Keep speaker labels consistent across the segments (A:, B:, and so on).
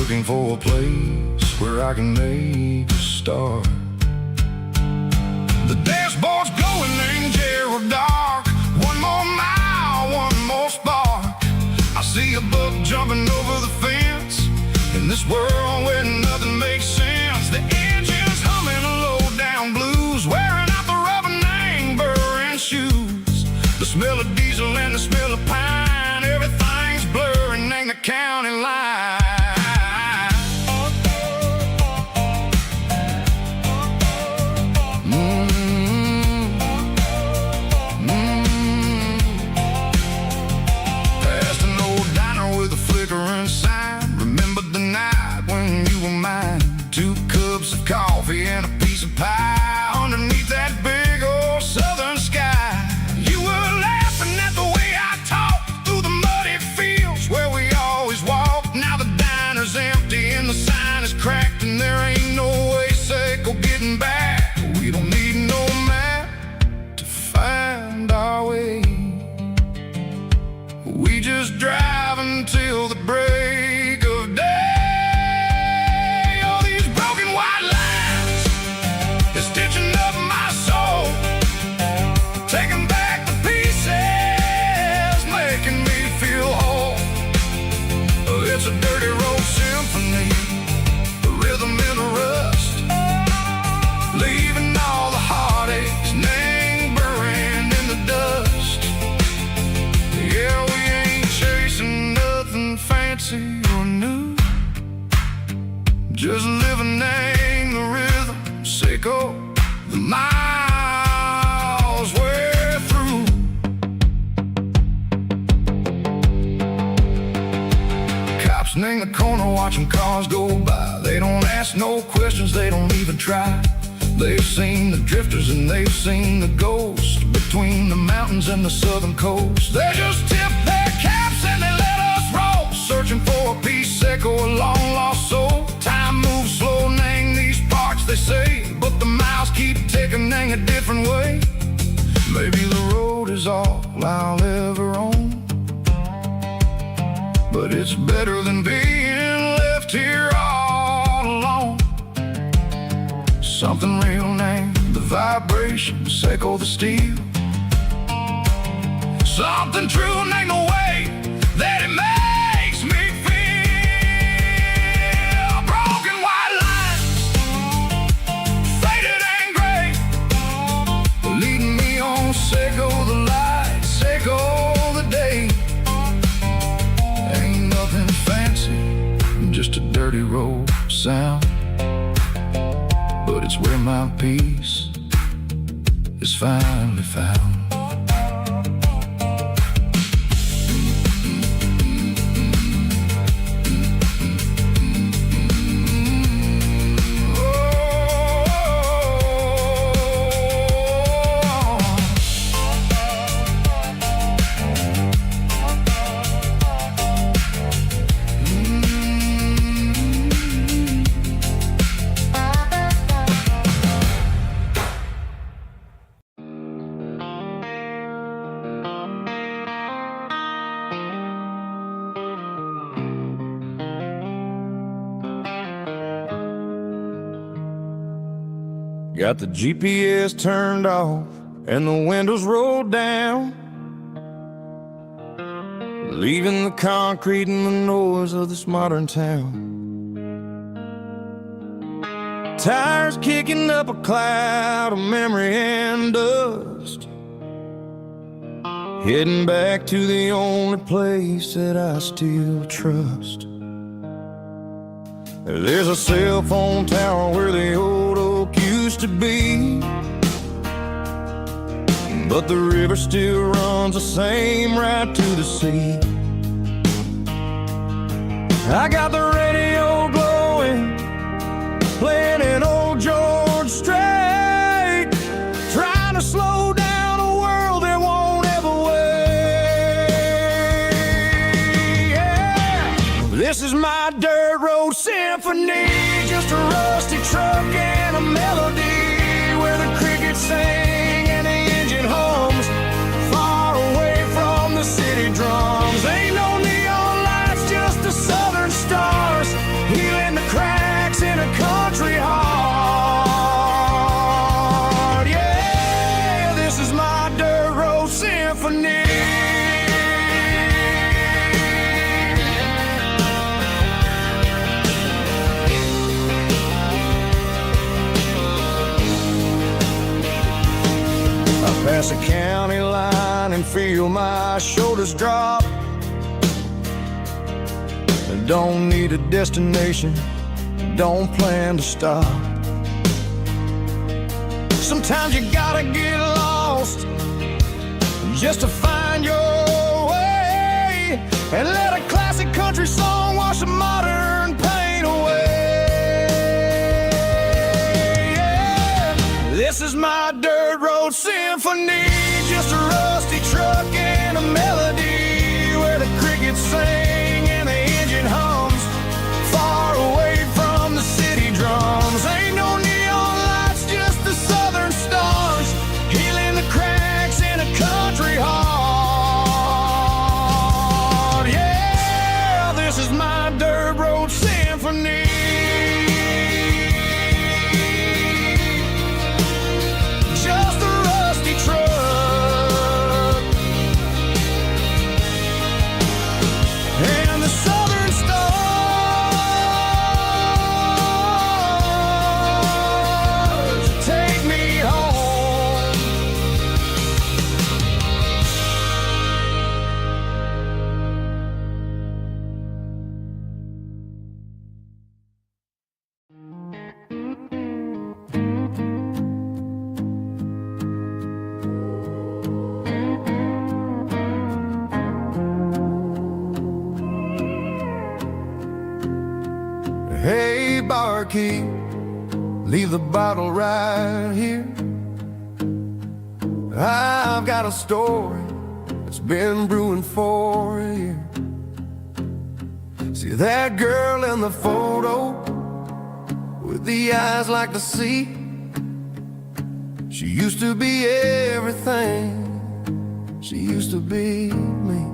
A: looking for a place where I can make a start. The dashboard's glowing in Gerald dark. One more mile, one more spark. I see a buck jumping over the fence. In this world where nothing makes sense, the engine's humming a low-down blues, wearing out the rubber name burring shoes. The smell of diesel and the smell of pine, everything's blurring in the county line. Past an old diner with a flickering sign. Remember the night when you were mine. 2 cups of coffee and a piece of pie underneath that big old southern sky. You were laughing at the way I talked through the muddy fields where we always walked. Now the diner's empty and the sign is cracked, and there ain't no way safe or getting back. We don't need no map to find our way. We just drive until the break of day. All these broken white lines is stitching up my soul, taking back the pieces, making me feel whole. It's a dirty road symphony, the rhythm in the rust, leaving all the heartaches lingering in the dust. Yeah, we ain't chasing nothing fancy or new, just living in the rhythm, sicko, the miles we're through. Cops in the corner watching cars go by. They don't ask no questions, they don't even try. They've seen the drifters and they've seen the ghosts between the mountains and the southern coast. They just tip their caps and they let us roll, searching for a piece seco, a long lost soul. Time moves slow in these parts, they say, but the miles keep ticking in a different way. Maybe the road is all I'll ever own, but it's better than being left here all alone. Something real named the vibration, seco the steel. Something true named the way that it makes me feel. Broken white lines, faded and gray, leading me on, seco the light, seco the day. Ain't nothing fancy, just a dirty road sound, but it's where my peace is finally found. Got the GPS turned off and the windows rolled down, leaving the concrete and the noise of this modern town. Tires kicking up a cloud of memory and dust, heading back to the only place that I still trust. There's a cell phone tower where the old oak used to be, but the river still runs the same right to the sea. I got the radio glowing, playing an old George Strait, trying to slow down a world that won't ever wait. Yeah. This is my dirt road symphony, just a rusty truck and a melody, where the crickets sing and the engine hums, far away from the city drums. Ain't no neon lights, just the southern stars. and feel my shoulders drop. I don't need a destination, don't plan to stop. Sometimes you gotta get lost just to find your way, and let a classic country song wash the modern pain away. Yeah. This is my dirt road symphony, just a rusty truck and a melody where the crickets sing and the engine hums, far away from the city drums. Ain't no neon lights, just the southern stars, healing the cracks in a country heart. Yeah, this is my dirt road symphony. Just a rusty truck and the southern stars take me home. Hey, barkeep, leave the bottle right here. I've got a story that's been brewing for a year. See that girl in the photo with the eyes like the sea? She used to be everything, she used to be me.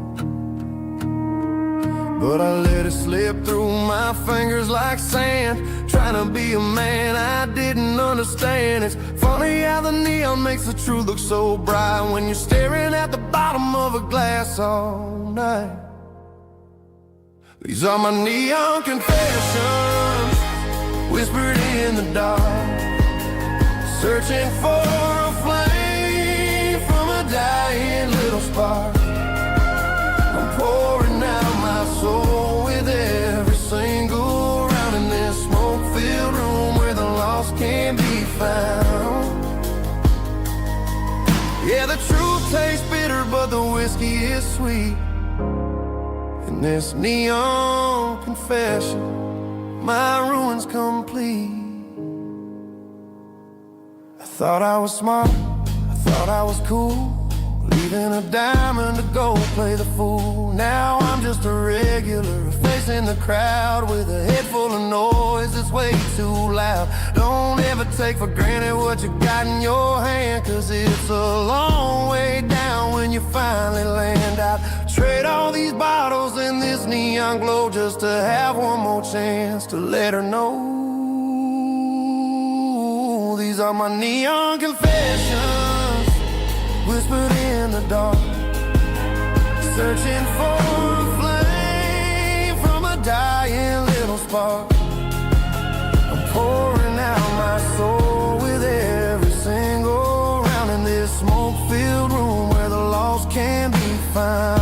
A: But I let it slip through my fingers like sand, trying to be a man I didn't understand. It's funny how the neon makes the truth look so bright when you're staring at the bottom of a glass all night. These are my neon confessions, whispered in the dark, searching for a flame from a dying little spark. I'm pouring out my soul with every single round in this smoke-filled room where the lost can be found. Yeah, the truth tastes bitter, but the whiskey is sweet. In this neon confession, my ruin's complete. I thought I was smart, I thought I was cool, leaving a diamond to go play the fool. Now I'm just a regular, facing the crowd with a head full of noise that's way too loud. Don't ever take for granted what you got in your hand, cause it's a long way down when you finally land out. Trade all these bottles and this neon glow just to have one more chance to let her know. These are my neon confessions, whispered in the dark, searching for a flame from a dying little spark. I'm pouring out my soul with every single round in this smoke-filled room where the lost can be found.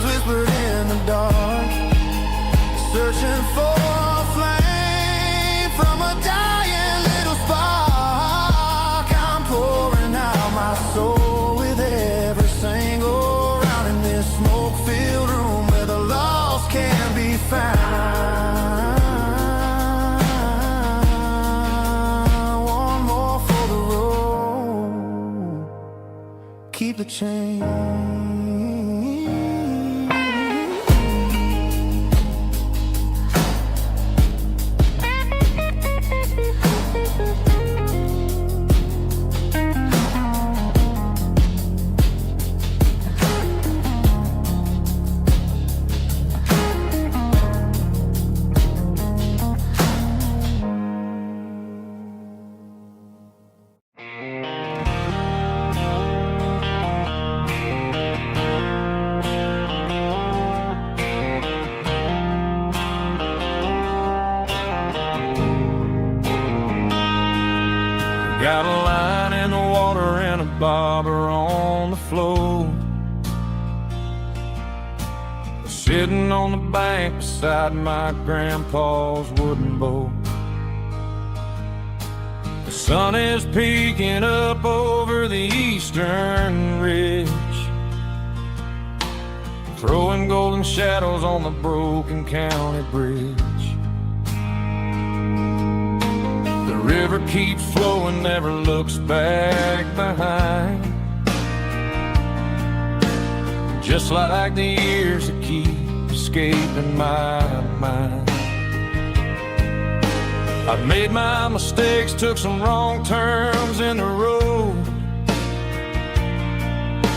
A: Whispered in the dark, searching for a flame from a dying little spark. I'm pouring out my soul with every single round in this smoke-filled room where the lost can be found. One more for the road, keep the change. bobber on the floor, sitting on the bank beside my grandpa's wooden boat. The sun is peeking up over the eastern ridge, throwing golden shadows on the broken county bridge. The river keeps flowing, never looks back behind, just like the years that keep escaping my mind. I've made my mistakes, took some wrong turns in the road,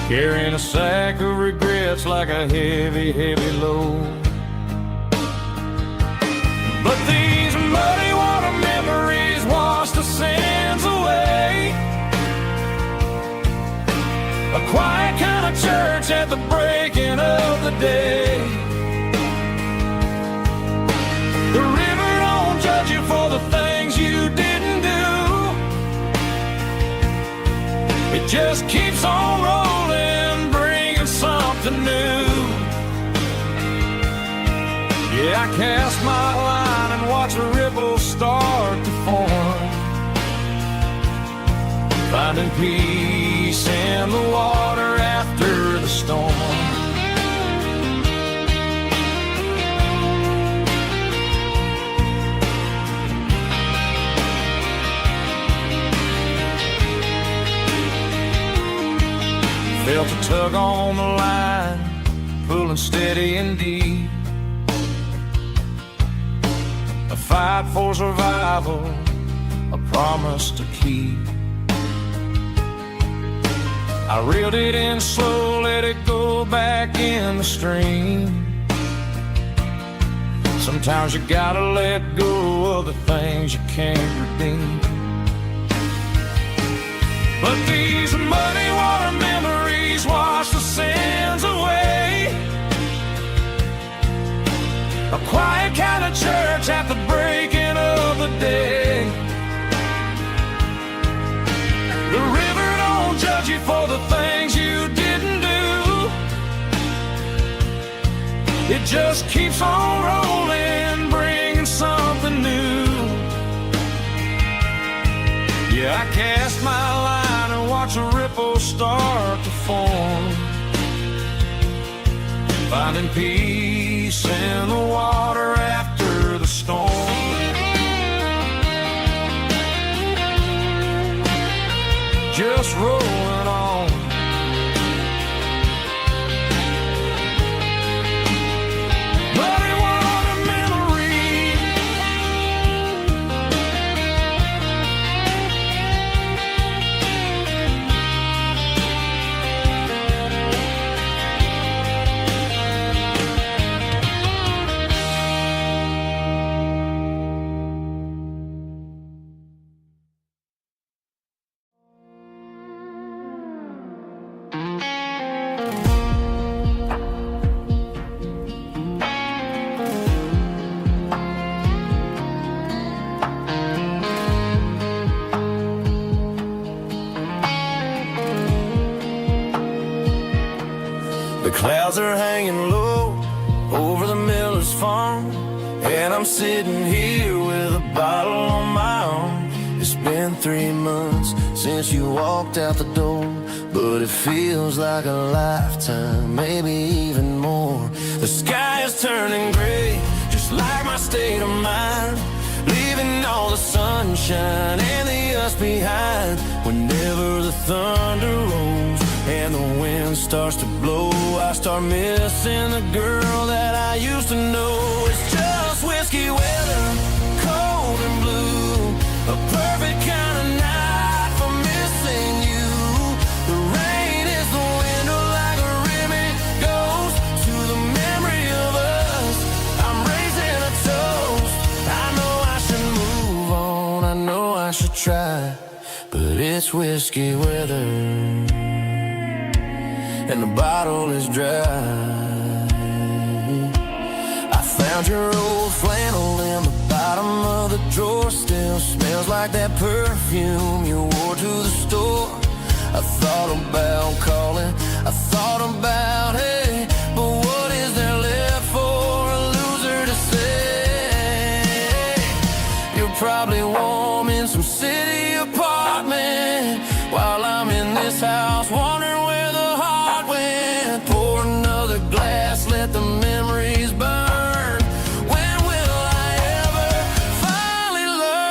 A: carrying a sack of regrets like a heavy, heavy load. But these muddy water memories wash the sins away. A quiet kind of church at the breaking of the day. The river don't judge you for the things you didn't do. It just keeps on rolling, bringing something new. Yeah, I cast my line and watch a ripple start to form, finding peace in the water after the storm. Felt a tug on the line, pulling steady and deep. A fight for survival, a promise to keep. I reeled it in slow, let it go back in the stream. Sometimes you gotta let go of the things you can't redeem. But these muddy water memories wash the sins away. A quiet kind of church at the breaking of the day. The river don't judge you for the things you didn't do. It just keeps on rolling, bringing something new. Yeah, I cast my line and watch a ripple start to form, finding peace in the water after the storm. Just rolling on. Muddy water memory. The clouds are hanging low over the miller's farm, and I'm sitting here with a bottle on my arm. It's been 3 months since you walked out the door, but it feels like a lifetime, maybe even more. The sky is turning gray, just like my state of mind, leaving all the sunshine and the us behind. Whenever the thunder rolls and the wind starts to blow, I start missing the girl that I used to know. It's just whiskey weather, cold and blue, a perfect kind of night for missing you. The rain is the window like a ribbon goes to the memory of us. I'm raising a toast. I know I should move on, I know I should try, but it's whiskey weather and the bottle is dry. I found your old flannel in the bottom of the drawer, still smells like that perfume you wore to the store. I thought about calling, I thought about, hey, but what is there left for a loser to say? You're probably warm in some city apartment while I'm in this house wondering where the heart went. Pour another glass, let the memories burn. When will I ever finally learn?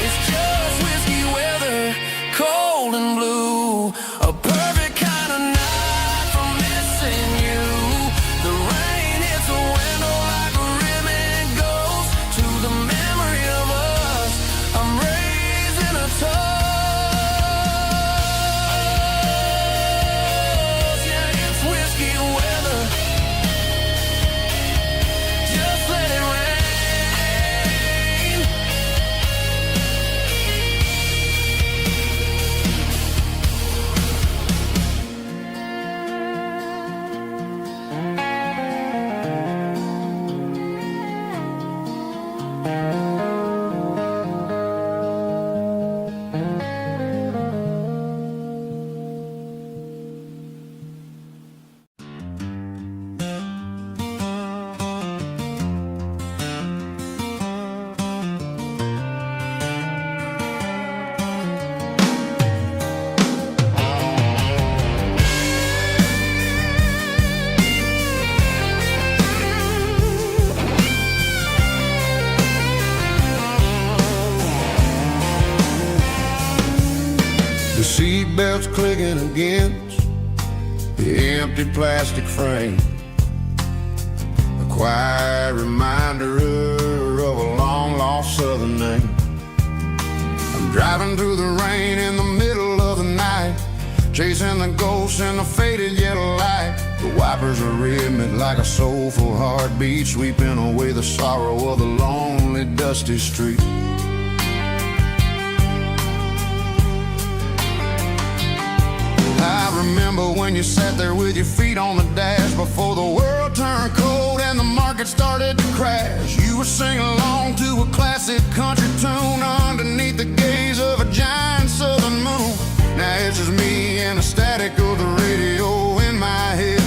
A: It's just whiskey weather, cold and blue, a perfect kind of night for missing you. The rain hits the window like a ribbon goes to the memory of us. I'm raising a toast. Yeah, it's whiskey weather. Just let it rain. The seatbelt's clicking against the empty plastic frame, a quiet reminder of a long-lost southern name. I'm driving through the rain in the middle of the night, chasing the ghosts in the faded yellow light. The wipers are rhythmic like a soulful heartbeat, sweeping away the sorrow of the lonely, dusty street. I remember when you sat there with your feet on the dash before the world turned cold and the market started to crash. You were singing along to a classic country tune underneath the gaze of a giant southern moon. Now it's just me and the static of the radio in my head,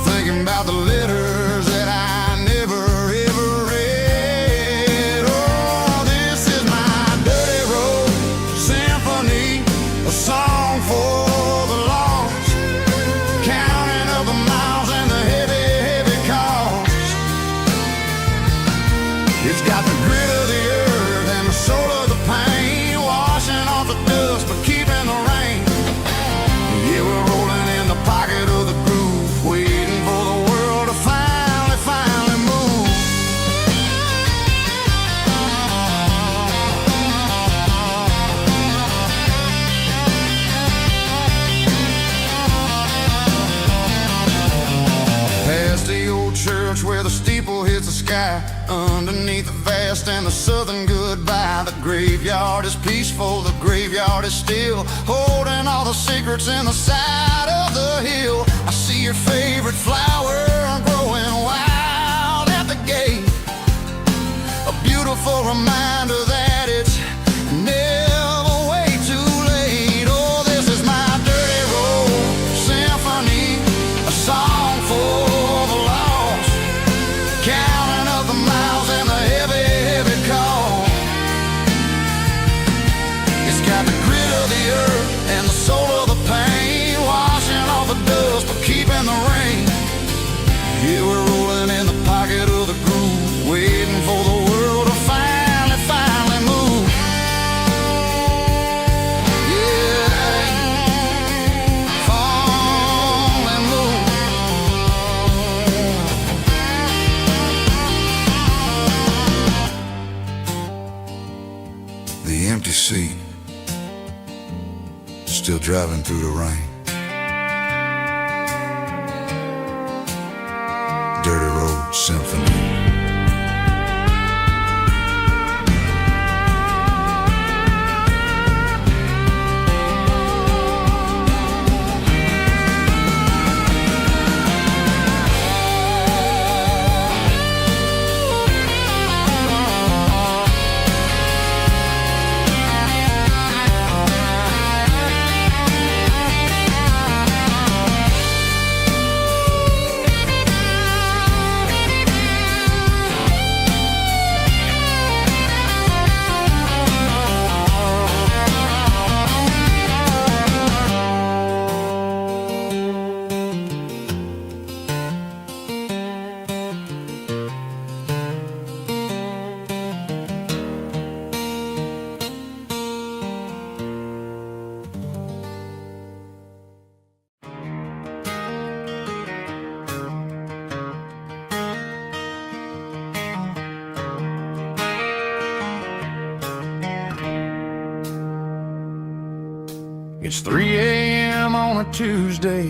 A: thinking about the letters that I never ever read. Oh, this is my dirty road symphony, a song for the lost, counting up the miles and the heavy, heavy cost. It's got the grit of the earth and the soul of the pain, washing off the dust but keeping the rain. Yeah, we're rolling in the pocket of the groove, waiting for the world to finally, finally move. Past the old church where the steeple hits the sky, underneath the vast and the southern goodbye. The graveyard is peaceful, the graveyard is still, holding all the secrets in the side of the hill. I see your favorite flower growing wild at the gate, a beautiful reminder that it's never way too late. Oh, this is my dirty road symphony, a song for the lost, counting up the miles and the heavy, heavy call. It's got the grit of the earth and the soul of the pain, washing off the dust but keeping the rain. Yeah, we're rolling in the pocket of the groove, waiting for the world to finally, finally move. Yeah, finally move. The empty seat, still driving through the rain. Dirty road symphony. It's 3 a.m. on a Tuesday.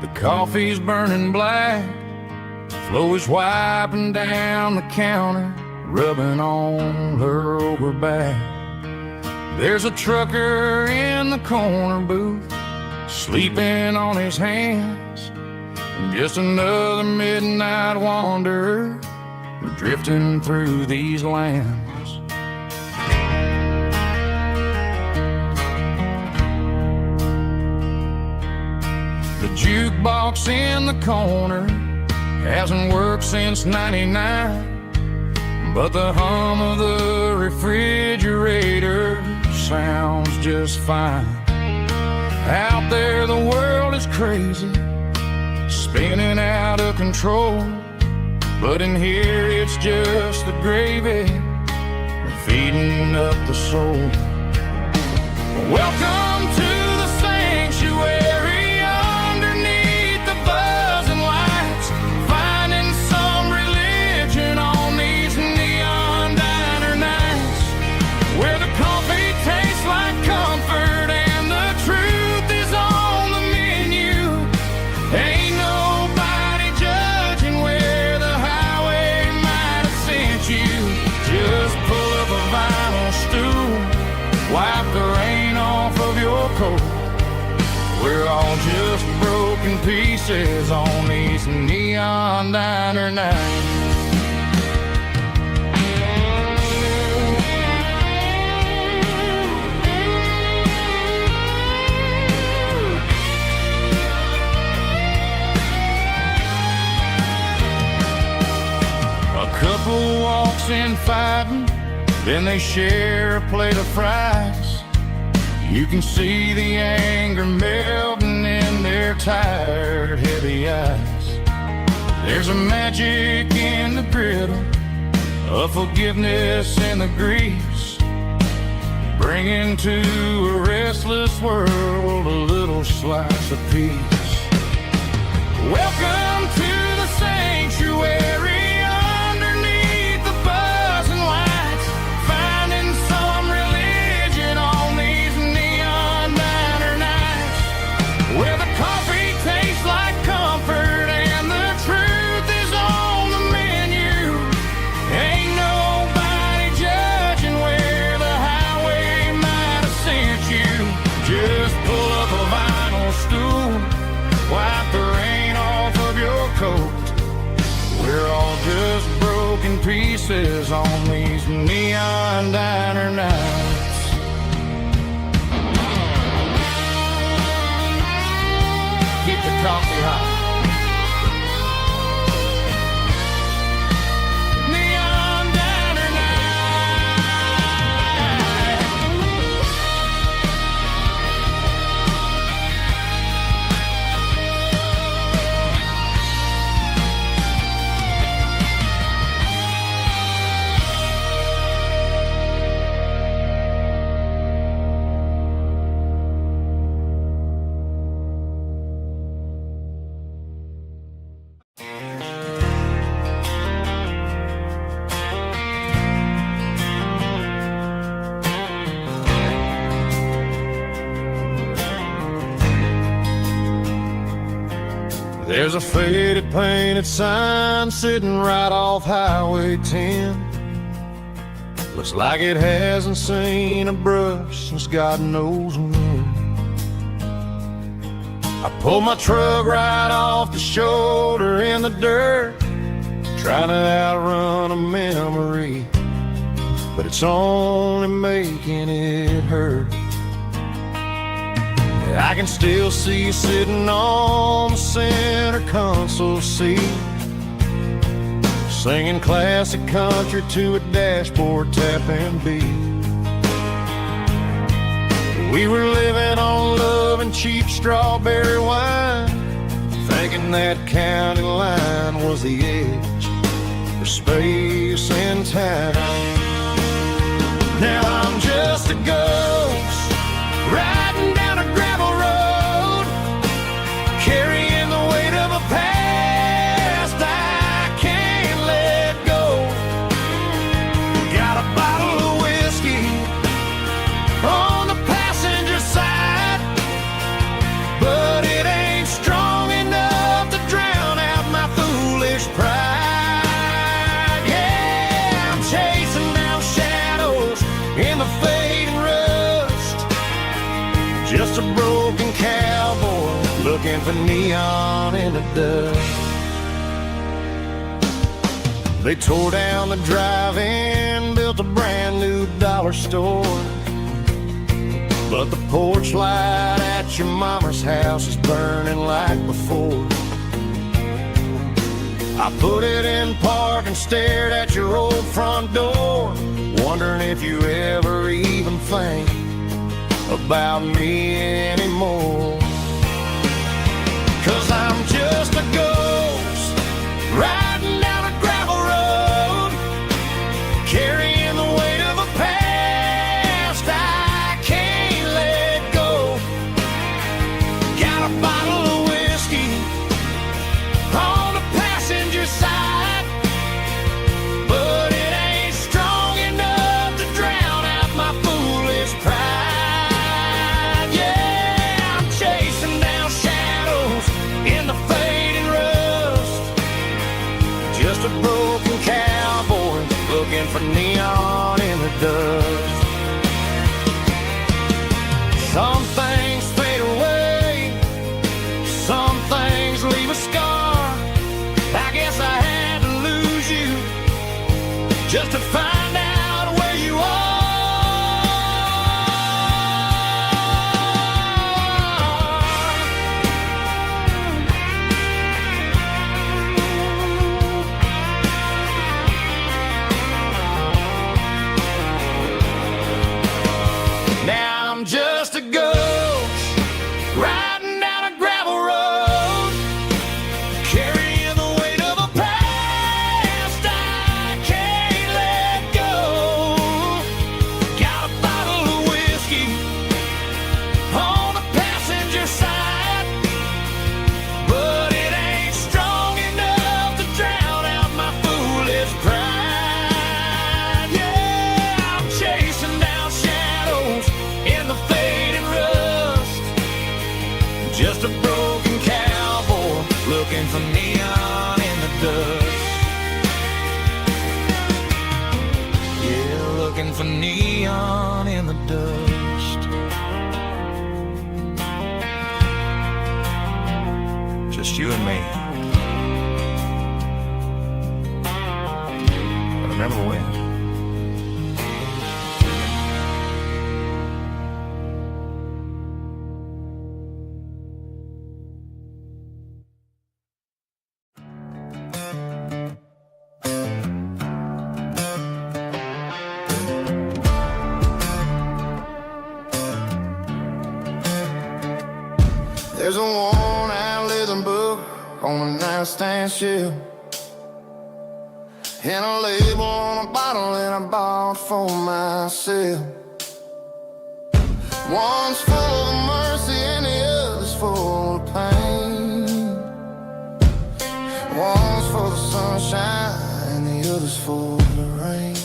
A: The coffee's burning black. Flo is wiping down the counter, rubbing on her over back. There's a trucker in the corner booth, sleeping on his hands. Just another midnight wanderer, drifting through these lands. The jukebox in the corner hasn't worked since '99, but the hum of the refrigerator sounds just fine. Out there the world is crazy, spinning out of control, but in here it's just the gravy feeding up the soul. Welcome to the sanctuary underneath the buzzing lights, finding some religion on these neon diner nights, where the coffee tastes like comfort and the truth is on the menu. Ain't nobody judging where the highway might have sent you. Just pull up a vinyl stool, wipe the rain off of your coat. We're all just broken pieces on these neon diner nights. A couple walks in fighting, then they share a plate of fries. You can see the anger melting in their tired, heavy eyes. There's a magic in the griddle, a forgiveness in the grease, bringing to a restless world a little slice of peace. Welcome to the sanctuary. Where the coffee tastes like comfort and the truth is on the menu. Ain't nobody judging where the highway might have sent you. Just pull up a vinyl stool, wipe the rain off of your coat. We're all just broken pieces on these neon diner nights. Keep the coffee hot. Neon diner There's a faded painted sign sitting right off Highway 10. Looks like it hasn't seen a brush since God knows when. I pulled my truck right off the shoulder in the dirt, trying to outrun a memory, but it's only making it hurt. I can still see you sitting on the center console seat, singing classic country to a dashboard tapping beat. We were living on love and cheap strawberry wine, thinking that county line was the edge for space and time. Now I'm just a ghost riding down a gravel road, carrying the weight of a past I can't let go. Got a bottle of whiskey on the passenger side, just a broken cowboy looking for neon in the dust. They tore down the drive-in, built a brand new dollar store, but the porch light at your mama's house is burning like before. I put it in park and stared at your old front door, wondering if you ever even think about me anymore. 'Cause I'm just a ghost riding down a gravel road, carrying the weight of a past I can't let go. Got a bottle of whiskey on the passenger side, but it ain't strong enough to drown out my foolish pride. Yeah, I'm chasing down shadows in the fading rust, just a broken cowboy looking for neon in the dust. Some things fade away, some things leave a scar. I guess I had to lose you just to find out where you are. Now I'm just a ghost riding down a gravel road, carrying the weight of a past I can't let go. Got a bottle of whiskey on the passenger side, but it ain't strong enough to drown out my foolish pride. Yeah, I'm chasing down shadows in the fading rust, just a broken cowboy looking for neon in the dust. Yeah, looking for neon in the dust. Just you and me. But I never win. There's a worn-out leather book on a nightstand shelf, and a label on a bottle that I bought for myself. One's full of mercy and the other's full of pain. One's for the sunshine and the other's for the rain.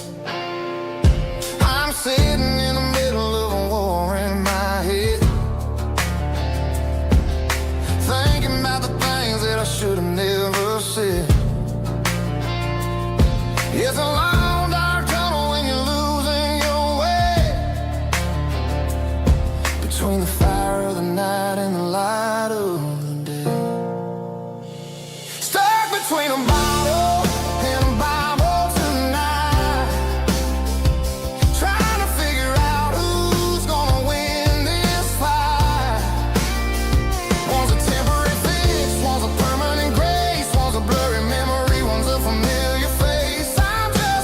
A: I'm sitting in the middle of a war in my head, thinking about the things that I should have never said. It's a long dark tunnel when you're losing your way, between the fire of the night and the light of the day. Stuck between a bottle and a Bible tonight, trying to figure out who's gonna win this fight. One's a temporary fix, one's a permanent grace, one's a blurry memory, one's a familiar face. I'm just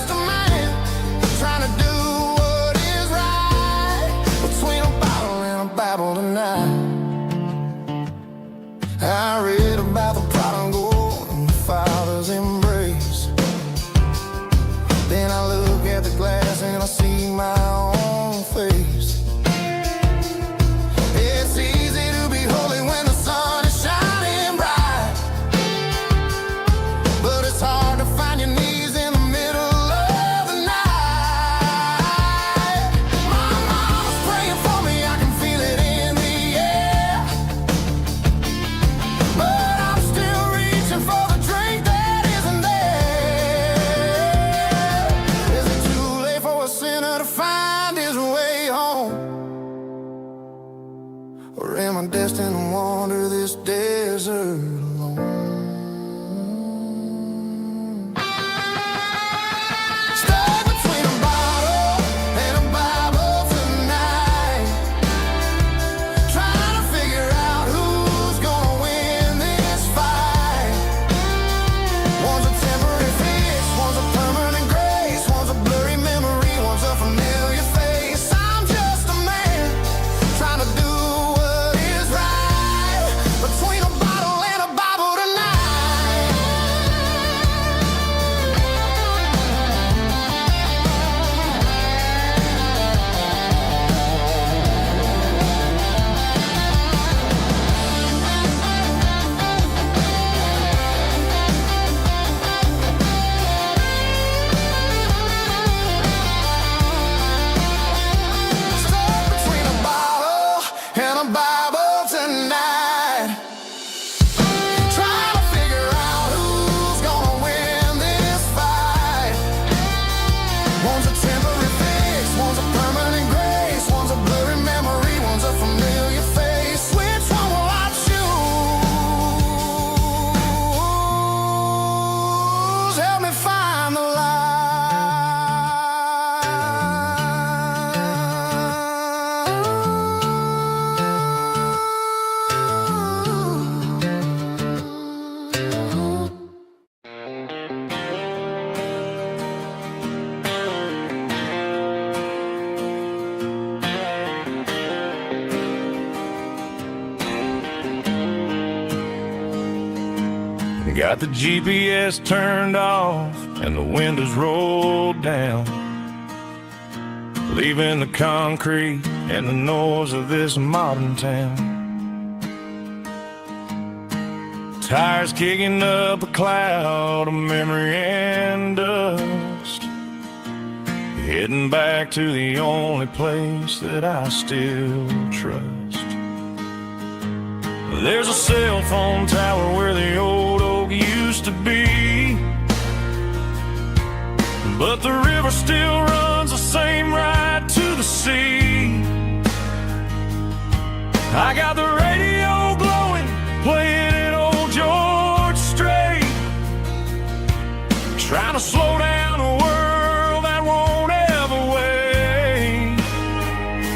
A: Or am I destined to wander this desert alone? Stuck between a bottle and a Bible tonight, trying to figure out who's gonna win this fight. One's a temporary fix, one's a permanent grace, one's a blurry memory, one's a familiar face. I'm just a man trying to do what is right, between a bottle and a Bible tonight. Stuck between a bottle and a Bible tonight, trying to figure out who's gonna win this fight. One's a temporary fix, one's a permanent grace, one's a blurry memory, one's a familiar face. Which one will I choose? Help me find the light. Got the GPS turned off and the windows rolled down, leaving the concrete and the noise of this modern town. Tires kicking up a cloud of memory and dust, heading back to the only place that I still trust. There's a cell phone tower where the old oak used to be, but the river still runs the same right to the sea. I got the radio glowing, playing it old George Strait, trying to slow down a world that won't ever wait.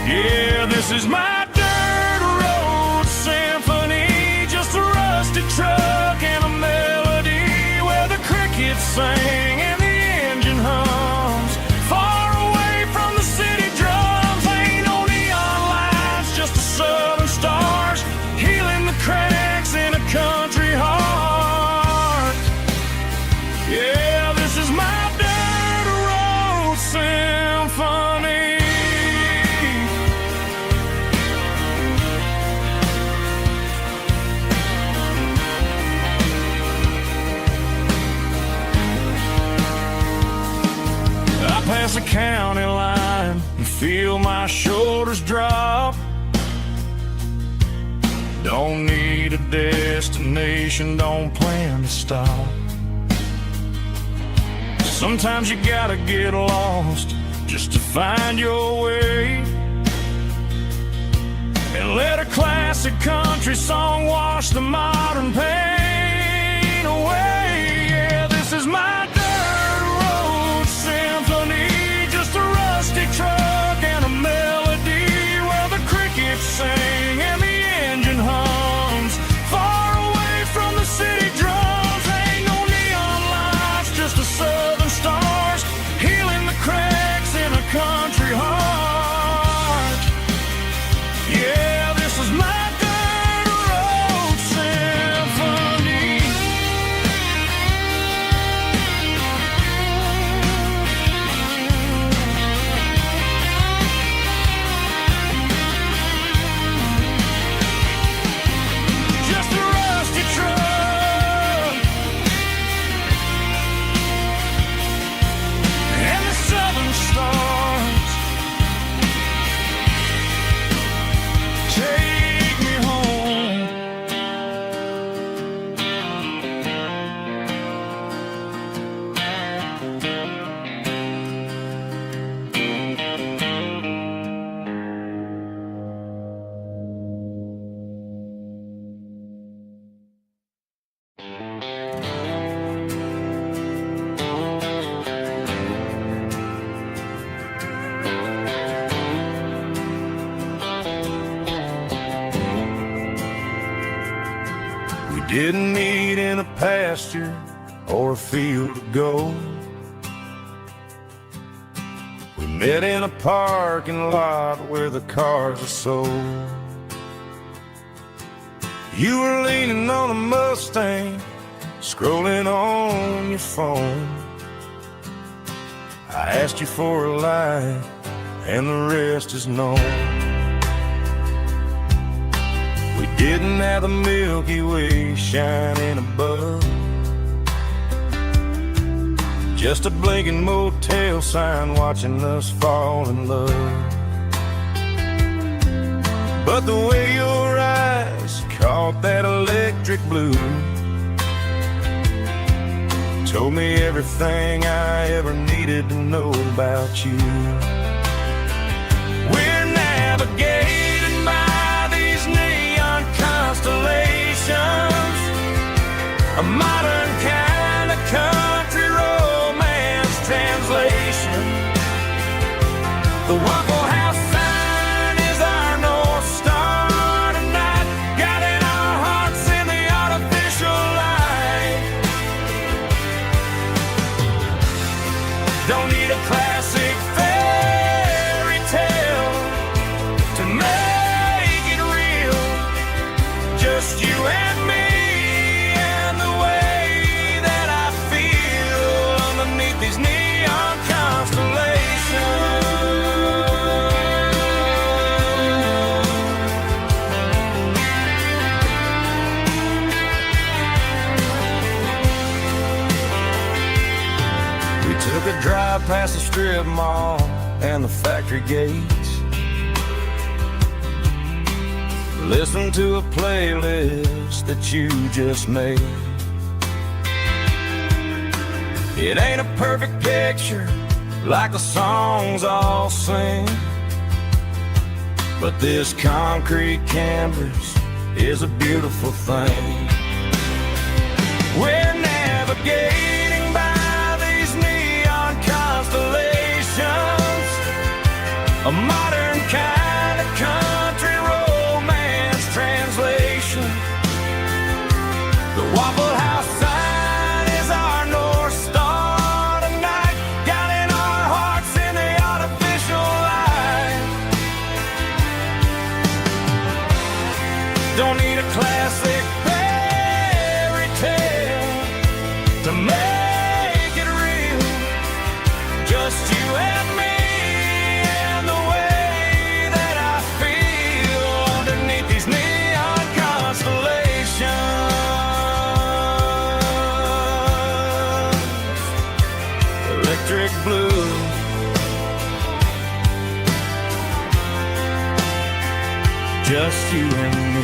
A: Yeah, this is my dirt road symphony, just a rusty truck and a melody where the crickets sing and the engine hums. Far away from the city drums, ain't no neon lights, just the southern stars healing the cracks in a country heart. Yeah, this is my dirt road symphony. I pass the county line and feel my shoulders drop. Don't need a destination, don't plan to stop. Sometimes you gotta get lost just to find your way, and let a classic country song wash the modern pain away. Yeah, this is my dirt road symphony, just a rusty truck and a melody where the crickets sing and the engine hums. Far away from the city drums, ain't no neon lights, just the southern stars healing the cracks in a country heart. Yeah, this is my dirt road symphony. Didn't meet in a pasture or a field of gold. We met in a parking lot where the cars are sold. You were leaning on a Mustang, scrolling on your phone. I asked you for a light, and the rest is known. We didn't have the Milky Way shining above, just a blinking motel sign watching us fall in love. But the way your eyes caught that electric blue told me everything I ever needed to know about you. We're navigated by these neon constellations, a modern kind of country romance translation. The Waffle House sign is our North Star tonight, guiding our hearts in the artificial light. Don't need a classic fairy tale to make it real, just you and me and the way that I feel underneath these neon constellations. We took a drive past the strip mall and the factory gates, listened to a playlist that you just made. It ain't a perfect picture like the songs all sing, but this concrete canvas is a beautiful thing. We're navigating by these neon constellations, a modern kind of country romance translation. The Waffle House sign is our North Star tonight, guiding our hearts in the artificial light. Don't need a classic fairy tale to make it real, just you and me and the way that I feel underneath these neon constellations. Electric blue, just you and me.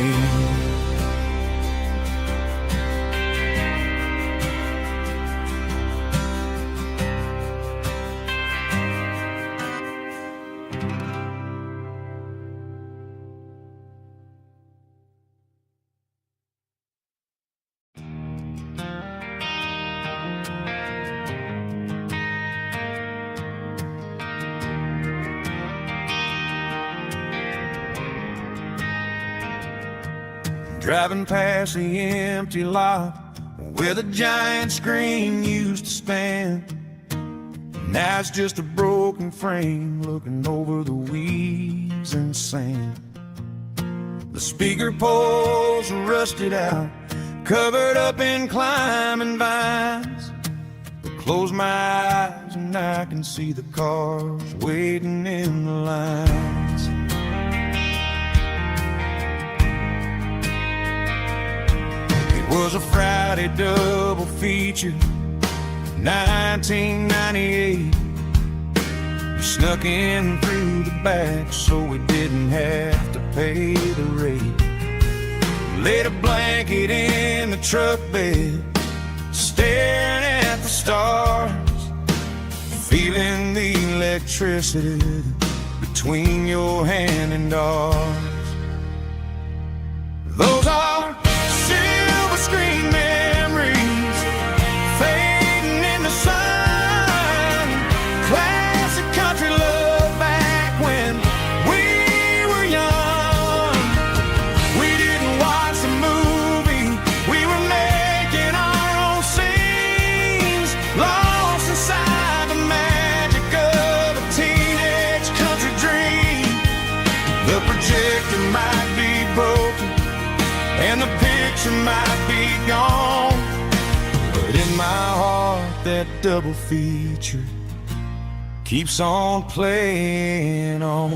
A: Driving past the empty lot where the giant screen used to stand. Now it's just a broken frame looking over the weeds and sand. The speaker poles are rusted out, covered up in climbing vines. But close my eyes and I can see the cars waiting in the lines. It was a Friday double feature, 1998. We snuck in through the back so we didn't have to pay the rate. Laid a blanket in the truck bed, staring at the stars, feeling the electricity between your hand and ours. Those are silver screen memories fading in the sun. Classic country love back when we were young. We didn't watch the movie, we were And the picture might be gone, but in my heart that double feature keeps on playing on.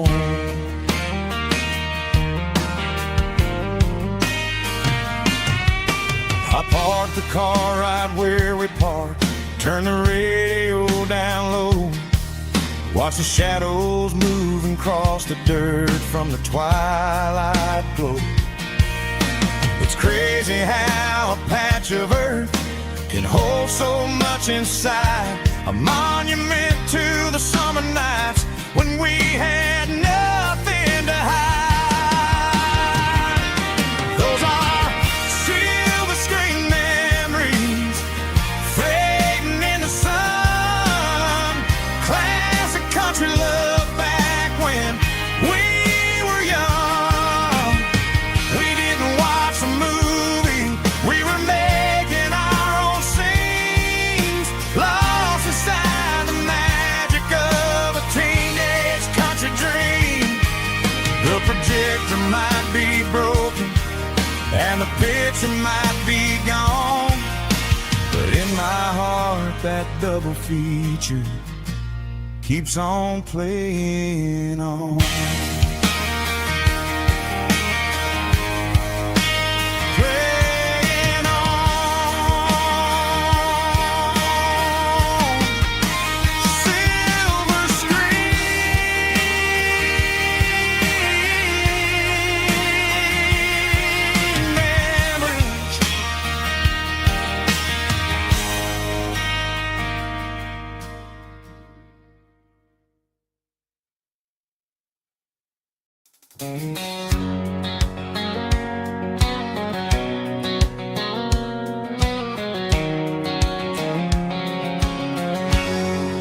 A: I parked the car right where we parked, turn the radio down low, watch the shadows move and cross the dirt from the twilight glow. It's crazy how a patch of earth can hold so much inside, a monument to the summer nights when we had nothing to hide. Those are silver screen memories fading in the sun, classic country love back when we were young. We didn't watch a movie, we were making our own scenes, lost inside the magic of a teenage country dream. The projector might be broken and the picture might be gone, but in my heart that double feature keeps on playing on. Playing on. Silver screen memories.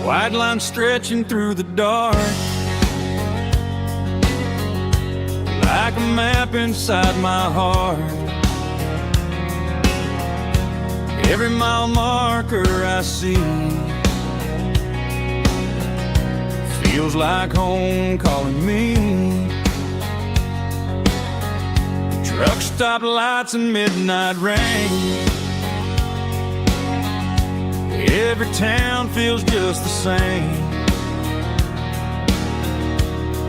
A: White line stretching through the dark, like a map inside my heart. Every mile marker I see feels like home calling me. Truck stop lights and midnight rain, every town feels just the same,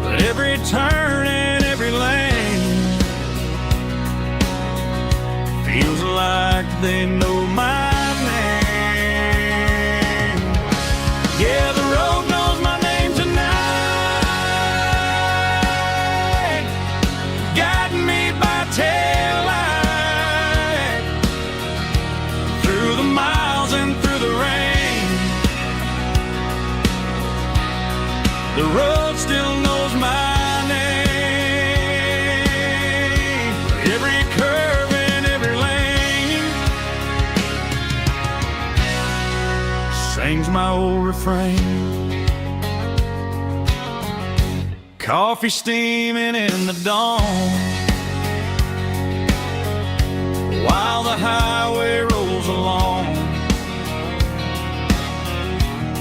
A: but every turn and every lane feels like they know my name. Yeah, the road knows my name tonight, guiding me by taillight through the miles and through the rain. The road still knows my name. Every curve and every lane sings my old refrain. Coffee steaming in the dawn, while the highway rolls along.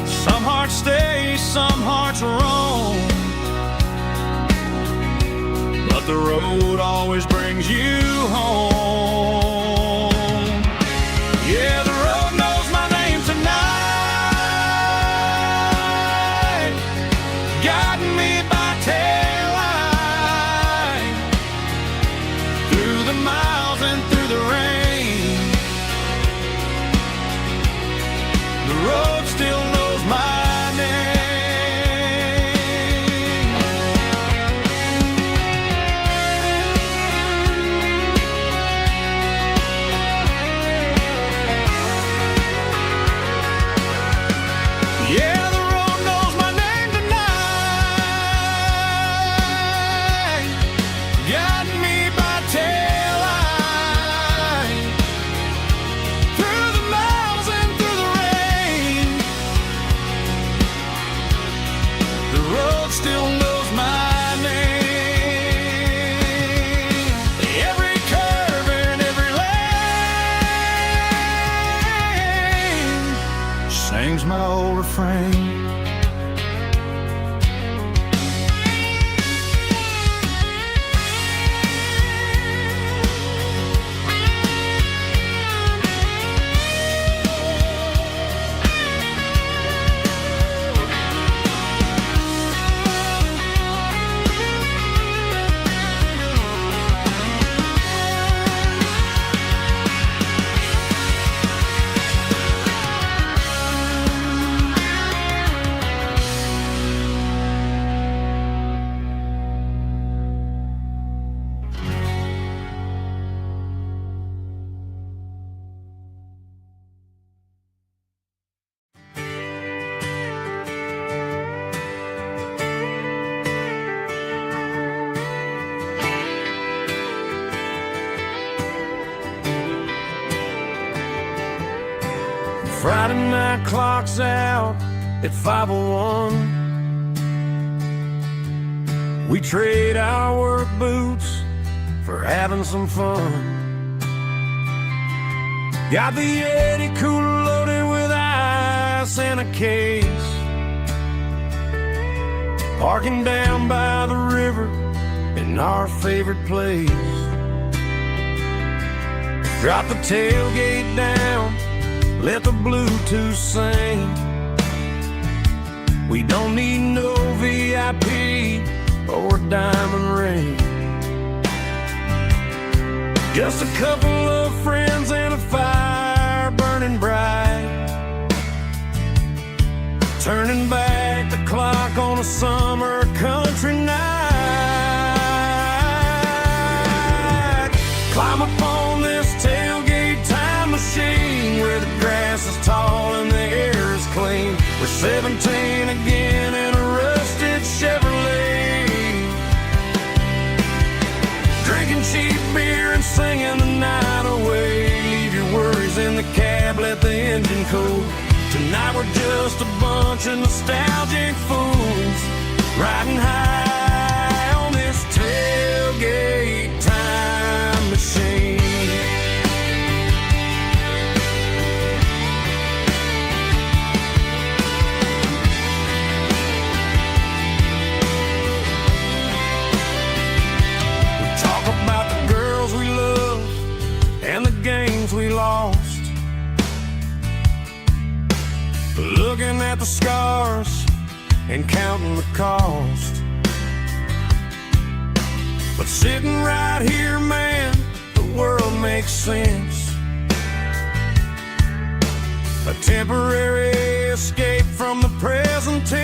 A: Some hearts stay, some hearts roam, but the road always brings you home. Yeah, the road knows my name tonight, guiding me by taillight through the miles and through the rain. The road still knows my name.
B: Friday night clock's out at 5:01. We trade our work boots for having some fun. Got the Yeti cooler loaded with ice and a case, parking down by the river in our favorite place. Drop the tailgate down, let the Bluetooth sing. We don't need no VIP or diamond ring. Just a couple of friends and a fire burning bright, turning back the clock on a summer country night. Climb up on this tailgate time machine where the grass is tall and the air is clean. We're 17 again in a rusted Chevrolet, drinking cheap beer and singing the night away. Leave your worries in the cab, let the engine cool. Tonight we're just a bunch of nostalgic fools, riding high on this tailgate time machine. We talk about the girls we love and the games we lost, looking at the scars and counting the cost. But sitting right here, man, the world makes sense. A temporary escape from the present tense.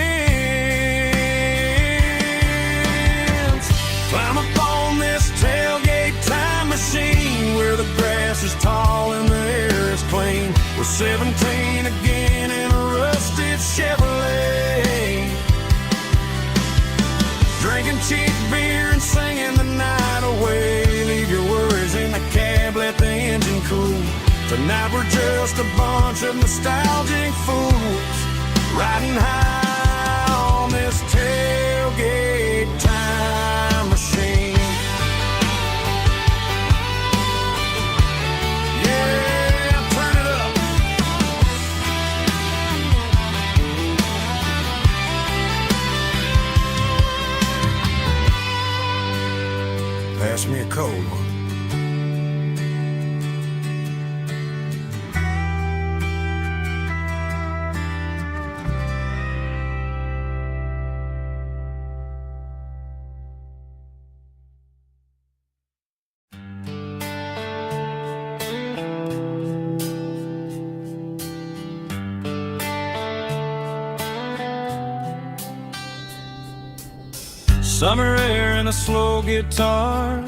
B: Climb up on this tailgate time machine where the grass is tall and the air is clean. We're 17 again in a rusted Chevrolet, drinking cheap beer and singing the night away. Leave your worries in the cab, let the engine cool. Tonight we're just a bunch of nostalgic fools, riding high on this tailgate time machine. Pass me a cold one. Summer air and a slow guitar,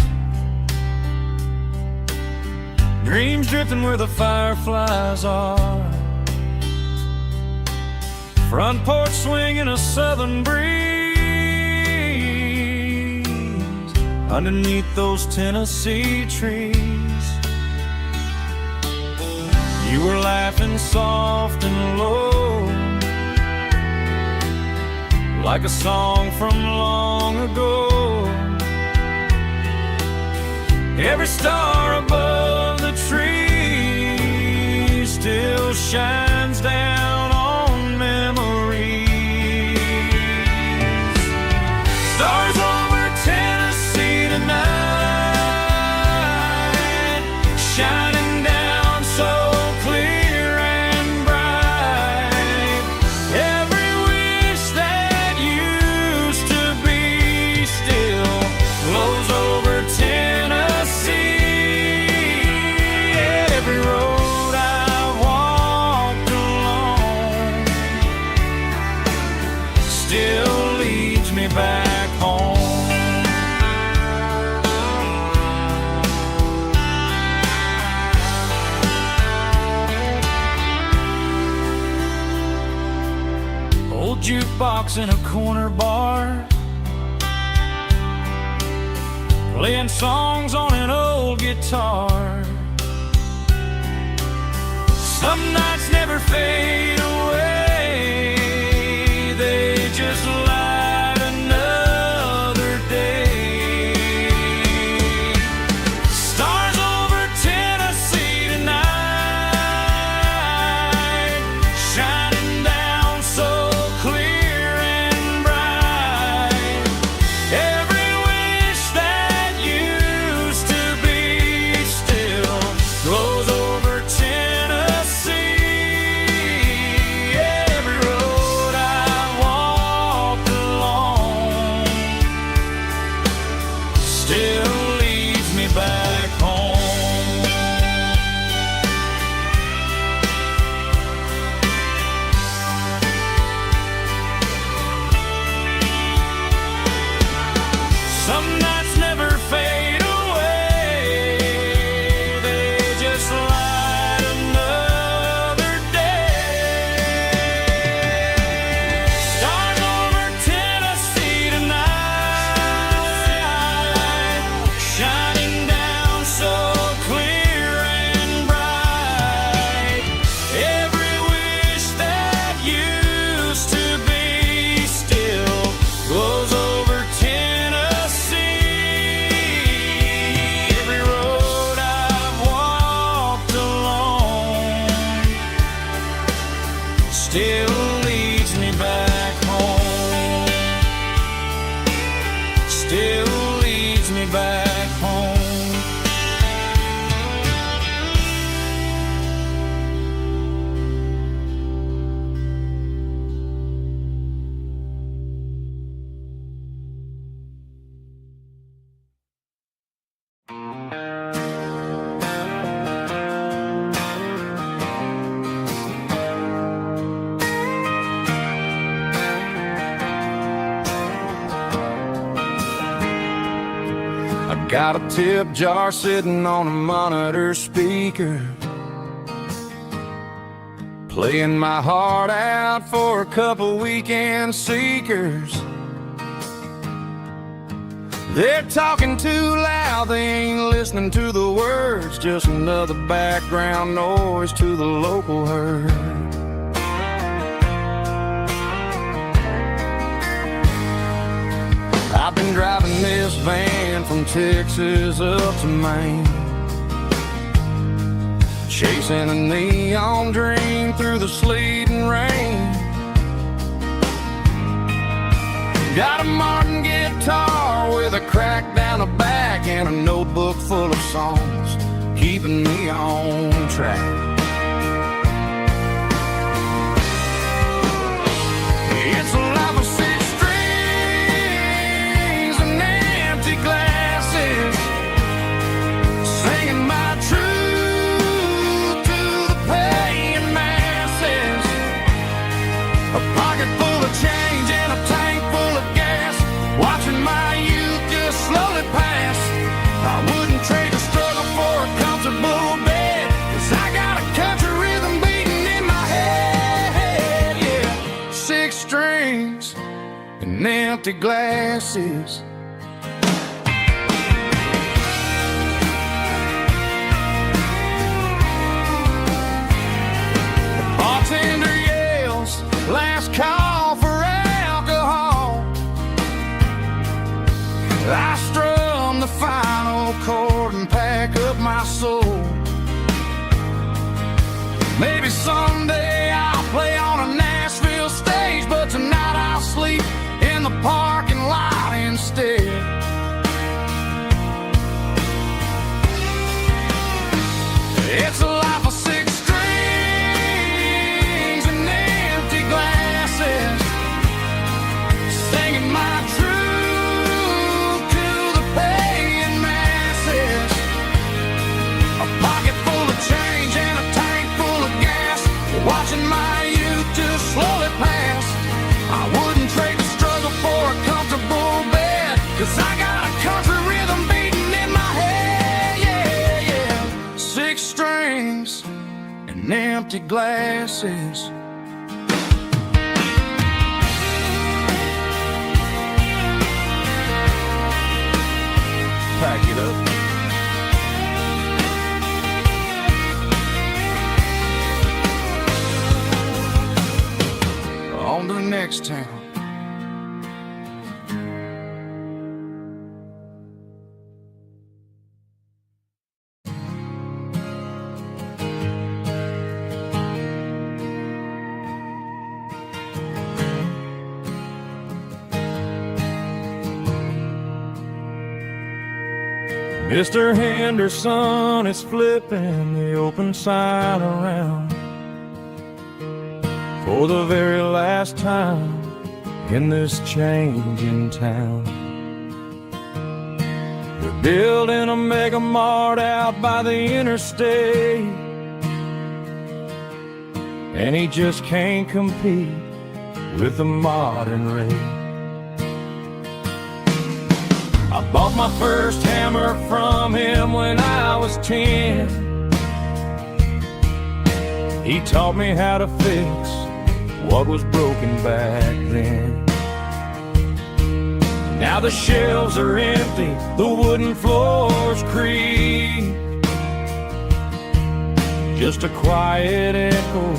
B: dreams drifting where the fireflies are. Front porch swinging a southern breeze underneath those Tennessee trees. You were laughing soft and low, like a song from long ago. Every star above the tree still shines down on memories. Stars over Tennessee tonight, shining down so clear and bright. Every wish that used to be still glows over Tennessee. Every road I've walked alone still leads me back home. Old jukebox in a corner bar, playing songs on an old guitar. Some nights never fade away, they just light another day. Stars over Tennessee tonight, shining down so clear and bright. Every wish that used to be still glows over Tennessee. Every road I walked along still leads me back home. Some nights never fade away, they just light another day. Stars over Tennessee tonight, shining down so clear and bright. Every wish that used to be still glows over Tennessee. Every road I've walked along still leads me back home. Still leads me back home. I got a tip jar sitting on a monitor speaker, playing my heart out for a couple weekend seekers. They're talking too loud, they ain't listening to the words, just another background noise to the local herd. I've been driving this van from Texas up to Maine, chasing a neon dream through the sleet and rain. Got a Martin guitar with a crack down the back and a notebook full of songs, keeping me on track. It's a life of six strings and empty glasses, singing my truth to the paying masses. A pocket full of change and a tank full of gas, watching my youth just slowly pass. I wouldn't trade the struggle for a comfortable bed, 'cause I got a country rhythm beating in my head, yeah. Six strings and empty glasses. The bartender yells, last call for alcohol. I strum the final chord and pack up my soul. Maybe someday I'll play on a Nashville stage, but tonight I'll sleep in the parking lot instead. It's a life of six strings and empty glasses, singing my truth to the paying masses. A pocket full of change and a tank full of gas, watching my youth just slowly pass. I wouldn't trade the struggle for a comfortable bed, 'cause I got a country rhythm beating in my head, yeah, yeah. Six strings and empty glasses. Pack it up.
A: next town.
B: Mr. Henderson is flipping the open sign around for the very last time in this changing town. They're building a mega mart out by the interstate, and he just can't compete with the modern rate. I bought my first hammer from him when I was 10. He taught me how to fix what was broken back then. Now the shelves are empty, the wooden floors creak, just a quiet echo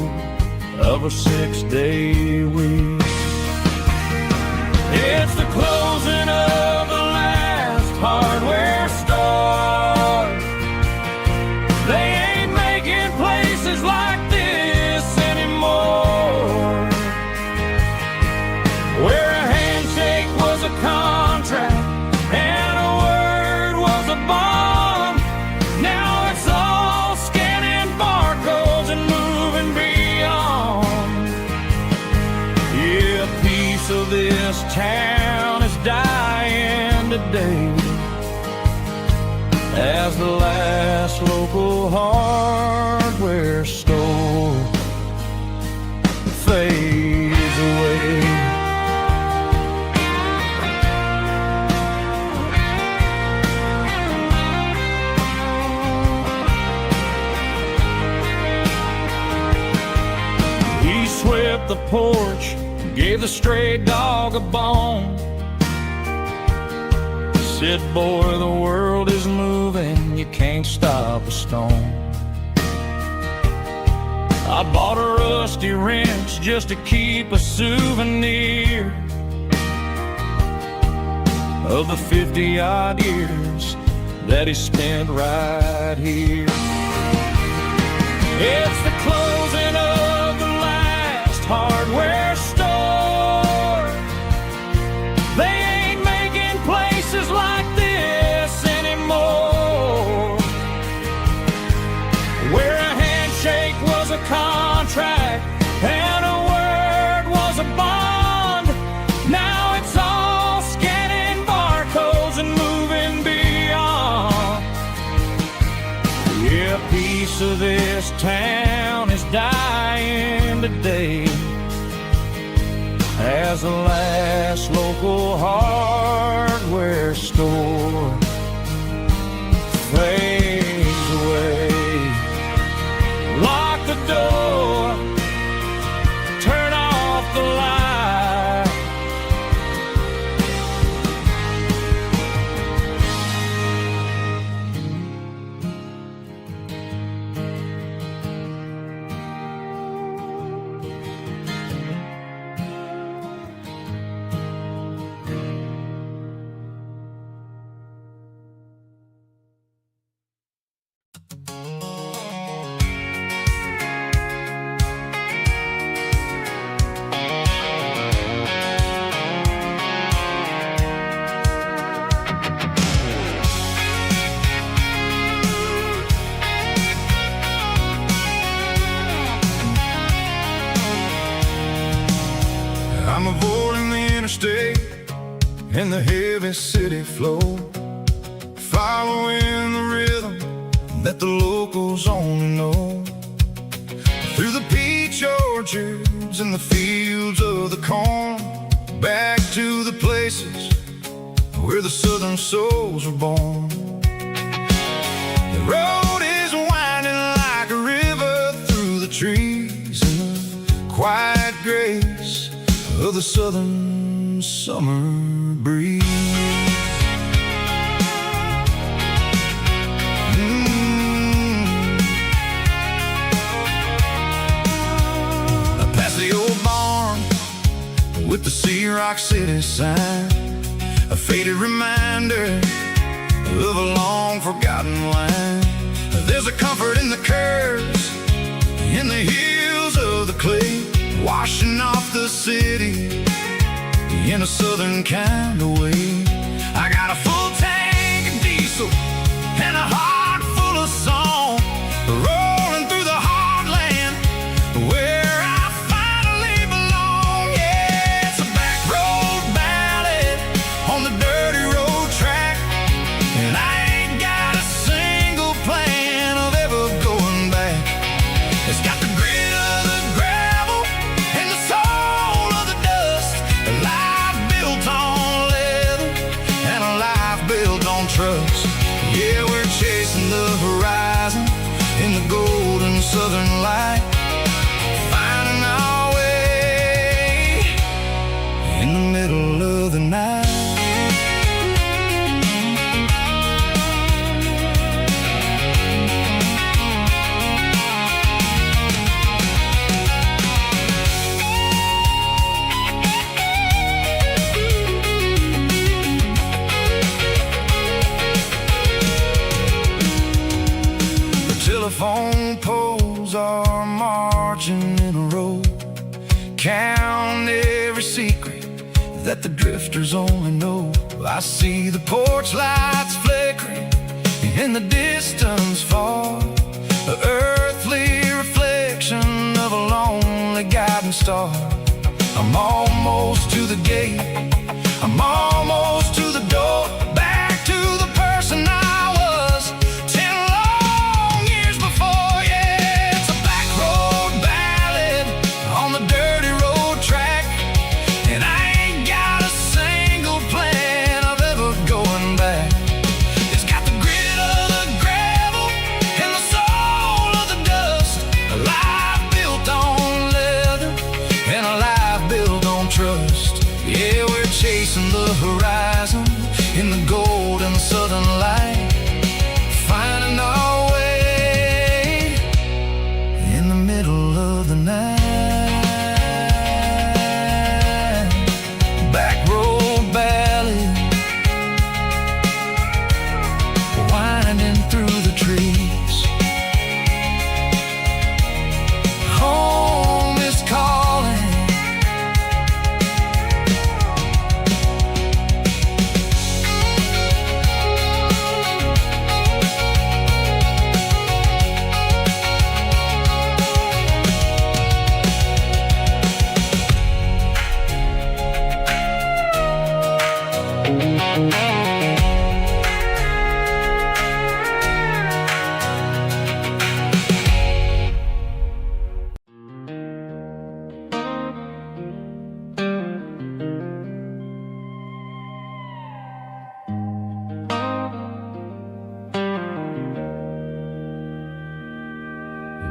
B: of a 6-day week. It's the closing of the last hardware store. They ain't making places like this anymore, where a handshake was a contract and a word was a bond. Now it's all scanning barcodes and moving beyond. Yeah, a piece of this town is dying today as the last local hardware store fades away. He swept the porch, gave the stray dog a bone, said, boy, the world is moving, you can't stop a stone. I bought a rusty wrench just to keep a souvenir of the 50-odd years that he spent right here. It's the closing of the last hardware store. They ain't making places like this anymore, where a handshake was a contract and a word was a bond. Now it's all scanning barcodes and moving beyond. Yeah, a piece of this town is dying today as the last local hardware store fades away. Lock the door, turn off the light.
A: I'm avoiding the interstate and the heavy city flow, following the rhythm that the locals only know. Through the peach orchards and the fields of the corn, back to the places where the southern souls were born. The road is winding like a river through the trees in the quiet grace of the southern summer breeze. Past the old barn finish sign, a faded reminder of a long forgotten line. There's a comfort in the curves, in the heels of the clay, washing off the city in a southern kind of way. I got a full tank of diesel and a heart full of song, rolling through the heartland where I finally belong. Yeah, it's a back road ballad on the dirty road track, and I ain't got a single plan of ever going back. It's got the grit of the gravel and the soul of the dust, a life built on leather and a life built on trust. Yeah, we're chasing the horizon in the golden southern light, finding our way in the middle of the night. Telephone poles are marching in a row, count every secret that the drifters only know. I see the porch lights flickering in the distance far, the earthly reflection of a lonely guiding star. I'm almost to the gate, I'm almost to the door, back to the person I was 10 long years before. Yeah, it's a back road ballad on the dirty road track, and I ain't got a single plan of ever going back. It's got the grit of the gravel and the soul of the dust, a life built on leather and a life built on trust. Yeah, we're chasing the horizon in the golden southern light, finding our way in the middle of the night. Back road ballad, winding through the trees. Home is calling,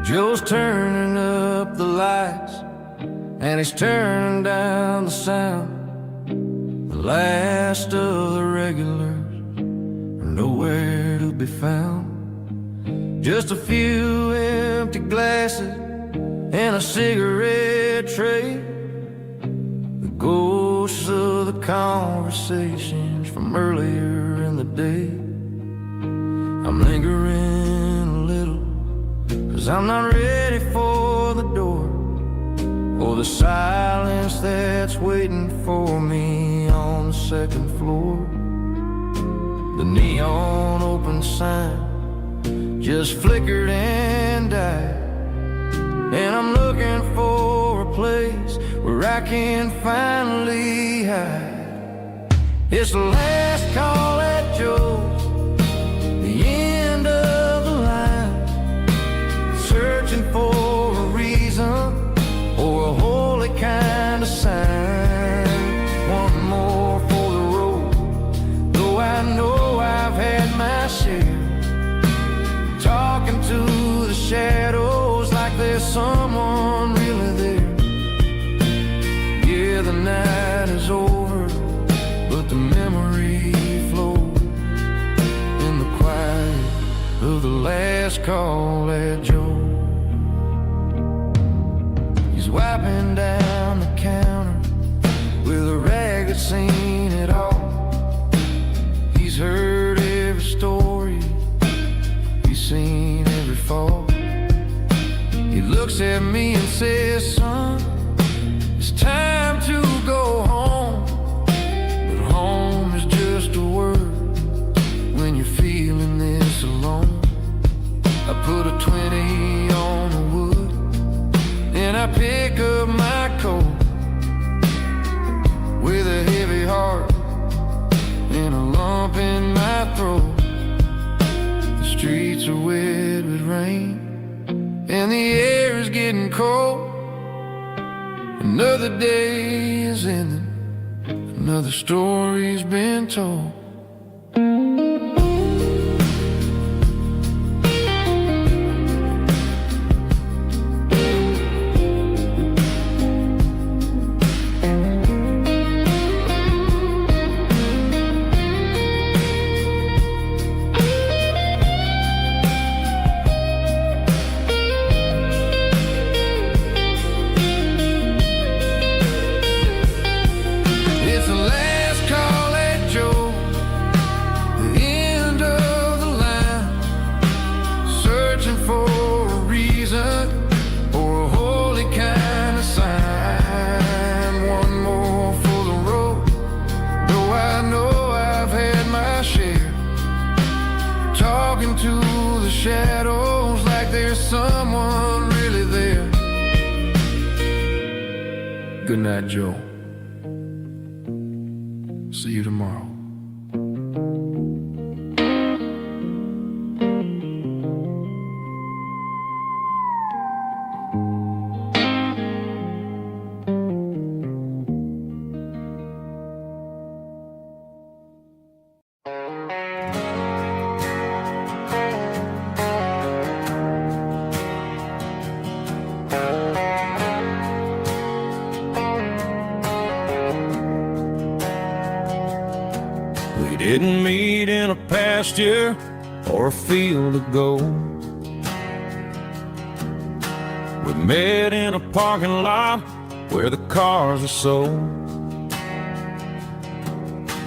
A: Joe's turning up the lights and he's turning down the sound. The last of the regulars are nowhere to be found. Just a few empty glasses and a cigarette tray, the ghosts of the conversations from earlier in the day. I'm lingering a little, 'cause I'm not ready for the door, or the silence that's waiting for me on the second floor. The neon open sign just flickered and died, and I'm looking for a place where I can finally hide. It's the last call at Joe's, the end of the line, searching for a reason or a holy kind of sign. One more for the road, though I know I've had my share, talking to the shadows like there's someone really there. Yeah, the night is over, but the memory flows in the quiet of the last call at Joe. He's wiping down the counter with a ragged seen it all. He's heard every story, he's seen every fall. He looks at me and says, son, it's time to go home. But home is just a word when you're feeling this alone. I put a 20 on the wood and I pick up my coat with a heavy heart and a lump in my throat. The streets are wet with rain and the air is getting cold. Another day is ending, another story's been told. To the shadows like there's someone really there. Good night, Joe. See you tomorrow.
B: We didn't meet in a pasture or a field of gold. We met in a parking lot where the cars are sold.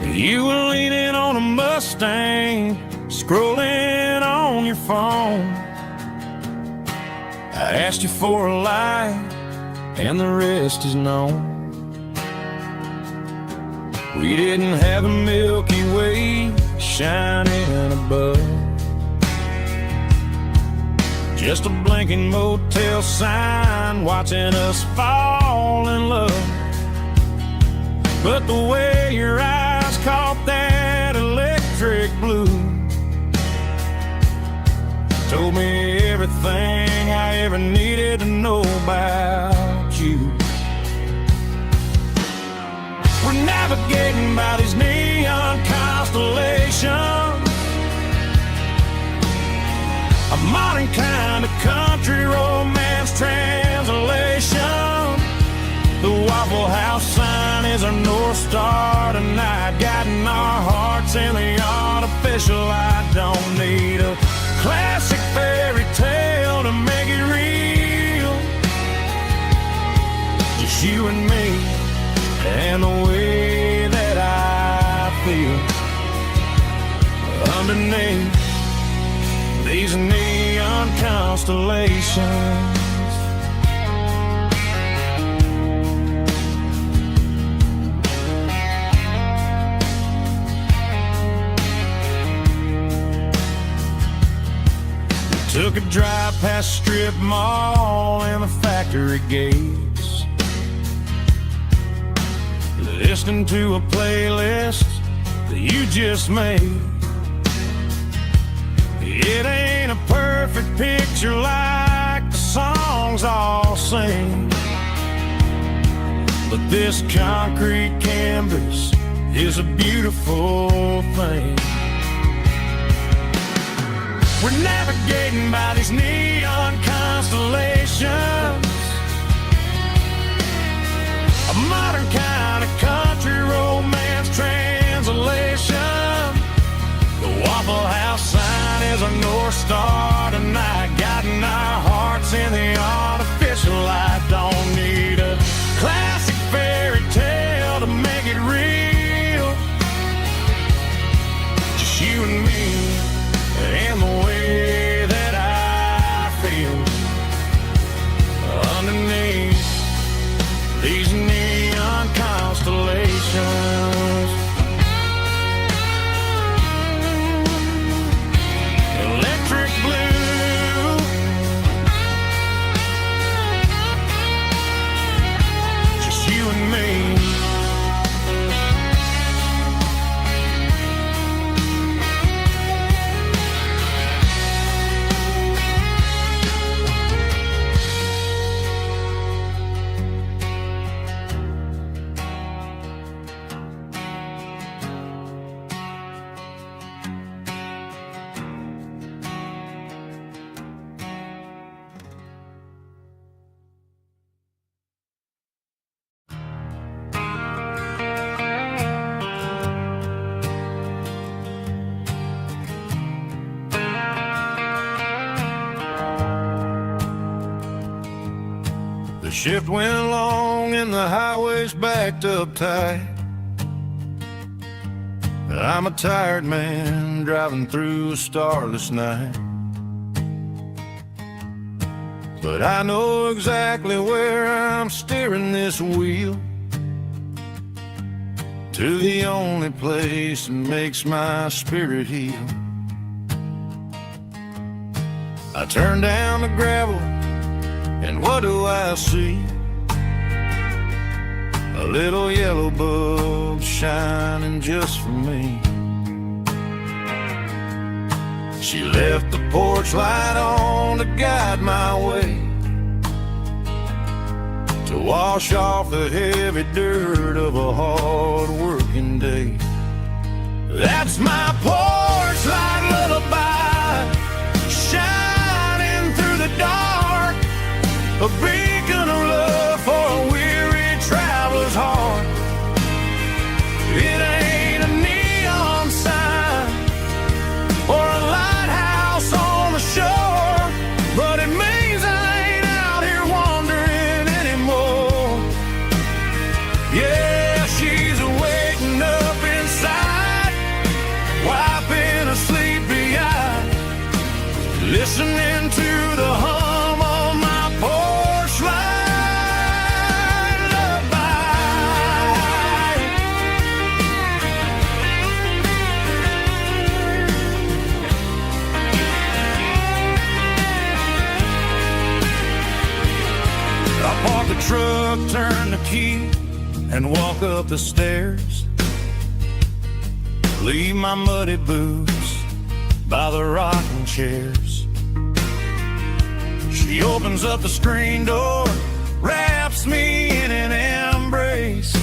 B: You were leaning on a Mustang, scrolling on your phone. I asked you for a light, and the rest is known. We didn't have a Milky Way shining above, just a blinking motel sign watching us fall in love. But the way your eyes caught that electric blue told me everything I ever needed to know about you. We're navigating by these neon constellations, a modern kind of country romance translation. The Waffle House sign is our North Star tonight, guiding our hearts in the artificial light. Don't need a classic fairy tale to make it real, just you and me and the way that I feel underneath these neon constellations. We took a drive past strip mall and the factory gates, listening to a playlist that you just made. It ain't a perfect picture like the songs all sing, but this concrete canvas is a beautiful thing. We're navigating by these neon constellations, a modern kind of country romance translation. The Waffle House sign is our North Star tonight, guiding our hearts in the artificial light. Don't need a classic fairy tale to make it real, wheels underneath these neon constellations. Electric blue, just you and me. The shift went long and the highway's backed up tight. I'm a tired man driving through a starless night, but I know exactly where I'm steering this wheel, to the only place that makes my spirit heal. I turn down the gravel, and what do I see? A little yellow bulb shining just for me. She left the porch light on to guide my way, to wash off the heavy dirt of a hard working day. That's my porch light lullaby, shining through the dark, a beacon of love for a weary traveler's heart. It ain't a neon sign or a lighthouse on the shore, but it means I ain't out here wandering anymore. Yeah, she's waiting up inside, wiping a sleepy eye, listening to the hum of my porch light lullaby. I park the truck, turn the key, and walk up the stairs. Leave my muddy boots by the rocking chairs. She opens up the screen door, wraps me in an embrace,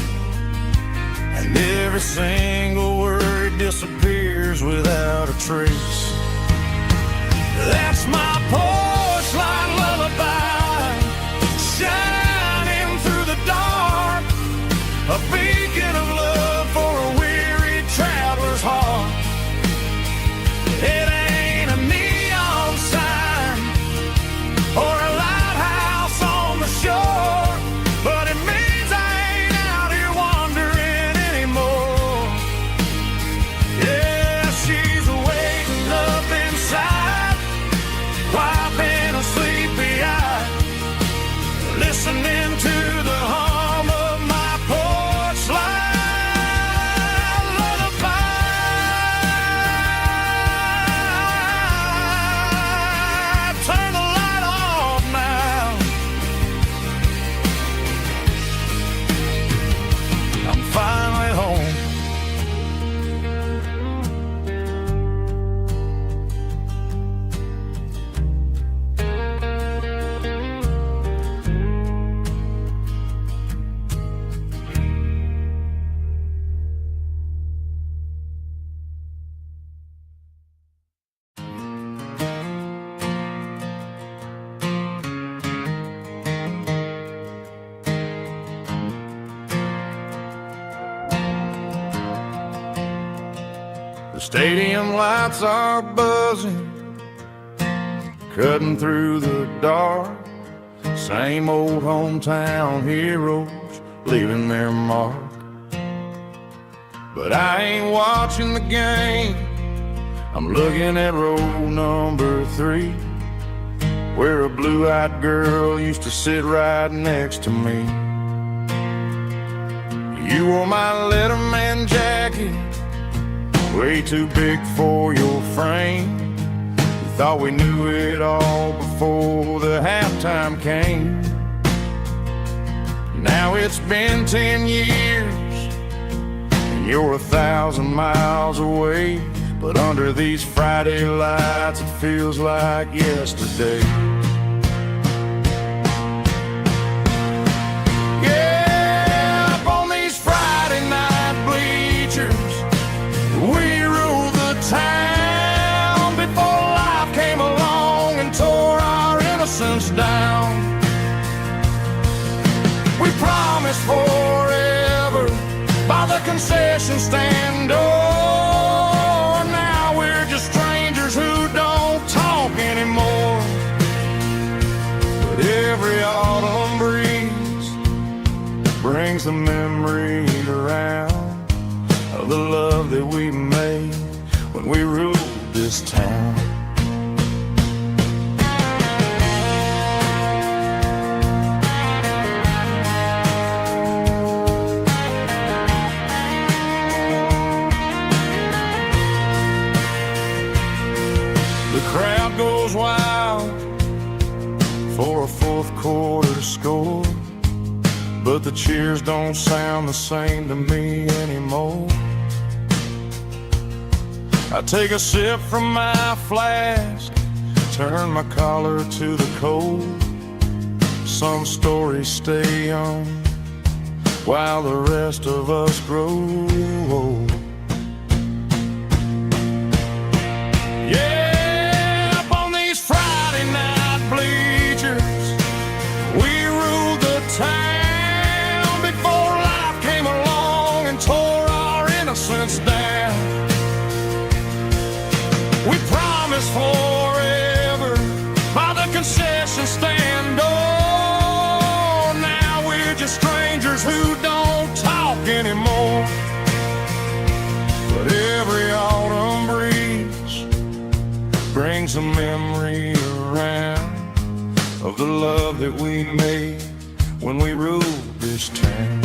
B: and every single word disappears without a trace. That's my porch light lullaby, shining through the dark, a beacon of love for a weary traveler's heart. It ain't a neon sign or a lighthouse on the shore, but it means I ain't out here wandering anymore. Yeah, she's waiting up inside, wiping a sleepy eye, listening to the hum of my porch light lullaby. Turn the light off now. I'm finally home. The stadium lights are buzzing, cutting through the dark. Same old hometown heroes leaving their mark. But I ain't watching the game, I'm looking at row number 3. where a blue-eyed girl used to sit right next to me. You wore my Letterman jacket, way too big for your frame. We thought we knew it all before the halftime came. Now it's been 10 years and you're 1,000 miles away, but under these Friday lights it feels like yesterday. Yeah, up on these Friday night bleachers, we ruled the town before life came along and tore our innocence down. We promised forever by the concession stand door. Now we're just strangers who don't talk anymore. But every autumn breeze brings the memory around of the love that we made when we ruled this town. The crowd goes wild for a fourth quarter score, but the cheers don't sound the same to me anymore. I take a sip from my flask, turn my collar to the cold. Some stories stay young while the rest of us grow old. Yeah, up on these Friday night bleachers, we ruled the town before life came along and tore our innocence down. We promised forever by the concession stand door. Now we're just strangers who don't talk anymore. But every autumn breeze brings a memory around of the love that we made when we ruled this town.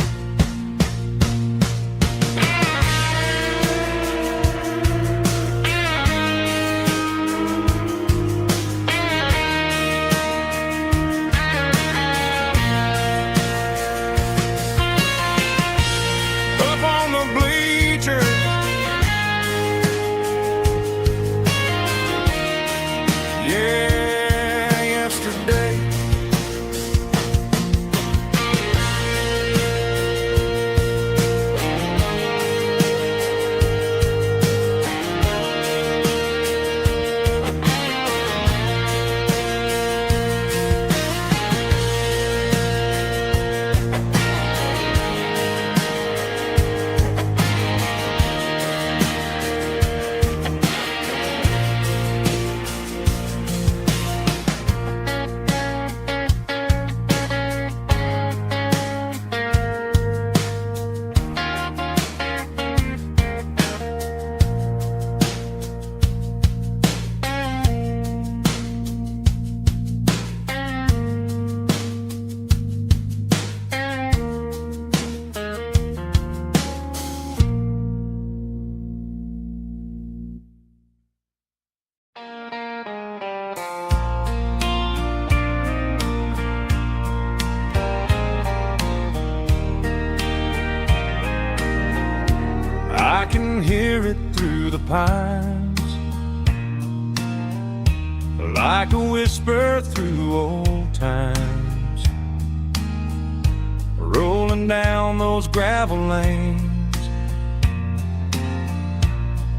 B: I can hear it through the pines, like a whisper through old times, rolling down those gravel lanes,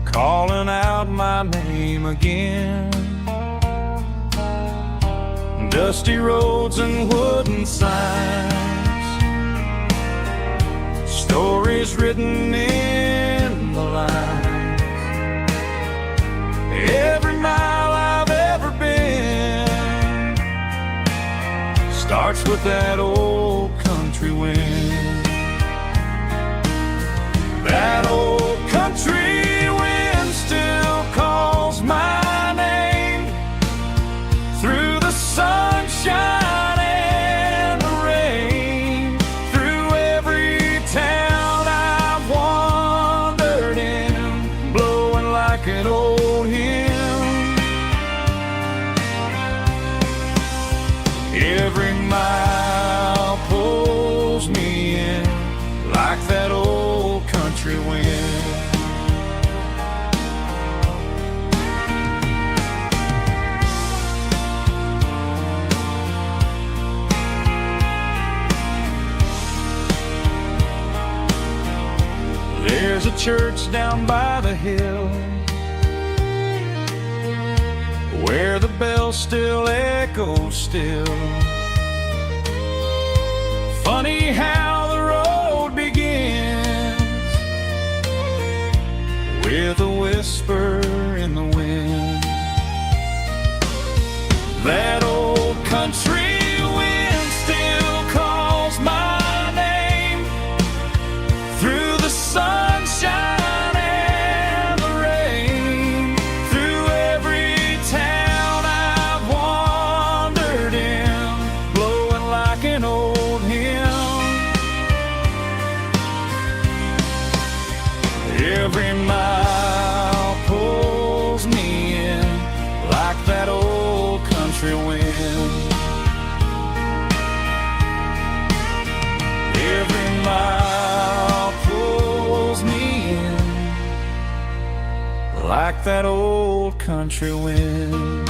B: calling out my name again. Dusty roads and wooden signs, stories written in the lines. Every mile I've ever been starts with that old country wind. That old country wind still calls my name through the sun Every mile pulls me in like that old country wind. There's a church down by the hill where the bell still echoes still. Funny how the road begins with a whisper in the wind. That old country wind still calls my name through the sunshine and the rain, through every town I've wandered in, blowing like an old hymn. Every mile pulls me in like that old country wind. Every mile pulls me in like that old country wind.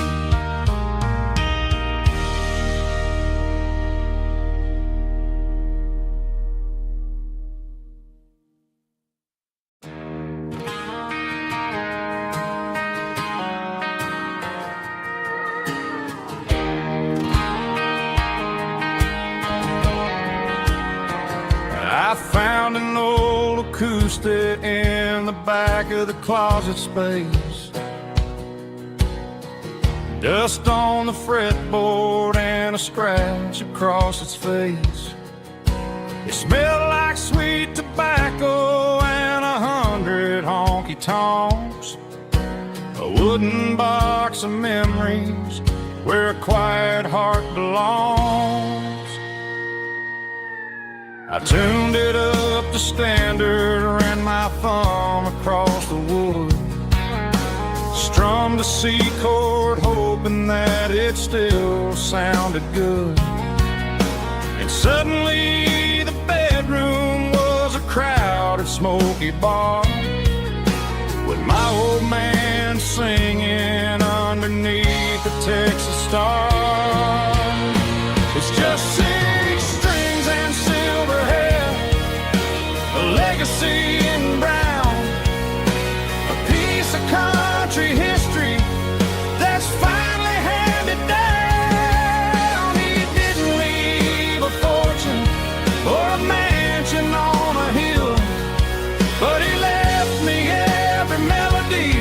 B: I found an old acoustic in the back of the closet space. Dust on the fretboard and a scratch across its face. It smelled like sweet tobacco and 100 honky-tonks. A wooden box of memories where a quiet heart belongs. I tuned it up to standard, ran my thumb across the wood, strummed a C chord hoping that it still sounded good. And suddenly the bedroom was a crowded smoky bar with my old man singing underneath the Texas stars. It's just 6 strings and silver hair, a legacy in brown, a piece of country history that's finally handed down. He didn't leave a fortune or a mansion on a hill, but he left me every melody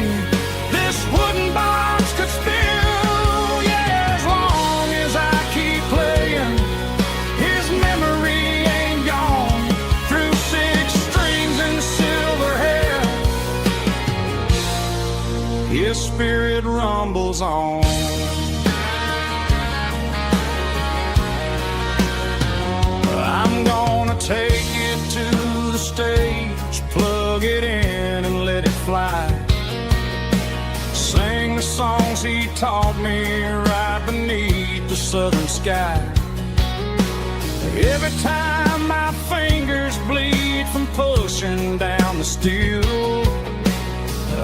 B: this wooden box could spill. Yeah, as long as I keep playing, his memory ain't gone. Through 6 strings and silver hair, his spirit rumbles on. I'm gonna take it to the stage, plug it in and let it fly. Sing the songs he taught me right beneath the southern sky. Every time my fingers bleed from pushing down the steel,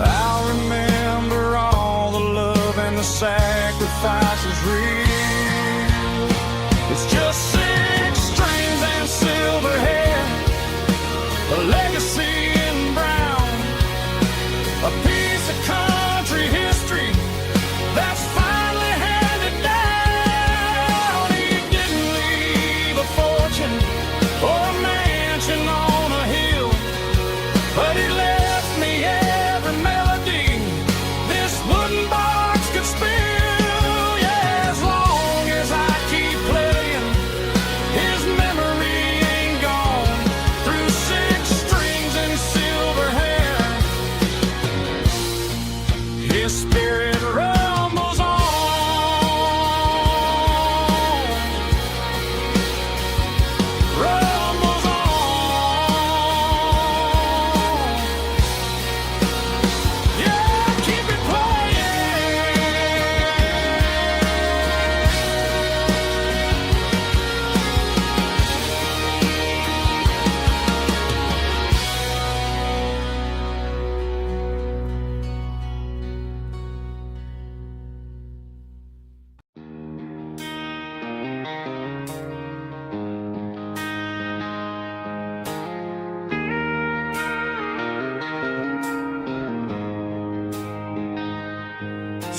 B: I'll remember all the love and the sacrifices real. It's just 6 strings and silver hair, a legacy in brown, a piece of country history that's finally handed down. He didn't leave a fortune or a mansion on a hill, but he left me every melody this wooden box could spill. Yeah, as long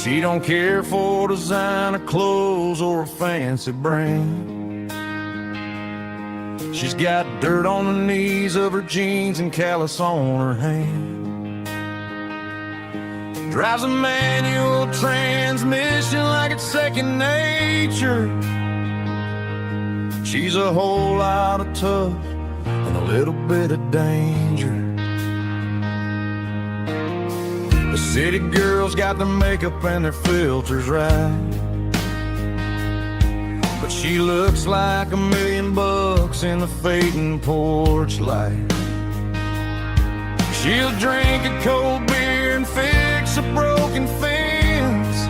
B: She don't care for designer clothes or a fancy brand. She's got dirt on the knees of her jeans and callus on her hand. Drives a manual transmission like it's second nature. She's a whole lot of tough and a little bit of danger. The city girls got their makeup and their filters right, but she looks like $1,000,000 in the fading porch light. She'll drink a cold beer and fix a broken fence.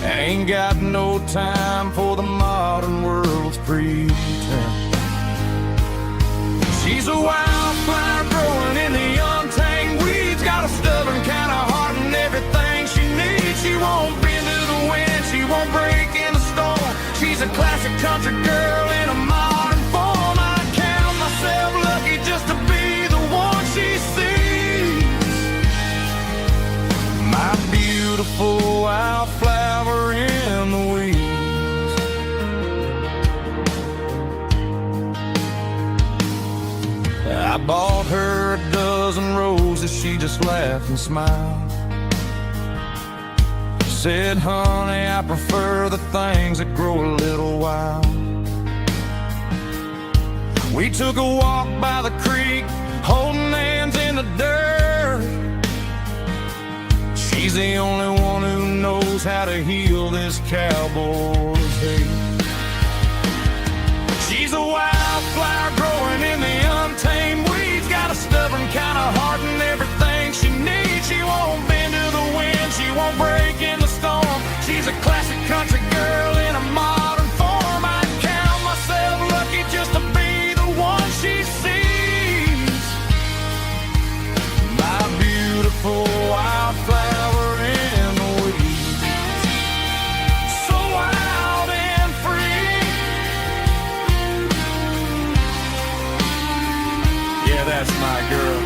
B: Ain't got no time for the modern world's pretense. She's a wildflower growing in the untamed weeds. Got a stubborn kind of heart and everything she needs. She won't bend to the wind, she won't break in the storm. She's a classic country girl in a modern form. I count myself lucky just to be the one she sees. My beautiful wildflower in the weeds. I bought her a dozen roses, she just laughed and smiled. Said, honey, I prefer the things that grow a little wild. We took a walk by the creek, holding hands in the dirt. She's the only one who knows how to heal this cowboy's hate. She's a wildflower growing in the untamed weeds. Got a stubborn kind of heart and everything she needs. She won't bend to the wind, she won't break in the storm. She's a classic country girl in a modern form. I count myself lucky just to be the one she sees. My beautiful wildflower in the weeds. So wild and free. Yeah, that's my girl.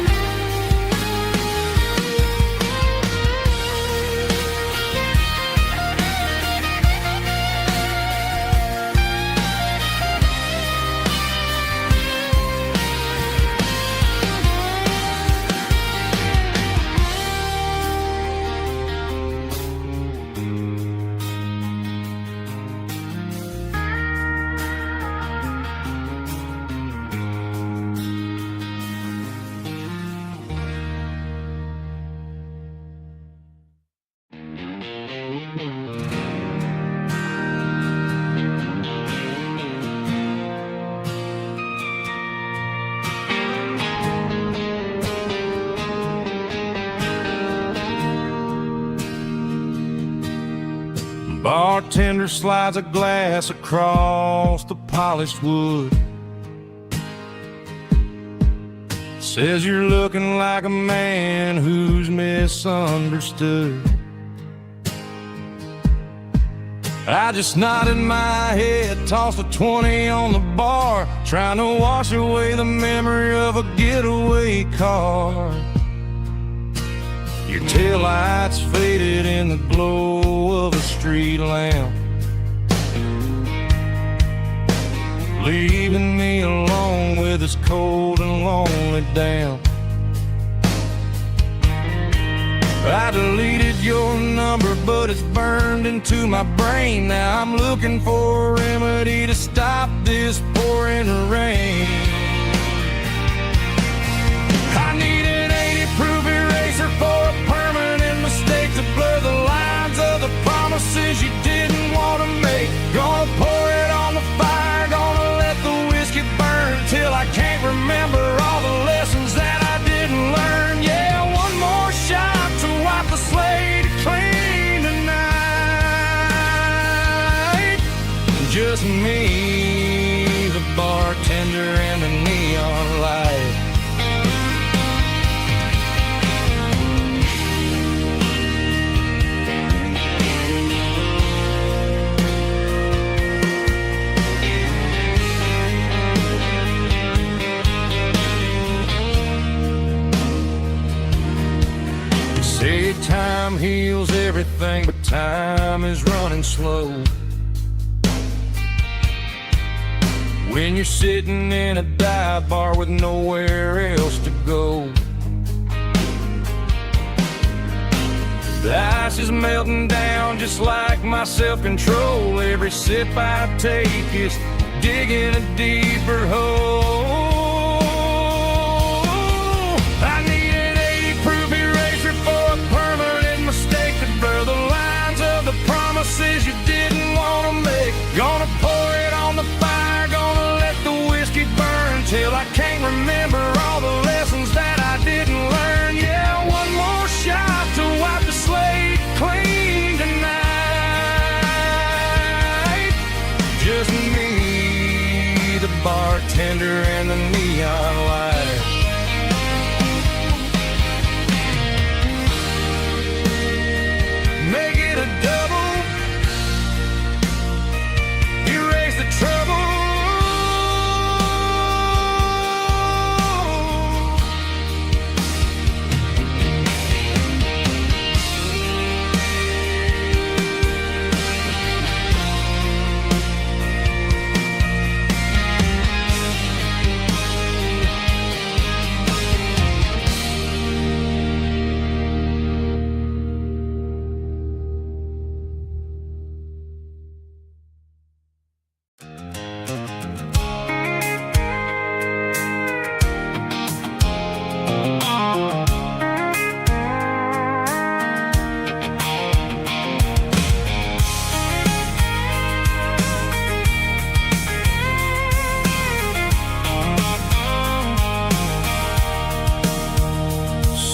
B: Bartender slides a glass across the polished wood. Says you're looking like a man who's misunderstood. I just nodded my head, tossed a 20 on the bar, trying to wash away the memory of a getaway car. Your taillights faded in the glow of a street lamp, leaving me alone with this cold and lonely damp. I deleted your number, but it's burned into my brain. Now I'm looking for a remedy to stop this pouring rain. I need an 80-proof eraser for a permanent mistake to blur the lines of the promises you didn't want to make. Gonna pour it on the fire, gonna let the whiskey burn till I can't remember all the lessons that I didn't learn. Yeah, one more shot to wipe the slate clean tonight. Just me, the bartender, and the neon light. Say time time heals everything, but time is running slow. When you're sitting in a dive bar with nowhere else to go, the ice is melting down just like my self-control. Every sip I take is digging a deeper hole. I need an 80-proof eraser for a permanent mistake to blur the lines of the promises you didn't want to make. Gonna pour it on the fire, gonna let the whiskey burn till I can't remember all the lessons that I didn't learn. Yeah, one more shot to wipe the slate clean tonight. Just me, the bartender, and the neon light. Make it a double, erase the trouble.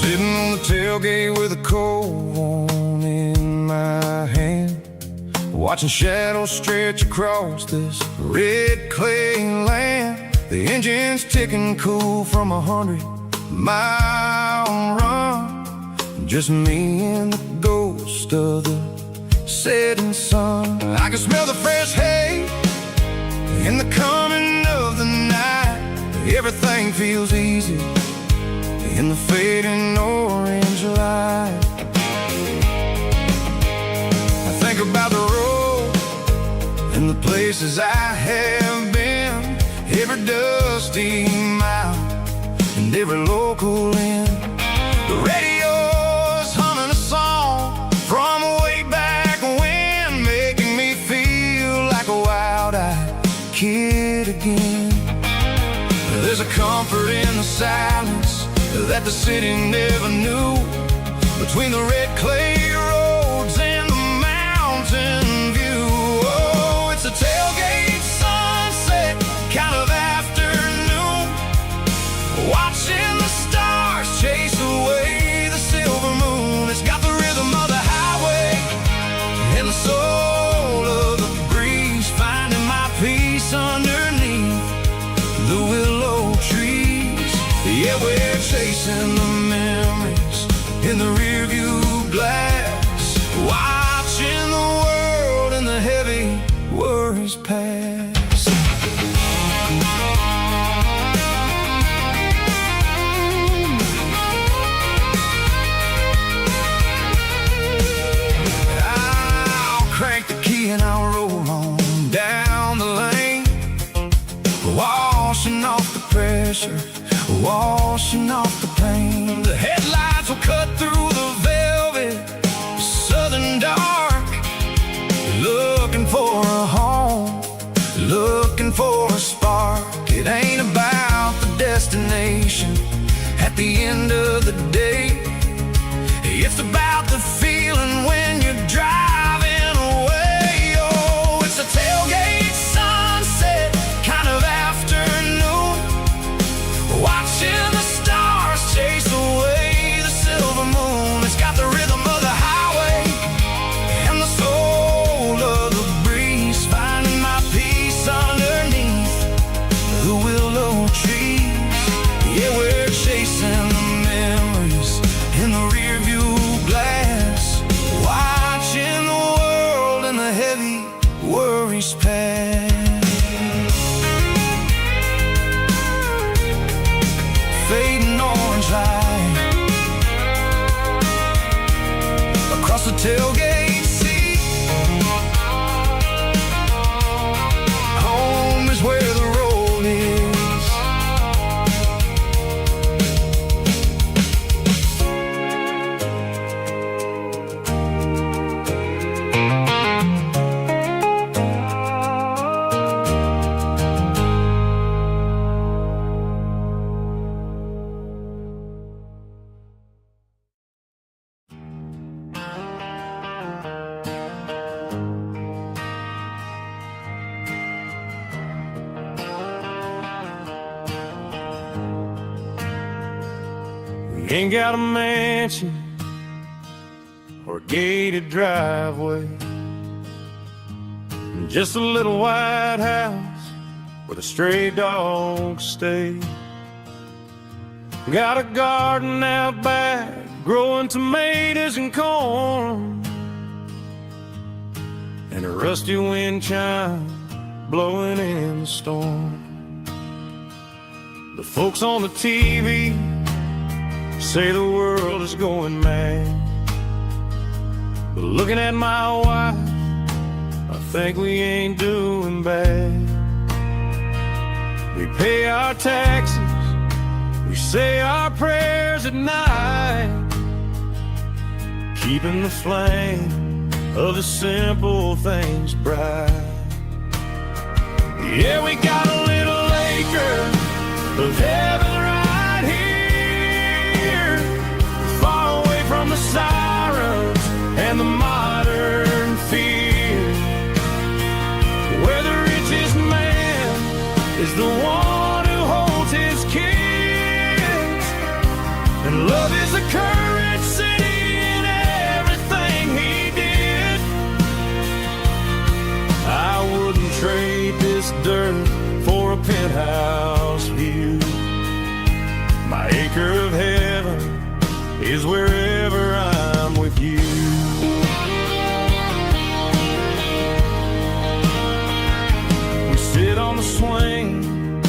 B: Sitting on the tailgate with a cold one in my hand, watching shadows stretch across this red clay land. The engine's ticking cool from 100-mile run. Just me and the ghost of the setting sun. I can smell the fresh hay in the coming of the night. Everything feels easy in the fading orange light. I think about the road and the places I have been, every dusty mile and every local inn. The radio's humming a song from way back when, making me feel like a wild-eyed kid again. There's a comfort in the silence that the city never knew, between the red clay roads and the mountain view. Oh, it's a tailgate sunset kind of afternoon, watching the stars chase away the silver moon. It's got the rhythm of the highway and the soul of the breeze, finding my peace underneath the willow trees. Yeah, we're chasing the memories in the rearview glass, watching the world and the heavy worries pass. I'll crank the key and I'll roll on down the lane, washing off the pressure, washing off the pain. The headlights will cut through the velvet southern dark, looking for a home, looking for a spark. It ain't about the destination at the end of the day, it's about the feeling when you're driving away. Oh, it's a tailgate sunset kind of afternoon, watching the stars chase away the silver moon. It's got the rhythm of the highway and the soul of the breeze, finding my peace underneath the willow trees. Yeah, we're chasing the memories in the rearview glass, watching the world and the heavy worries pass. Fading orange light,
A: across the tailgate seat. Home is where the road is.
B: Ain't got a mansion or a gated driveway, just a little white house where the stray dogs stay. Got a garden out back growing tomatoes and corn, and a rusty wind chime blowing in the storm. The folks on the TV say the world is going mad, but looking at my wife, I think we ain't doing bad. We pay our taxes, we say our prayers at night, keeping the flame of the simple things bright. Yeah, we got a little acre of heaven right here, far away from the sirens and the modern fear, where the richest man is the one who holds his kids, and love is the currency in everything he did. I wouldn't trade this dirt for a penthouse view. My acre of heaven is wherever I'm with you. We sit on the swing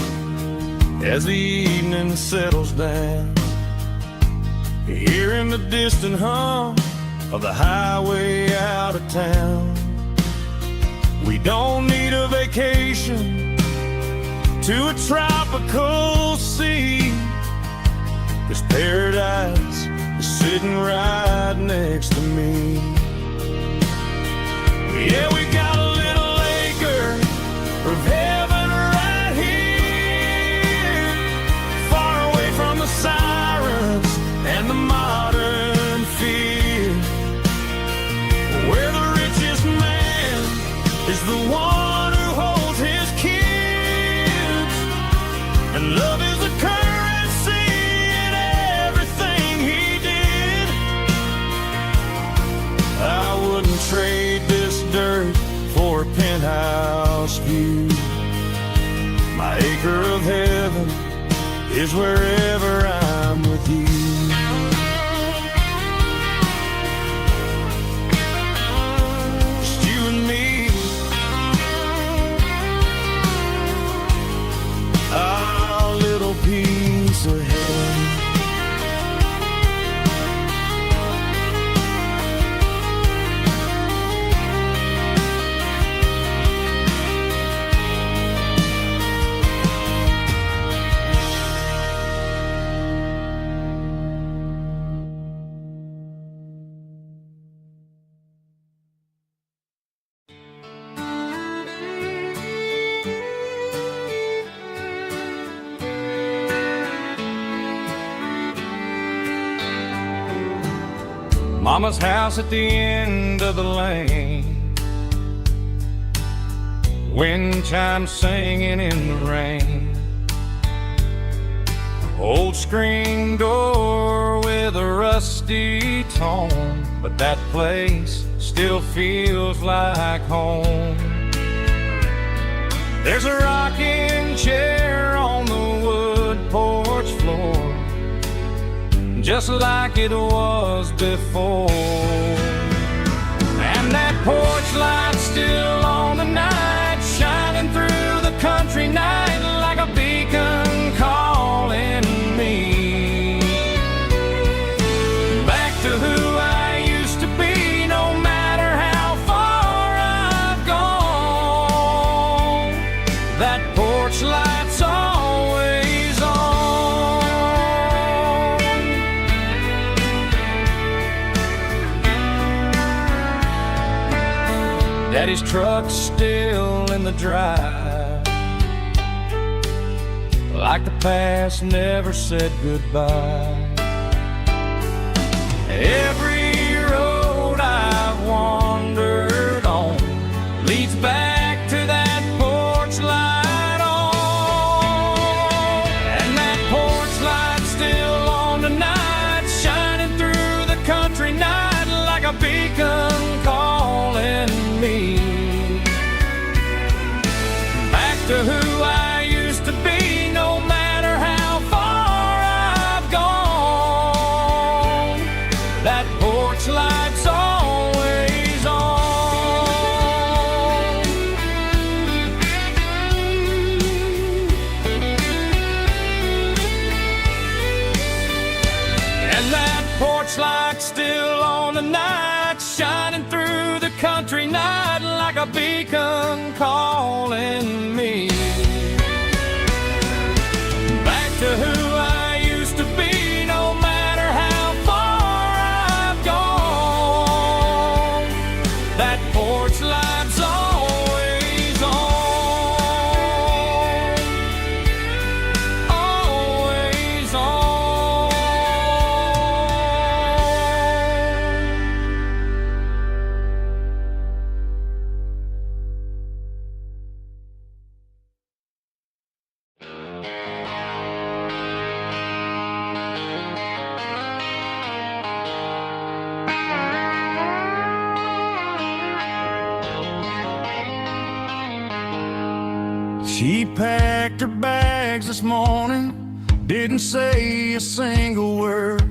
B: as the evening settles down, hearing the distant hum of the highway out of town. We don't need a vacation to a tropical sea, 'cause paradise is sitting right next to me. Yeah, we got a little acre of heaven right here, far away from the sirens and the modern fear, where the richest man is the one who holds his kids, and love is the currency in everything he did. I wouldn't trade this dirt for a penthouse view. My acre of heaven is wherever I'm with you. Just you and me, our little piece of heaven. Mama's house at the end of the lane, wind chimes singing in the rain, old screen door with a rusty tone, but that place still feels like home. There's a rocking chair on the wood porch floor, just like it was before, and that porch light's still on the night, shining through the country night like a beacon calling me back to who I used to be. that porch light's always on. Daddy's truck's still in the drive, like the past never said goodbye. Every road I've wandered on leads back to that porch light on. And that porch light's still on tonight, shining through the country night like a beacon calling me back to who I used to be, no matter how far I've gone. That porch light's always on. And that porch light's still on tonight, shining through the country night like a beacon calling me back to who I used to be, no matter how far I've gone. That porch light's always on, always on.
A: She packed her bags this morning, didn't say a single word,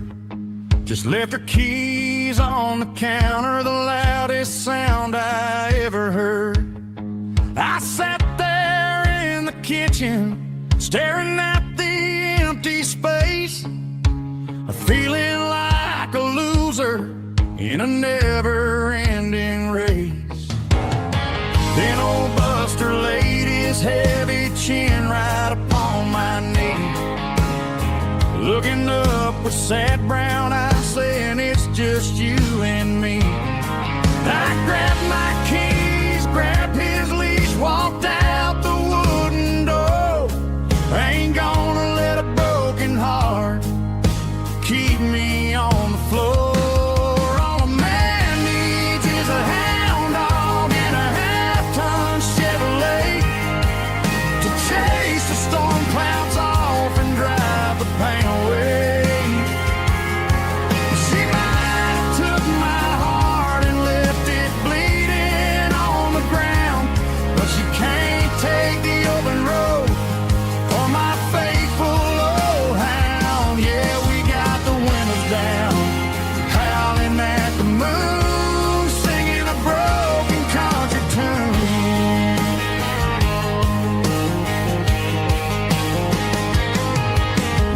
A: just left her keys on the counter, the loudest sound I ever heard. I sat there in the kitchen, staring at the empty space, feeling like a loser in a never-ending race. Then old Buster laid his heavy chin right upon my knee, looking up with sad brown eyes, saying it's just you and me. I grabbed my keys, grabbed his leash, walked out the wooden door. I ain't gonna let a broken heart keep me on the floor. All a man needs is a hound dog and a half-ton Chevrolet to chase the storm clouds off and drive the pain away. She might have took my heart and left it bleeding on the ground, but she can't take the open road for my faithful old hound. Yeah, we got the windows down, howling at the moon, singing a broken country tune.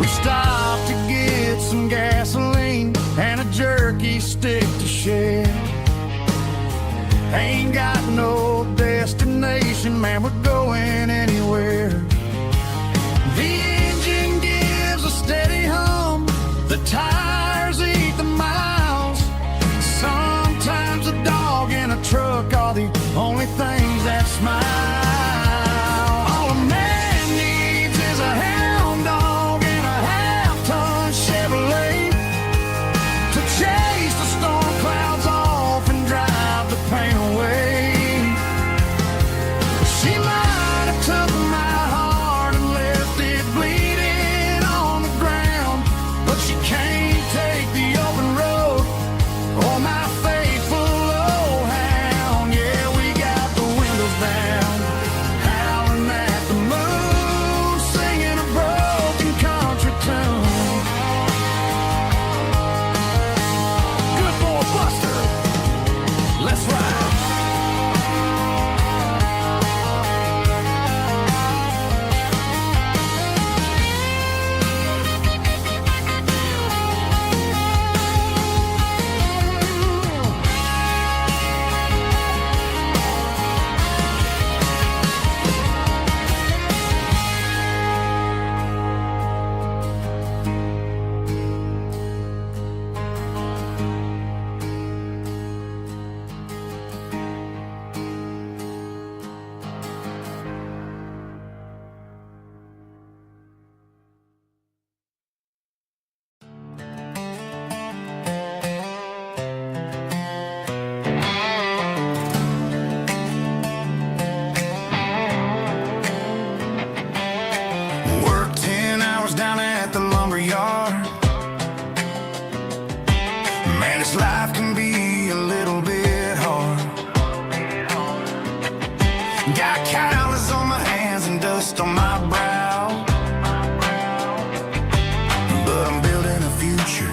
A: We stopped to get some gasoline and a jerky stick to share. Ain't got no destination, man, we're going anywhere. The engine gives a steady hum, the tires eat the miles. Sometimes a dog and a truck are the only things that smile. All a man needs is a hound dog and a half-ton Chevrolet to chase the storm clouds off and drive the pain away. She might have took Got calluses on my hands and dust on my brow, but I'm building a future,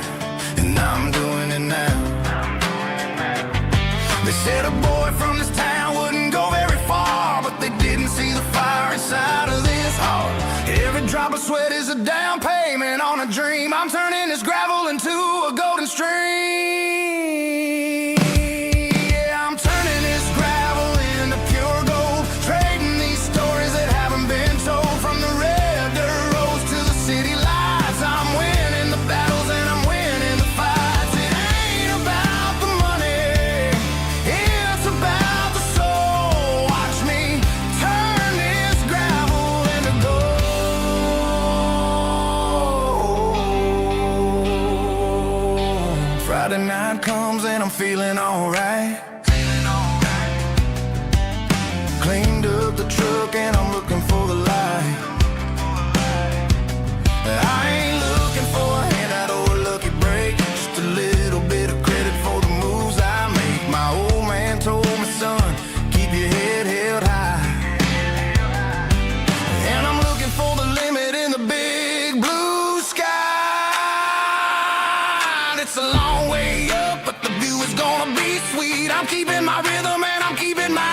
A: and I'm doing it now. They said a boy from this town wouldn't go very far, but they didn't see the fire inside of this heart. Every drop of sweat is a down payment on a dream. I'm turning this gravel into a golden stream. Yeah, I'm turning this gravel into pure gold, trading these stories that haven't been told. From the red dirt roads to the city lights, I'm winning the battles and I'm winning the fights. It ain't about the money, it's about the soul. Watch me turn this gravel into gold. Friday night comes and I'm feeling alright. Cleaned up the truck and I'm looking for the light. I ain't looking for a handout or a lucky break, just a little bit of credit for the moves I make. My old man told me, son, keep your head held high. And I'm looking for the limit in the big blue sky. It's a long way up, but the view is gonna be sweet. I'm keeping my rhythm and I'm keeping my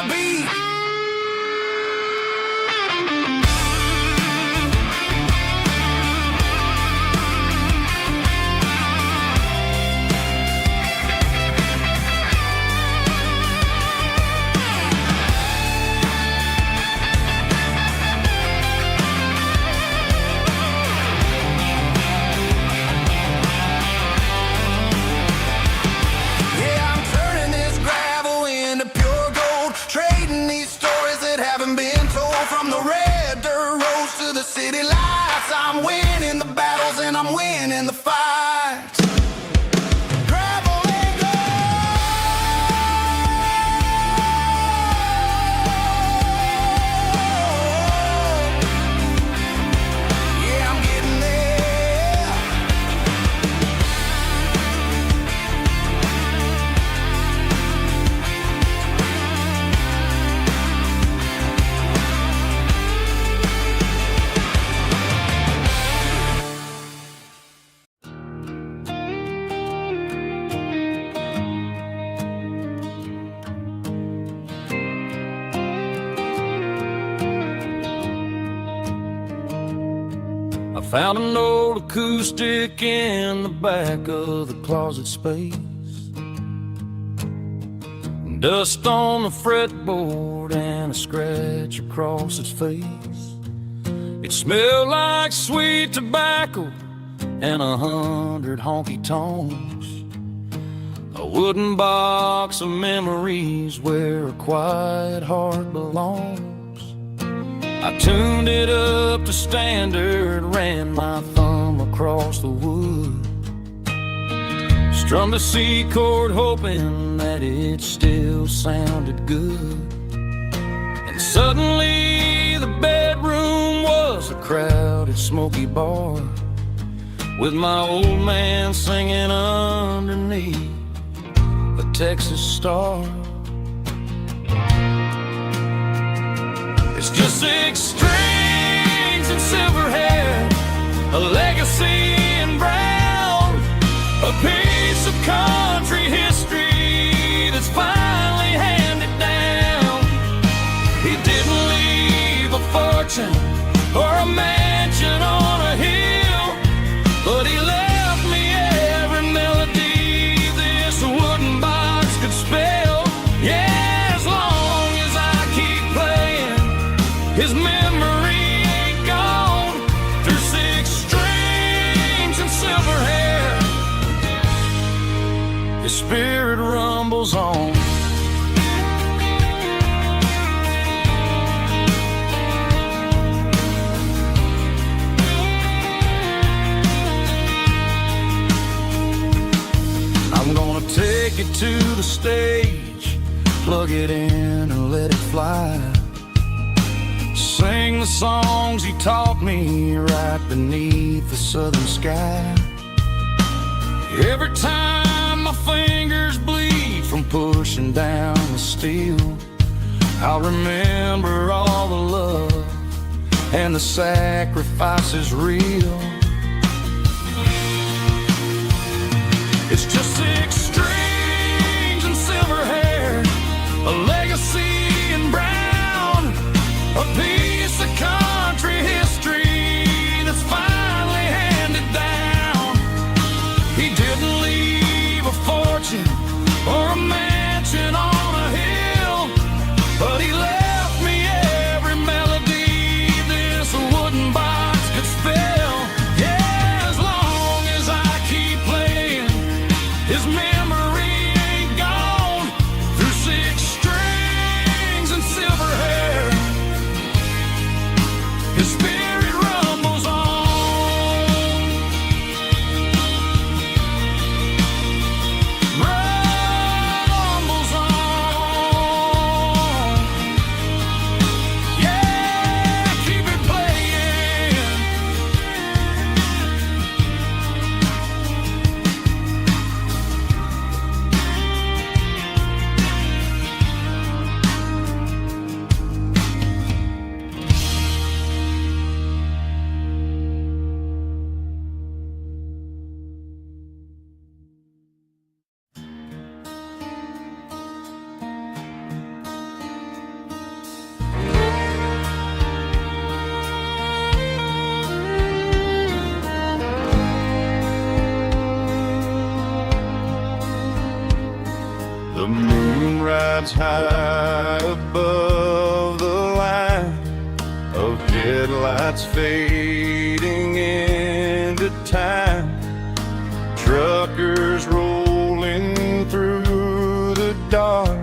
A: beat. Yeah, I'm turning this gravel into pure gold, trading these stories that haven't been told. From the red dirt roads to the city lights, I'm winning the battles and I'm winning the fights. Gravel and gold. Yeah, I'm getting there.
B: I found an old acoustic in the back of the closet space. Dust on the fretboard and a scratch across its face. It smelled like sweet tobacco and 100 honky tonks. A wooden box of memories where a quiet heart belongs. I tuned it up to standard, ran my thumb across the wood, strummed a C chord hoping that it still sounded good. And suddenly the bedroom was a crowded smoky bar, with my old man singing underneath a Texas star. It's just 6 strings and silver hair, a legacy in brown, a piece of country history that's finally handed down. He didn't leave a fortune or a mansion on a hill, but he left me every melody this wooden box could spell. Yeah, as long as I keep playing, his memory ain't gone. Through 6 strings and silver hair, his spirit rumbles on. I'm gonna take it to the stage, plug it in and let it fly. Sing the songs he taught me right beneath the southern sky. Every time my fingers bleed from pushing down the steel, I'll remember all the love and the sacrifices real. It's just 6 strings and silver hair, a legacy in brown, a piece of country history that's finally handed down. He didn't leave a fortune or a mansion on a hill, but he left me every melody this wooden box could spell. Yeah, as long as I keep playing, his memory ain't gone. Through 6 strings and silver hair, his spirit rumbles on. Rumbles on. Yeah, keep it playing.
C: The moon rides high above the line of headlights fading into time. Truckers rolling through the dark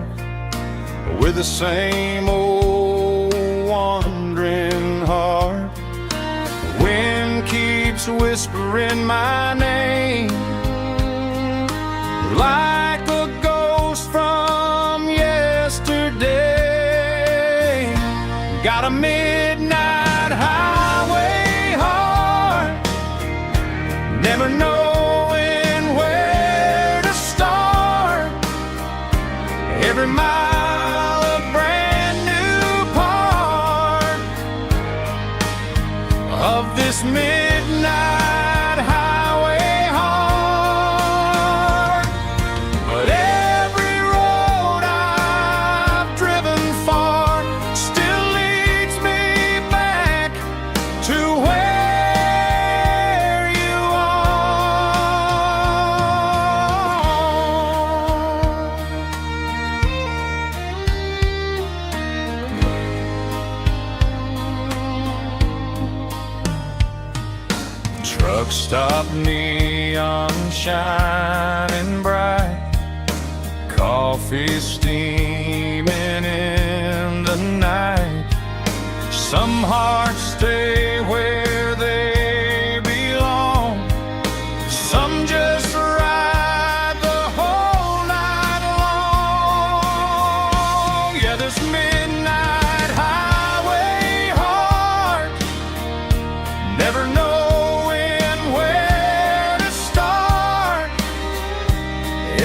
C: with the same old wandering heart. The wind keeps whispering my name like a ghost from yesterday. Got a midnight highway heart, never knowing where to start. Every mile a brand new part of this midnight highway heart. But every road I've driven far still leads me back to where you are. Truck stop, neon shining bright, coffee steaming in the night. Some hearts stay where they belong, some just ride the whole night long. Yeah, this midnight highway heart, never knowing where to start.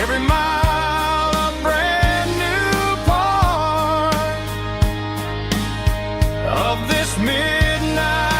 C: Every mile a brand new part of this midnight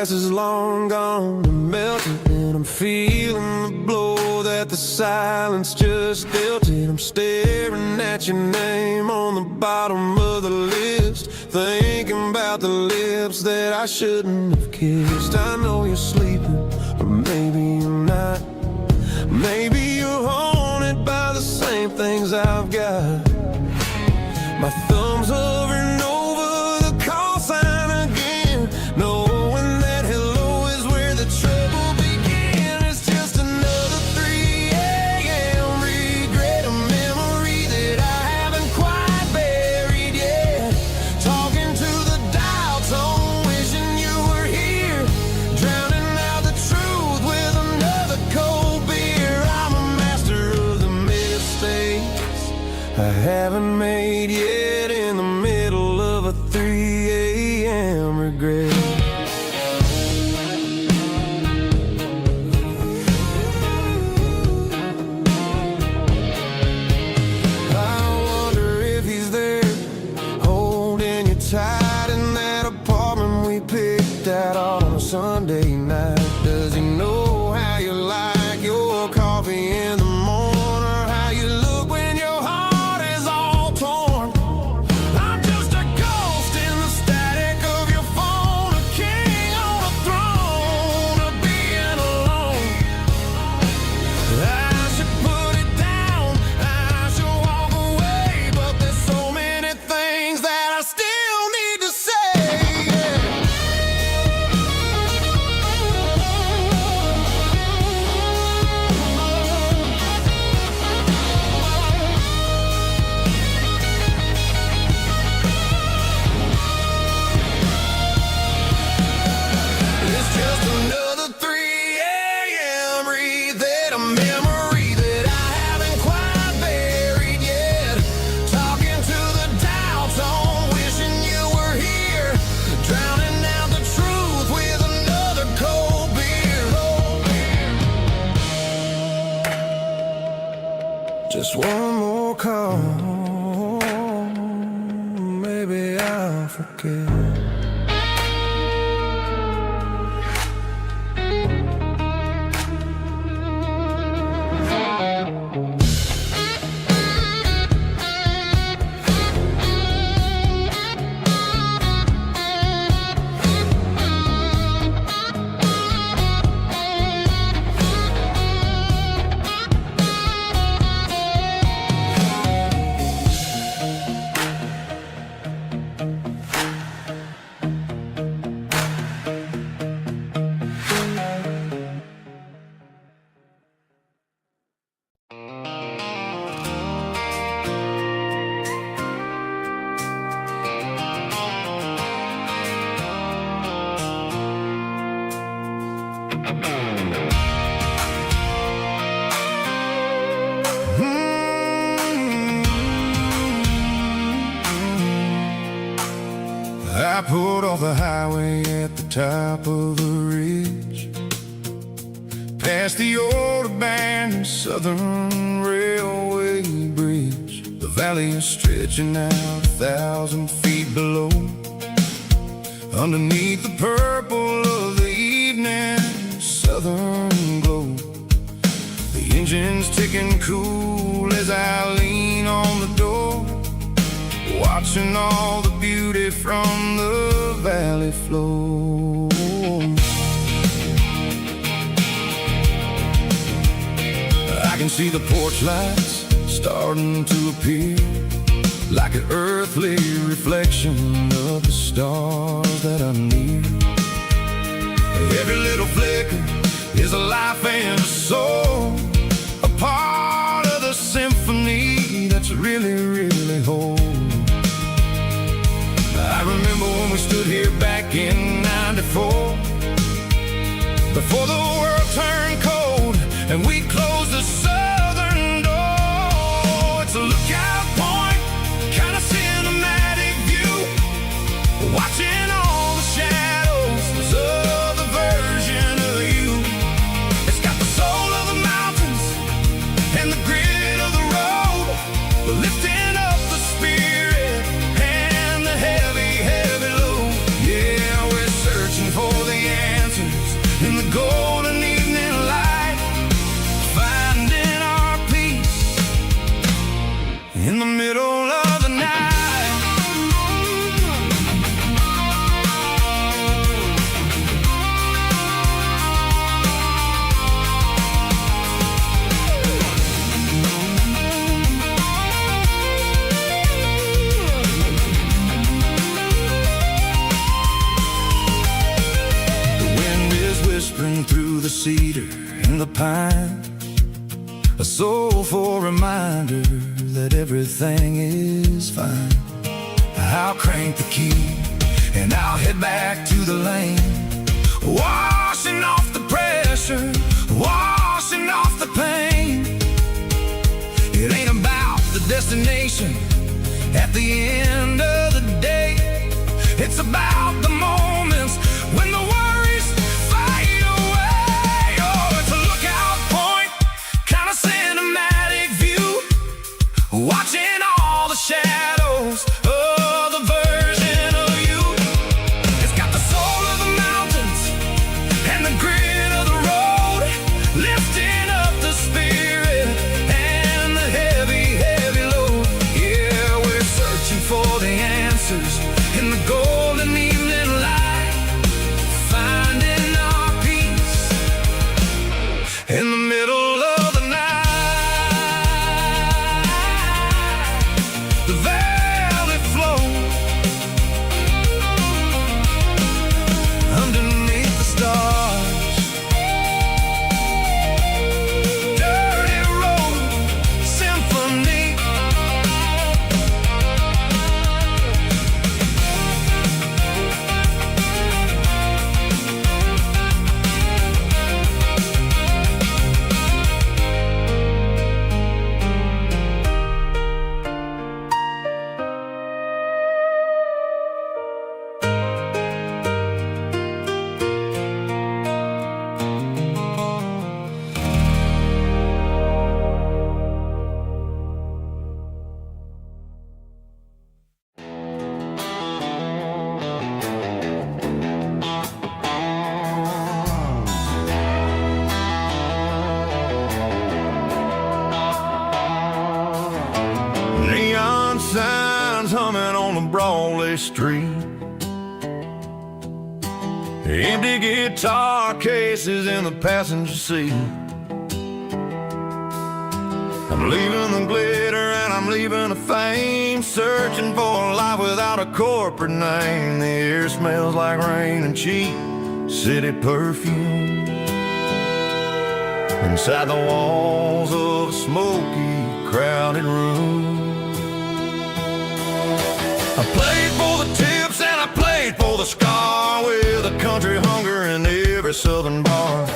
B: grass is long gone and melted, and I'm feeling the blow that the silence just dealt it. I'm staring at your name on the bottom of the list, thinking about the lips that I shouldn't have kissed. I know you're sleeping, or maybe you're not. Maybe you're haunted by the same things I've got. My thumb's hovering over the call sign again, knowing that hello is where the trouble began. It's just another 3 a.m. regret, a memory that I haven't quite buried yet. Talking to the dial tone, wishing you were here, drowning out the truth with another cold beer. I'm a master of the mistakes I haven't made yet, in the middle of a 3 a.m. regret. I wonder if he's there, holding you tight in that apartment we picked out on a Sunday night. Does he know how you like your coffee in the morning, or how you look when your heart is all torn? I'm just a ghost in the static of your phone, a king on a throne of being alone. I should put it down, I should walk away, but there's so many things that I still need to say. It's just another 3 a.m. read, a memory that I haven't quite buried yet. Talking to the dial tone, wishing you were here, drowning out the truth with another cold beer. Just one more call, maybe I'll forget.
A: I pulled off the highway at the top of the ridge, past the old abandoned Southern Railway bridge. The valley is stretching out 1,000 feet below, underneath the purple of the evening southern glow. The engine's ticking cool as I lean on the door, watching all the beauty from the valley flow. I can see the porch lights starting to appear, like an earthly reflection of the stars that are near. Every little flicker is a life and a soul, a part of the symphony that's really, really whole. I remember when we stood here back in '94, before the world turned cold and we closed the southern door. It's a lookout point, kind of cinematic view, watching all the shadows of the version of you. It's got the soul of the mountains and the grit of the road, lifting up the spirit and the heavy, heavy load. Yeah, we're searching for the answer in the pine, a soulful reminder that everything is fine. I'll crank the key and I'll head back to the lane, washing off the pressure, washing off the pain. It ain't about the destination at the end of the day. It's about the moments when the worries fade away. Oh, it's a lookout point, kind of cinematic view, watching all the shadows of the version of you. It's got the soul of the mountains and the grit of the road, lifting up the spirit and the heavy, heavy load. Yeah, we're searching for the answers in the golden evening light, finding our peace in the middle of the night. The velvet flow underneath the stars. Dirty road symphony. Neon signs humming on the Broadway street, empty guitar cases in the passenger seat. I'm leaving the glitter and I'm leaving the fame, searching for a life without a corporate name. The air smells like rain and cheap city perfume inside the walls of a smoky, crowded room. I played for the tips and I played for the scar, with a country hunger in every southern bar.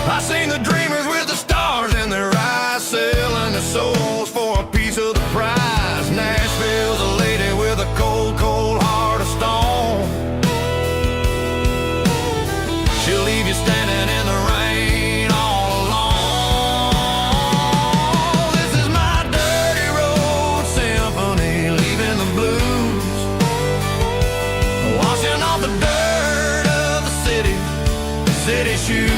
A: I seen the dreamers with the stars in their eyes, selling their souls for a piece of the prize. Nashville's a lady with a cold, cold heart of stone. She'll leave you standing in the rain all alone. This is my dirty road symphony, leaving the blues, washing off the dirt of the city shoes.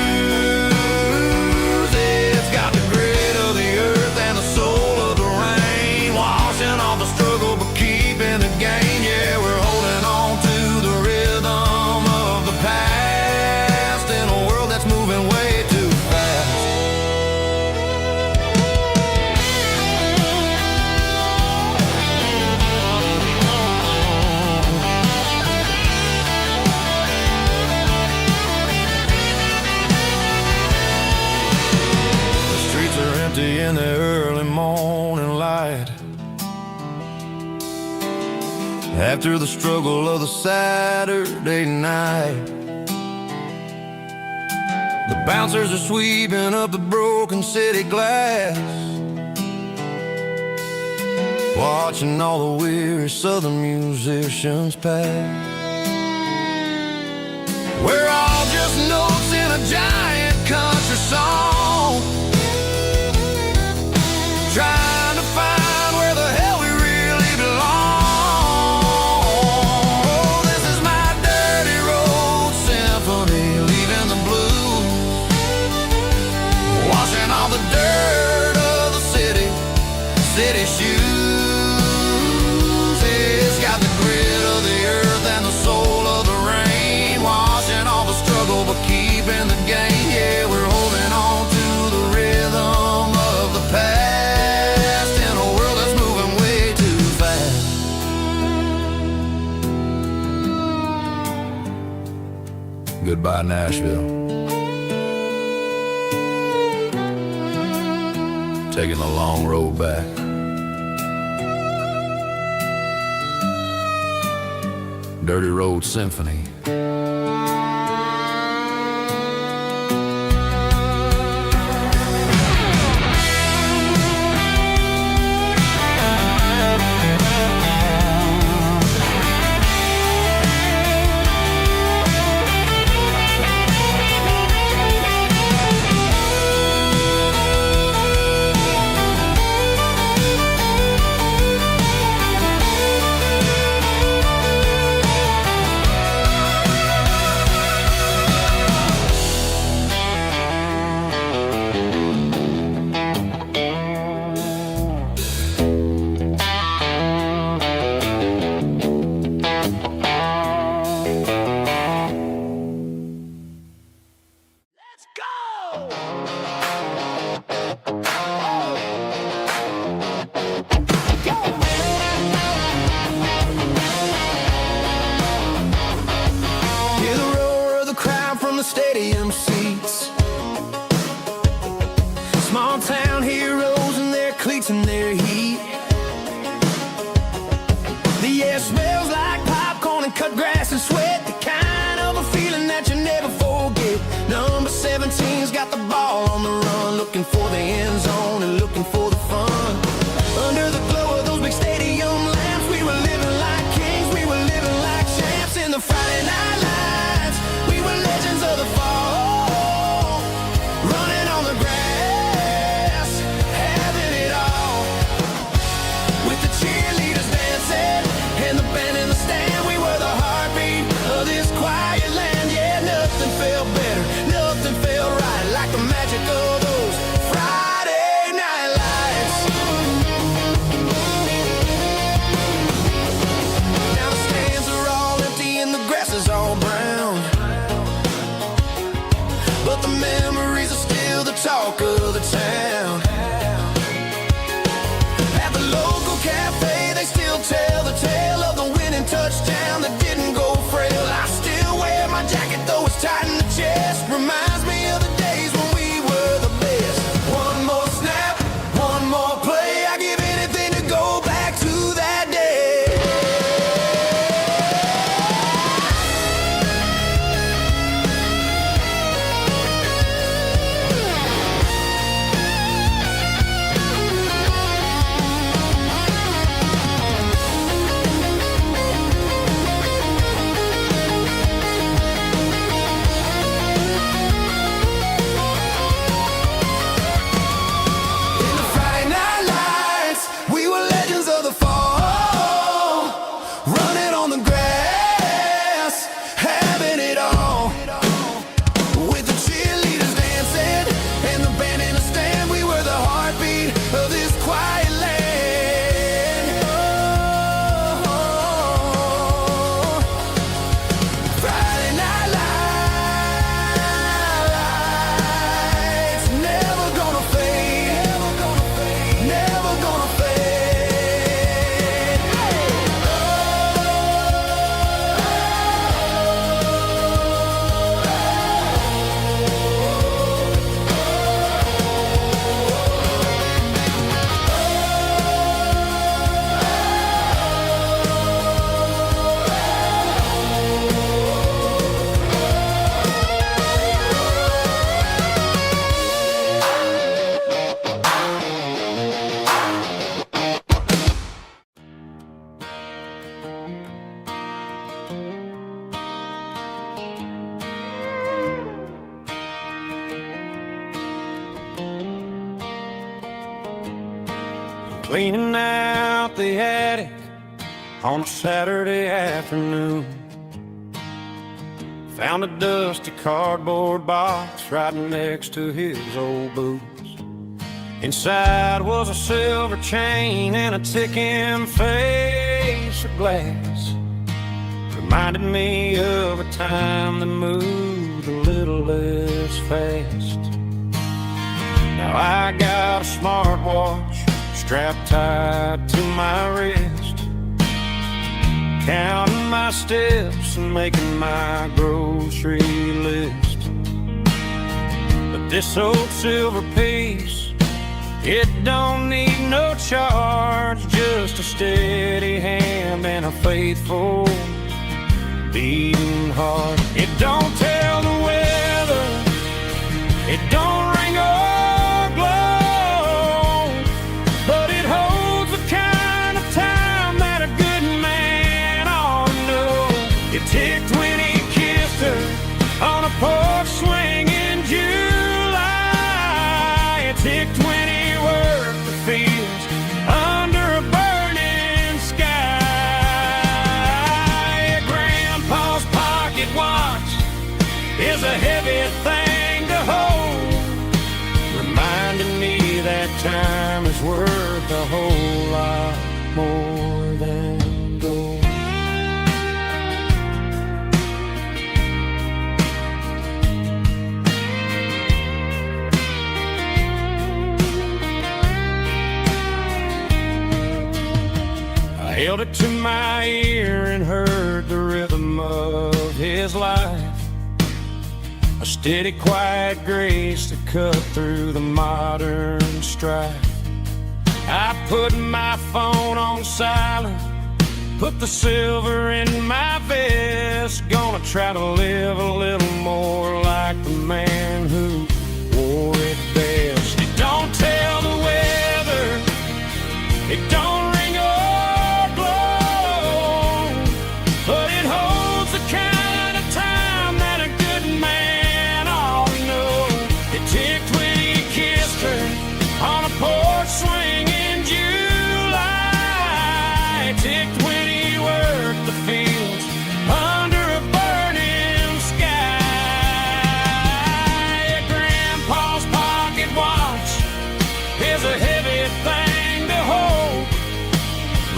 A: It's got the grit of the earth and the soul of the rain, washing off the struggle but keeping the gain. Yeah, we're holding on to the rhythm of the past in a world that's moving way too fast. In the early morning light, after the struggle of the Saturday night, the bouncers are sweeping up the broken city glass, watching all the weary southern musicians pass. We're all just notes in a giant country song, trying to find where the hell we really belong. Oh, this is my dirty road symphony, leaving the blues, washing all the dirt of the city shoes. It's got the grit of the earth and the soul of the rain, washing all the struggle but keeping the gain. Yeah, we're holding on to the rhythm of the past. Goodbye, Nashville. taking the long road back. Dirty Road Symphony.
C: Stadium seats, small town heroes in their cleats and their heat. The air smells like popcorn and cut grass and sweat, the kind of a feeling that you never forget. Number 17's got the ball on the run, looking for the end zone and looking for the fun. Under the glow of those big stadium lamps, we were living like kings, we were living like champs in the Friday night lights. We were legends of the fall, running on the grass, having it all. With the cheerleaders dancing and the band in the stand, we were the heartbeat of this quiet land. Yeah, nothing felt better, nothing felt right like the magic of those Friday night lights. Now the stands are all empty and the grass is all brown, but the memories are still the talk of the town. At the local cafe, they still tell the tale of the winning touchdown that didn't go frail. I still wear my jacket, though it's tight in the chest. Reminds me of the days when we were the best. One more snap, one more play. I give anything to go back to that day. In the Friday night lights, we were legends of the fall, running on the grass, having it all. With the cheerleaders dancing and the band in the stand, we were the heartbeat of this quiet land. Oh, Friday night lights, never gonna fade, never gonna fade.
B: Cleaning out the attic on a Saturday afternoon, found a dusty cardboard box right next to his old boots. Inside was a silver chain and a ticking face of glass. Reminded me of a time that moved a little less fast. Now I got a smartwatch strapped tight to my wrist, counting my steps and making my grocery list. But this old silver piece It don't need no charge, just a steady hand and a faithful beating heart. It don't tell the weather, it don't ring or blow, but it holds the kind of time that a good man ought to know. It ticked when he kissed her on a porch swing in July. It ticked when he worked the fields under a burning sky. Grandpa's pocket watch is a heavy thing to hold, reminding me that time is worth a whole lot more than gold. I held it to my ear and heard the rhythm of his life, a steady, quiet grace to cut through the modern strife. I put my phone on silent, put the silver in my vest. Gonna try to live a little more like the man who wore it best. It don't tell the weather, it don't ring or blow, but it holds the kind of time that a good man ought to know. It ticked when he kissed her on a porch swing in July. It ticked when he worked the fields under a burning sky. Grandpa's pocket watch is a heavy thing to hold,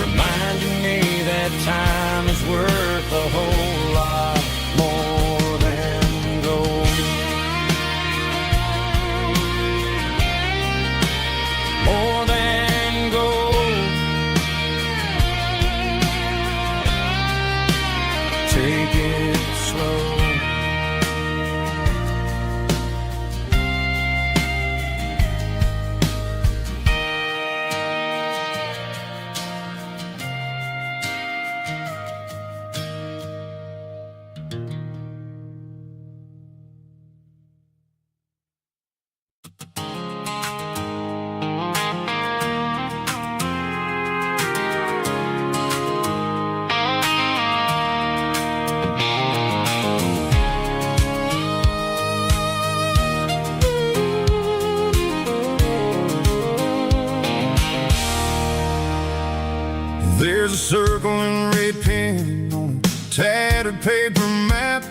B: reminding me that time is worth a whole lot more than gold. More than gold. Take it slow.
A: There's a circle and red pen on a tattered paper map,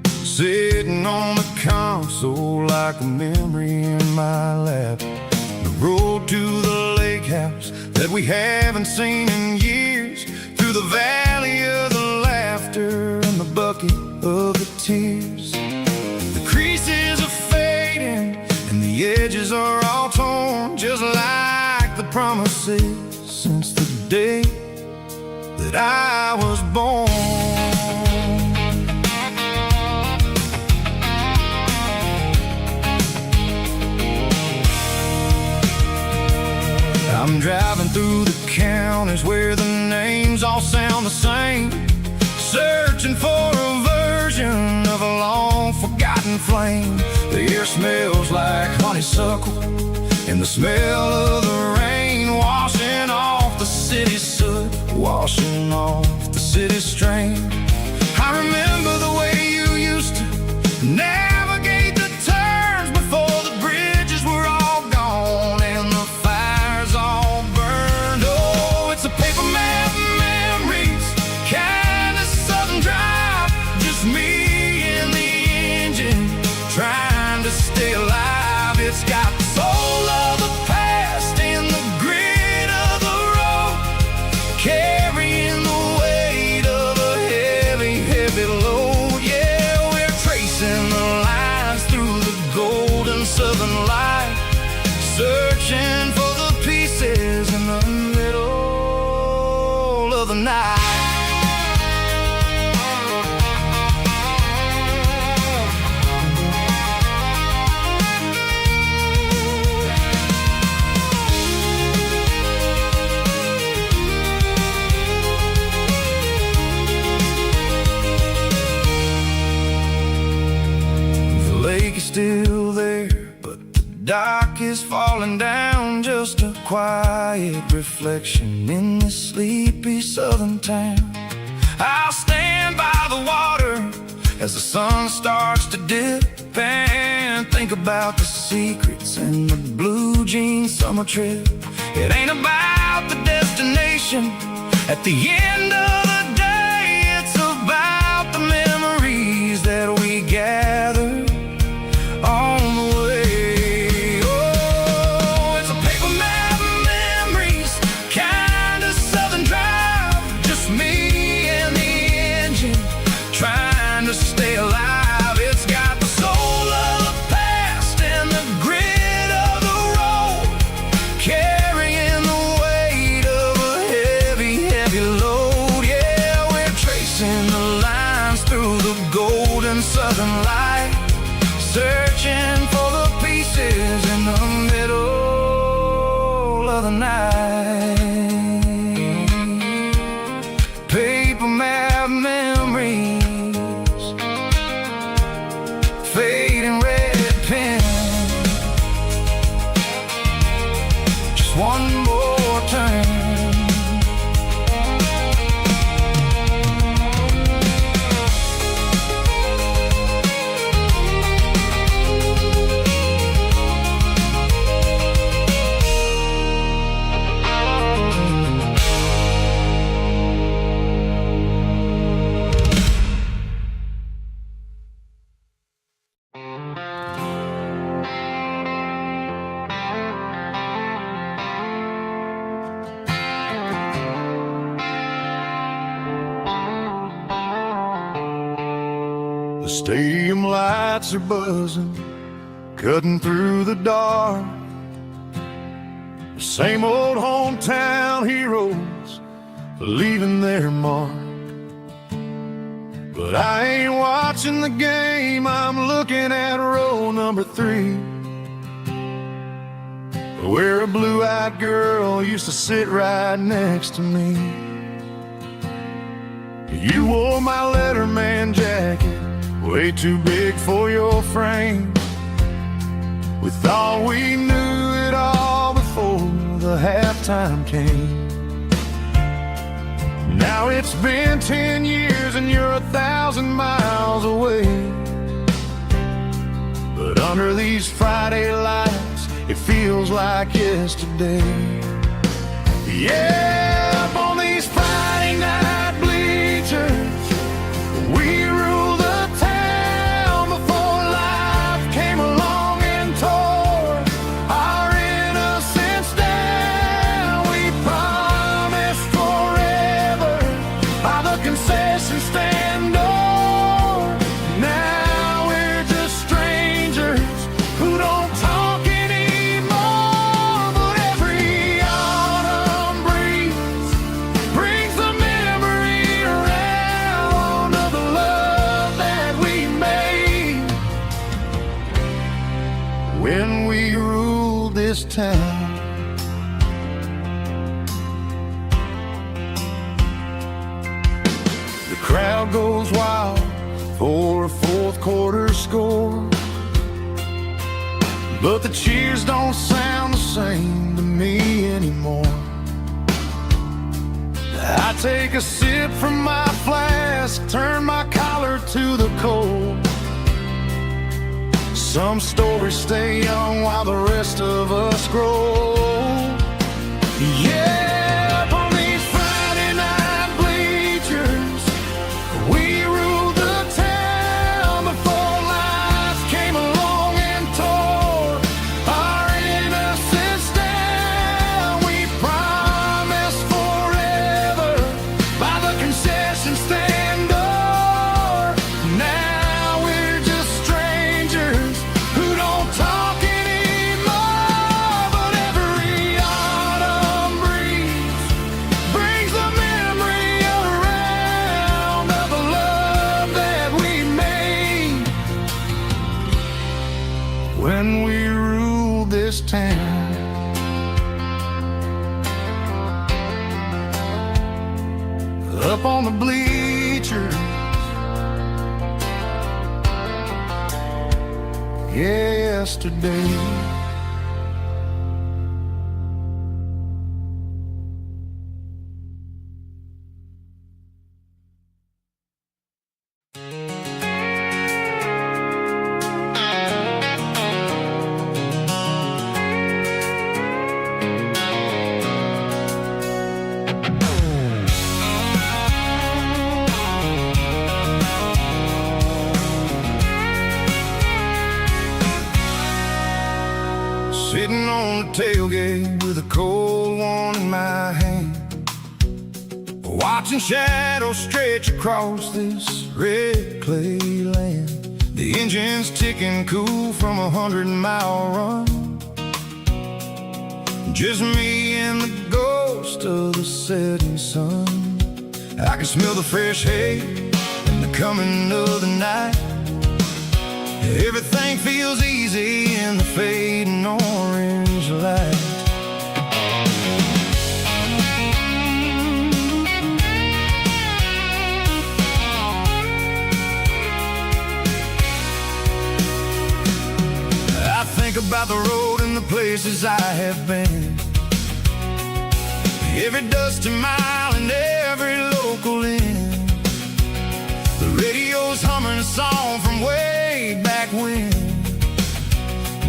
A: sitting on the console like a memory in my lap. The road to the lake house that we haven't seen in years, through the valley of the laughter and the bucket of the tears. The creases are fading and the edges are all torn, just like the promises since the day that I was born. I'm driving through the counties where the names all sound the same, searching for a version of a long forgotten flame. The air smells like honeysuckle and the smell of the rain washing off the city's soot, washing off the city's strain. I remember the way you used to navigate the turns before the bridges were all gone and the fires all burned. Oh, it's a paper map memories, kind of southern drive, just me and the engine trying to stay alive. It's got the soul of the past and the grit of the road, carrying the weight of a heavy, heavy load. dock is falling down, just a quiet reflection in this sleepy southern town. I'll stand by the water as the sun starts to dip and think about the secrets and the blue jean summer trip. It ain't about the destination at the end of the day, it's about the memories that we gather on the way. Oh, it's a paper map of memories, kind of southern drive, just me and the engine trying to stay alive. It's got the soul of the past and the grit of the road, carrying the weight of a heavy, heavy load. Yeah, we're tracing the lines through the golden southern light, searching for the pieces in the middle of the night. Paper map memories, fading red pen, just one more turn.
D: The stadium lights are buzzing, cutting through the dark. The same old hometown heroes leaving their mark. But I ain't watching the game, I'm looking at row number 3, where a blue-eyed girl used to sit right next to me. You wore my Letterman jacket, way too big for your frame. We thought we knew it all before the halftime came. Now it's been 10 years and you're 1,000 miles away. But under these Friday lights, it feels like yesterday. Yeah, up on these Friday night bleachers, we rule the town before life came along and tore our innocence down. We promised forever by the concession stand door. Now we're just strangers who don't talk anymore. But every autumn breeze brings the memory around of the love that we made when we ruled this town. The crowd goes wild for a fourth quarter score, but the cheers don't sound the same to me anymore. I take a sip from my flask, turn my collar to the cold. Some stories stay young while the rest of us grow. Yeah, up on these Friday night bleachers, we ruled the town before life came along and tore our innocence down. We promised forever by the concession stand door. Now we're just strangers who don't talk anymore. But every autumn breeze brings the memory around of the love that we made when we ruled this town. Up on the bleachers, yesterday.
A: on the tailgate with a cold one in my hand, watching shadows stretch across this red clay land. The engine's ticking cool from a 100-mile run. Just me and the ghost of the setting sun. I can smell the fresh hay and the coming of the night. Everything feels easy in the fading orange light. I think about the road and the places I have been, every dusty mile and every local inn. The radio's humming a song from way back when,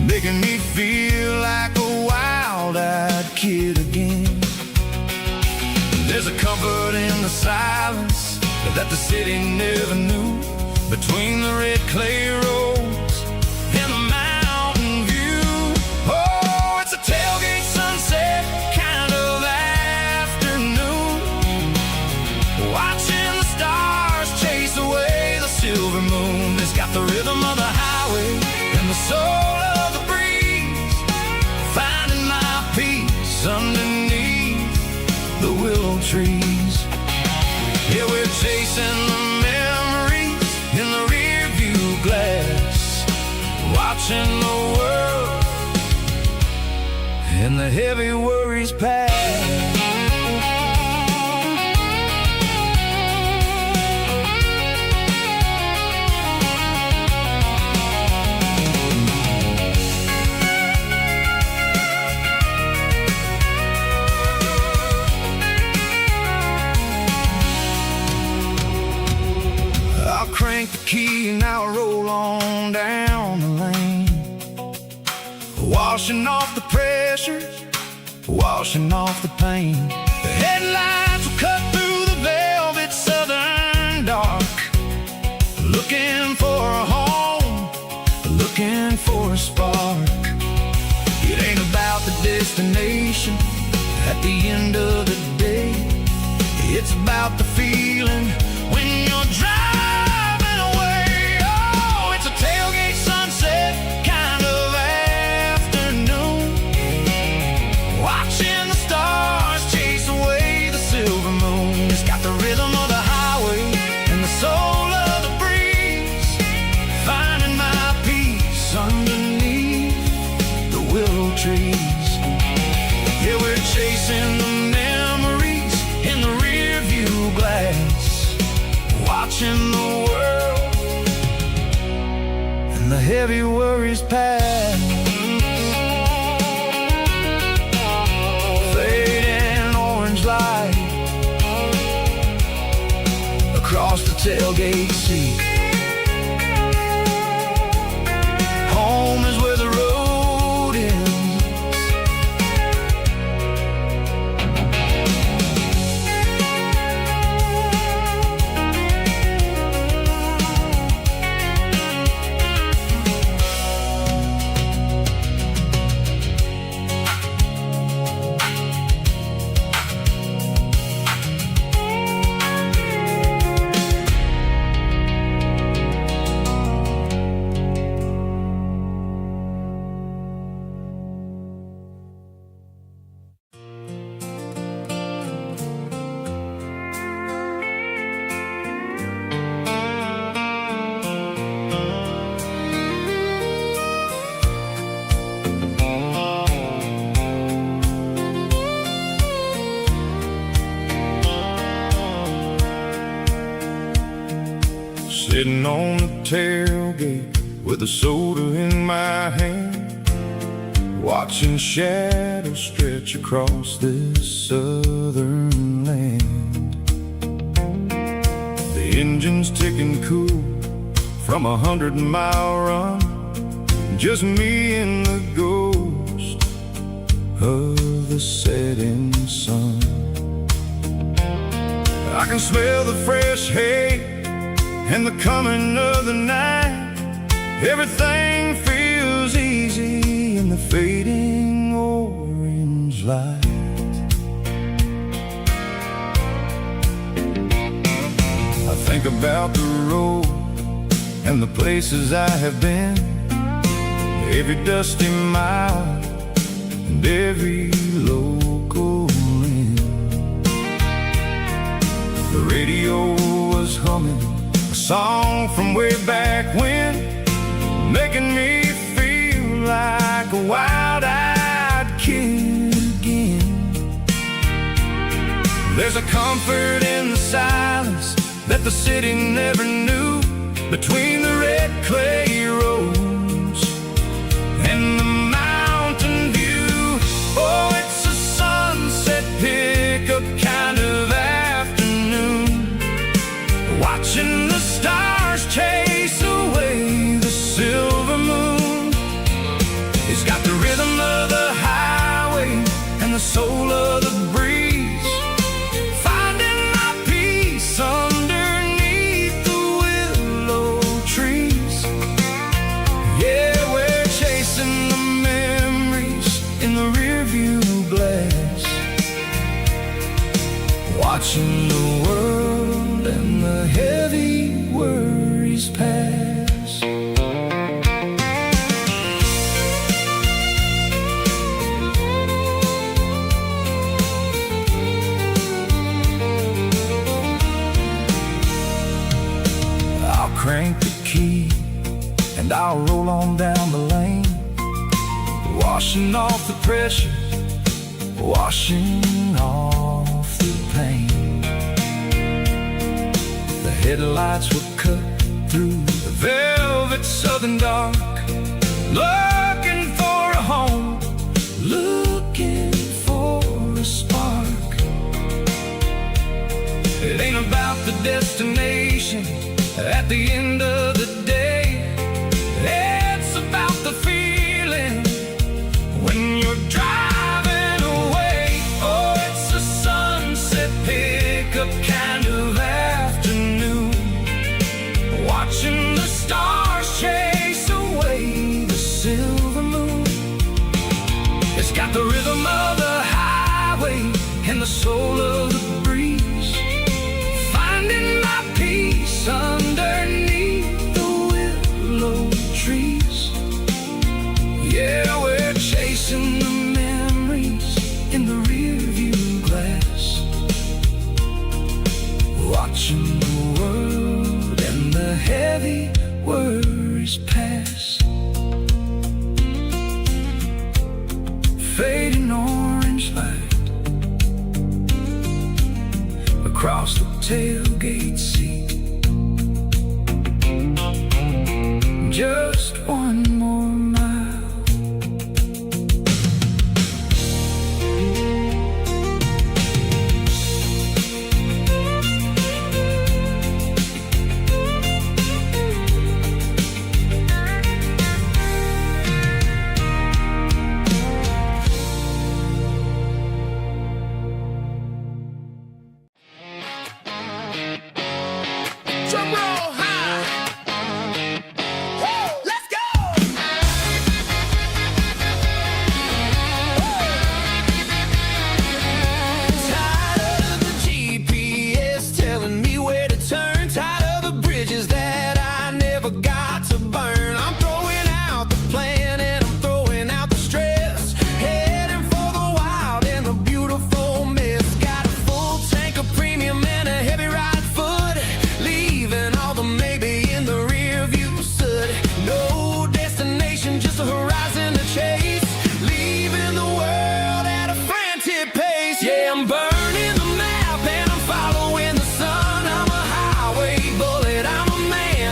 A: making me feel like a wild-eyed kid again. There's a comfort in the silence that the city never knew, between the red clay roads and the mountain view. Oh, it's a tailgate sunset kind of afternoon, watching the stars chase away the silver moon. It's got the rhythm of the highway and the soul of the breeze, finding my peace underneath the willow trees. Yeah, we're chasing the memories in the rear view glass, watching the world and the heavy worries pass. I'll crank the key and I'll roll on down the lane, washing off the pressure, washing off the pain. The headlights will cut through the velvet southern dark, looking for a home, looking for a spark. It ain't about the destination at the end of the day, it's about the feeling when you're driving away. Oh, it's a tailgate sunset kind of afternoon, watching the stars chase away the silver moon. It's got the rhythm of the highway and the soul of the breeze, finding my peace underneath the willow trees. Yeah, we're chasing the memories in the rear view glass, watching the world and the heavy worries pass. Fading orange light across the tailgate seat. Home is where the road ends. Sitting on the tailgate with a soda in my hand, watching shadows stretch across this southern land. The engine's ticking cool from a 100-mile run, just me and the ghost of the setting sun. I can smell the fresh hay and the coming of the night. Everything feels easy in the fading old like. I think about the road and the places I have been, every dusty mile and every local inn. The radio was humming a song from way back when, making me feel like a wild-eyed kid again. There's a comfort in the silence that the city never knew, between the red clay roads and the mountain view. Oh, it's a sunset pickup kind of afternoon, watching the stars chase away the silver moon. It's got the rhythm of the highway and the soul of the breeze, finding my peace underneath the willow trees. Yeah, we're chasing the memories in the rearview glass, watching the world and the heavy worries pass. I'll crank the key and I'll roll on down the lane, washing off the pressure, washing off the pain. The headlights will cut through the velvet southern dark, looking for a home, looking for a spark. It ain't about the destination at the end of the day, it's about the feeling when you're driving away. Oh, it's a sunset pickup kind of afternoon, watching the stars chase away the silver moon. It's got the rhythm of the highway and the soul of the breeze, finding my peace underneath the willow trees. Yeah, we're chasing the memories in the rearview glass, watching the world and the heavy worries pass. Fading orange light across the tailgate seat, just one more mile.
C: Drum roll high. Woo, let's go. Tired of the GPS telling me where to turn, tired of the bridges that I never got to burn. I'm throwing out the plan and I'm throwing out the stress, heading for the wild and the beautiful mist. Got a full tank of premium and a heavy right foot, leaving all the maybe in the rear view soot. No destination, just a horizon to chase, leaving the world at a frantic pace. Yeah, I'm burning the map and I'm following the sun. I'm a highway bullet, I'm a man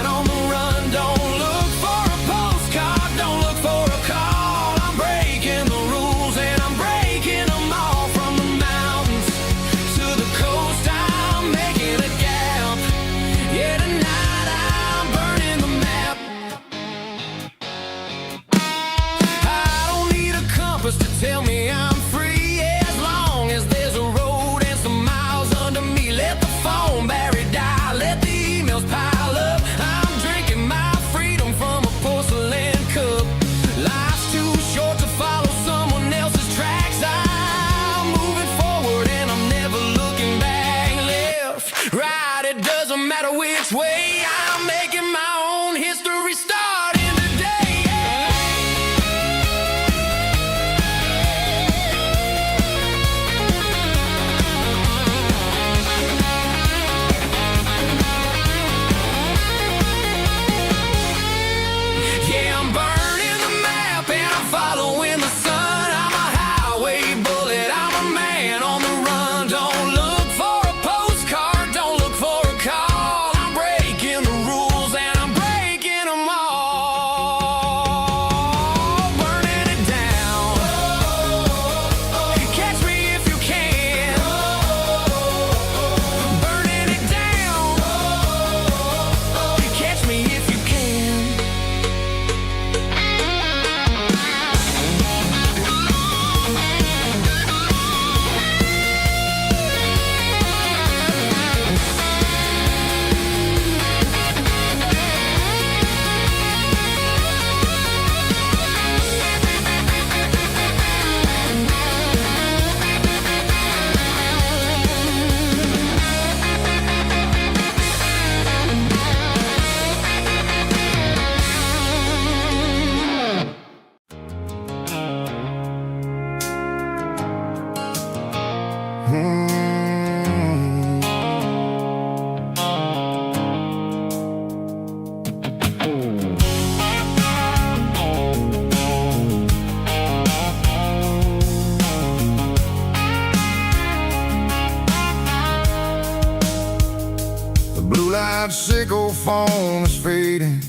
A: song is fading,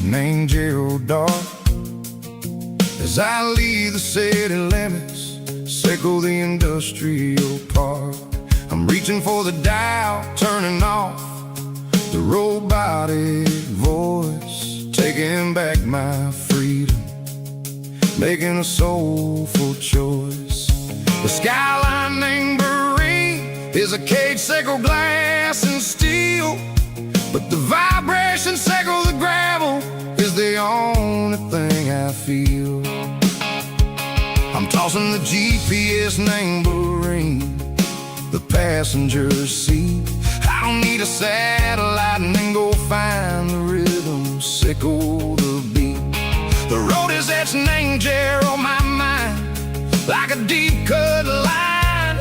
A: named Geralkyo. As I leave the city limits, circle the industrial park, I'm reaching for the dial, turning off the robotic voice, taking back my freedom, making a soulful choice. The skyline named Bryan is a cage, circle glass and steel, but the vibration circle the gravel is the only thing I feel. I'm tossing the GPS named Bryan, the passenger seat. I don't need a satellite and then go find the rhythm, sickle the beat. The road is etched named Jer on my mind, like a deep cut line,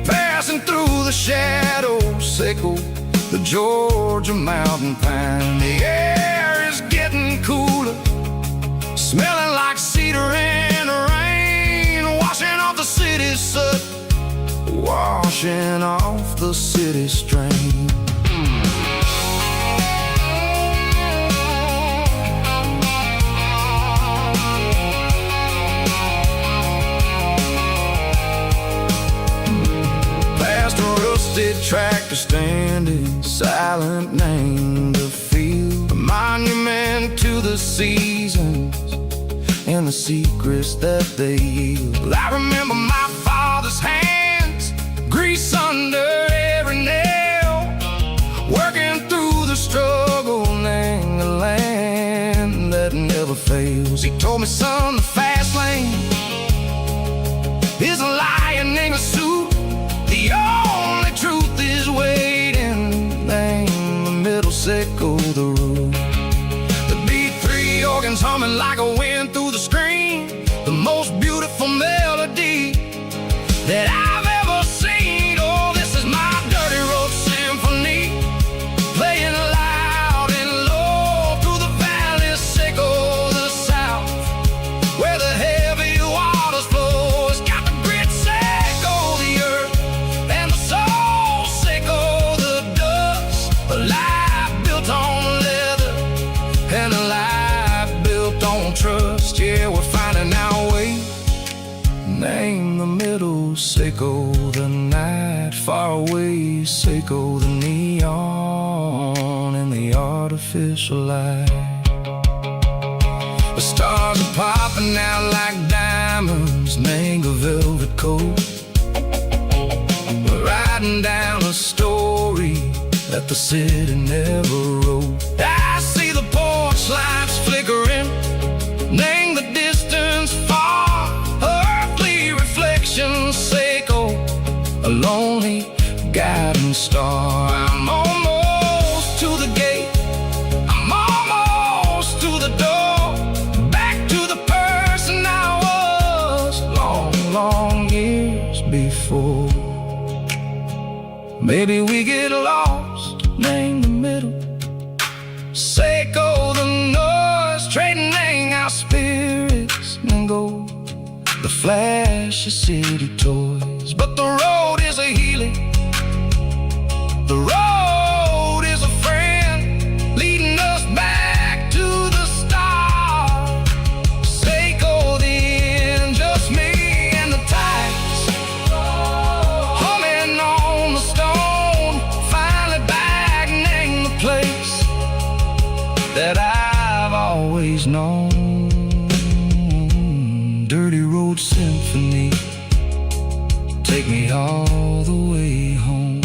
A: passing through the shadows, sickle the Georgia mountain pine. The air is getting cooler, smelling like cedar in the rain, washing off the city's soot, washing off the city strain. Past a rusted tractor standing silent, named the field, a monument to the seasons and the secrets that they yield. I remember my father's hands, grease under every nail, working through the struggle, named the land that never fails. He told me, son, the fast lane is a lion in a suit, the only truth is waiting, name the middle, sickle the root. The B3 organs humming like a wind through the screen, the most beautiful melody that I've ever seen. Oh, this is my dirty road symphony, playing loud and low through the valleys, sickle the south, where the heavy waters flow. It's got the grit, sickle the earth, and the soul, sickle the dust. A life built on leather and a life built on trust. Yeah, we're finding our way, name the middle, sickle the night, far away, sickle the neon and the artificial light. The stars are popping out like diamonds, name the velvet coat. We're riding down a story that the city never wrote. I see the porch lights flickering, name the distance far, earthly reflections, sickle a lonely guiding star. I'm almost to the gate, I'm almost to the door, back to the person I was long, long years before. Maybe we get lost, name the middle, sickle the noise, trading our spirits and go the flash of city toys. But the road is a healing, the road is a friend, leading us back to the start. Sickle the end, just me and the tides, humming on the stone, finally back, name the place that I've always known. Dirty road symphony, take me all the way home.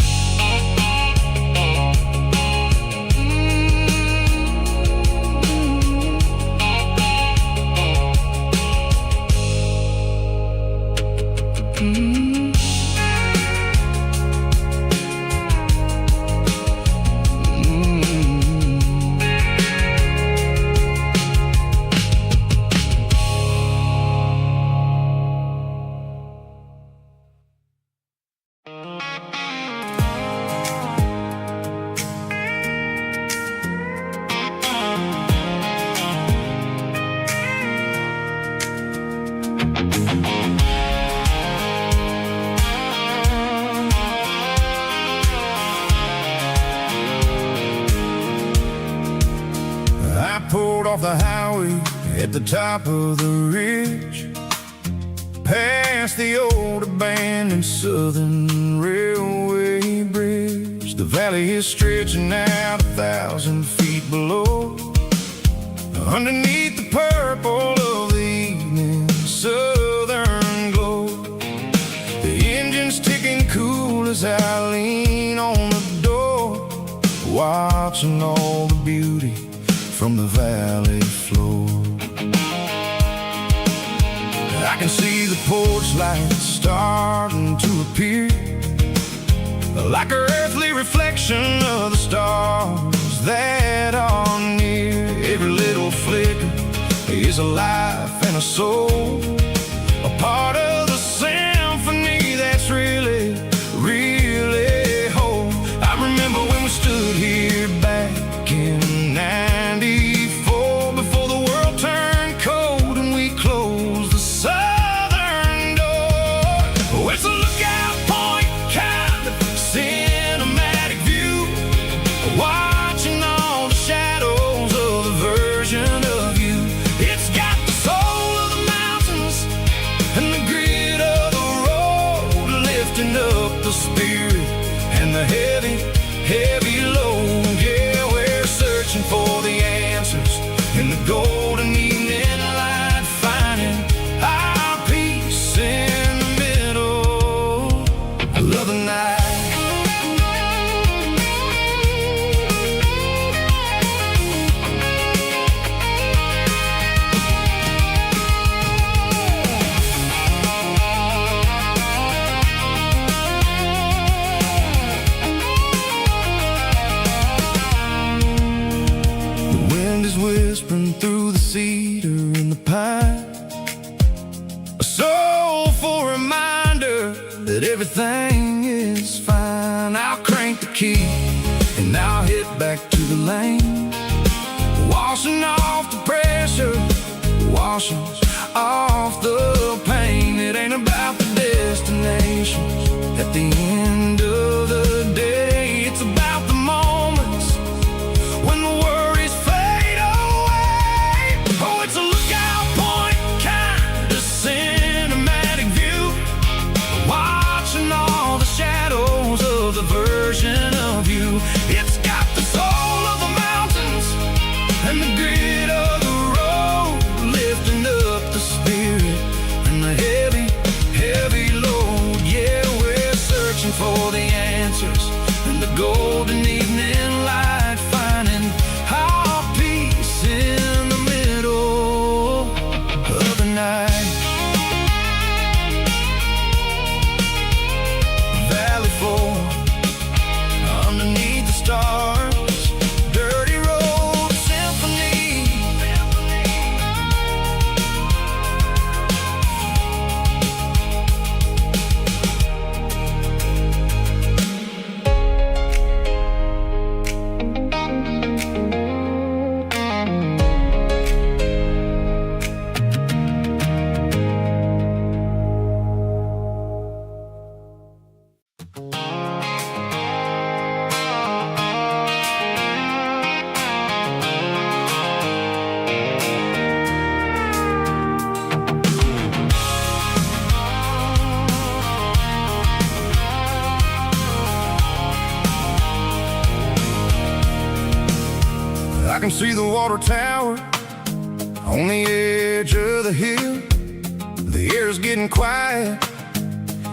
A: pulled off the highway at the top of the ridge, past the old abandoned Southern Railway bridge. The valley is stretching out 1,000 feet below, underneath the purple of the evening southern glow. The engine's ticking cool as I lean on the door, watching all the beauty from the valley floor. I can see the porch lights starting to appear, like an earthly reflection of the stars that are near. Every little flicker is a life and a soul, a part of the symphony that's really, really whole. I remember when we stood here back in '94, before the world turned cold and we closed the southern door. Oh, it's a lookout point, kind of cinematic view, watching all the shadows of the version of you. It's got the soul of the mountains and the grit of the road, lifting up the spirit and the heavy, heavy load. Yeah, we're searching for the answers in the golden evening light, finding our peace in the middle of the night. The wind is whispering through the cedar and the pine, a soulful reminder that everything is fine. I'll crank the key and I'll hit back to the lane, washing off the pressure, washing off the pain. It ain't about the destinations at the end of the day, it's about the moments when the worries fade away. Oh, it's a lookout point, kind of cinematic view, watching all the shadows of the version of you. It's got the soul of the mountains and the grit of the road, lifting up the spirit and the heavy, heavy load. Yeah, we're searching for the answers in the golden evening light, finding our peace in the middle of the night. Valley floor, underneath the stars, dirty road symphony. I can see the water tower on the edge of the hill. The air's getting quiet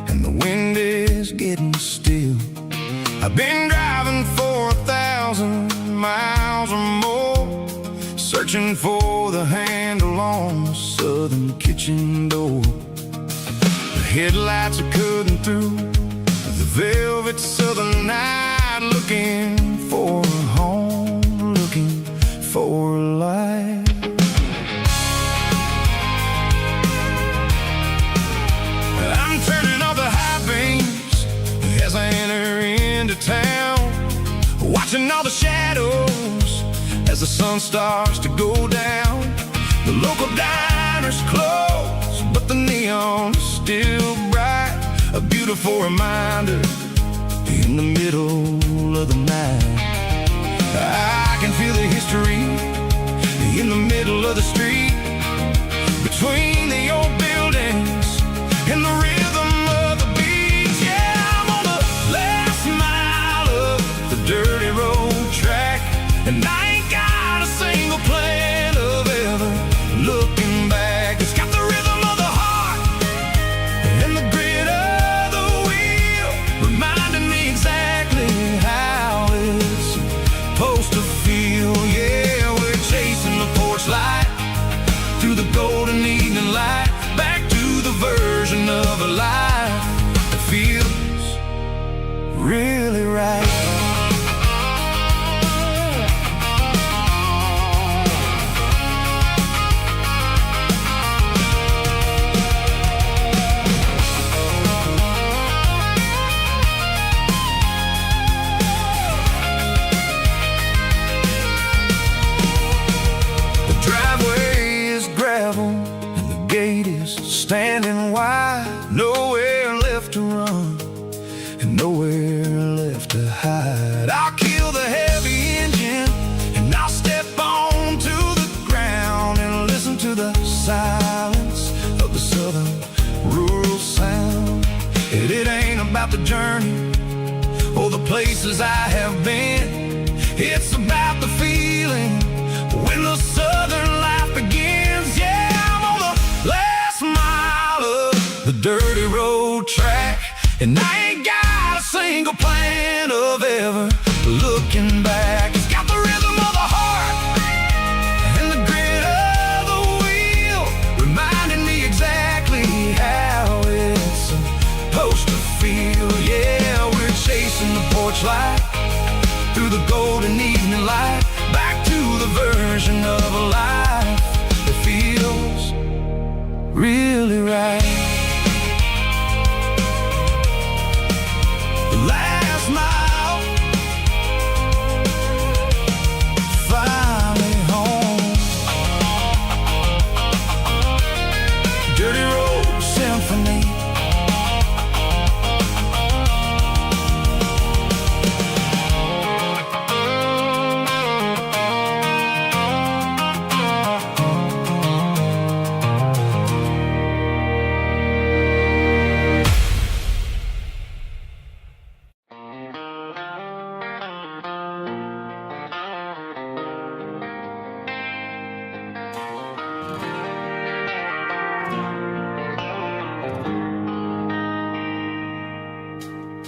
A: and the wind is getting still. I've been driving for 1,000 miles or more, searching for the handle on the southern kitchen door. The headlights are cutting through the velvet southern night, looking for a home, looking for a life. I'm turning off the high beams as I enter into town, watching all the shadows as the sun starts to go down. The local diner's closed, but the neon is still bright, a beautiful reminder in the middle of the night. I can feel the history
C: in the middle of the street, between the old buildings and the rhythm of the beat. Yeah, I'm on the last mile of the dirty road track, and I ain't got a single plan of ever looking back. It's got the rhythm of the heart and the grit of the wheel, reminding me exactly how it's supposed to feel. Yeah, we're chasing the porch light through the golden evening light, back to the version of a life that feels really right. Standing wide, nowhere left to run and nowhere left to hide. I'll kill the heavy engine and I'll step onto the ground and listen to the silence of the southern rural sound. It ain't about the journey or the places I have been. It's about the feeling when the southern life begins. Yeah, I'm on the last mile of the dirty road track, and I ain't got a single plan of ever looking back. It's got the rhythm of the heart and the grit of the wheel, reminding me exactly how it's supposed to feel. Yeah, we're chasing the porch light through the golden evening light, back to the version of a life that feels really right. The last mile, finally home. Dirty Road Symphony.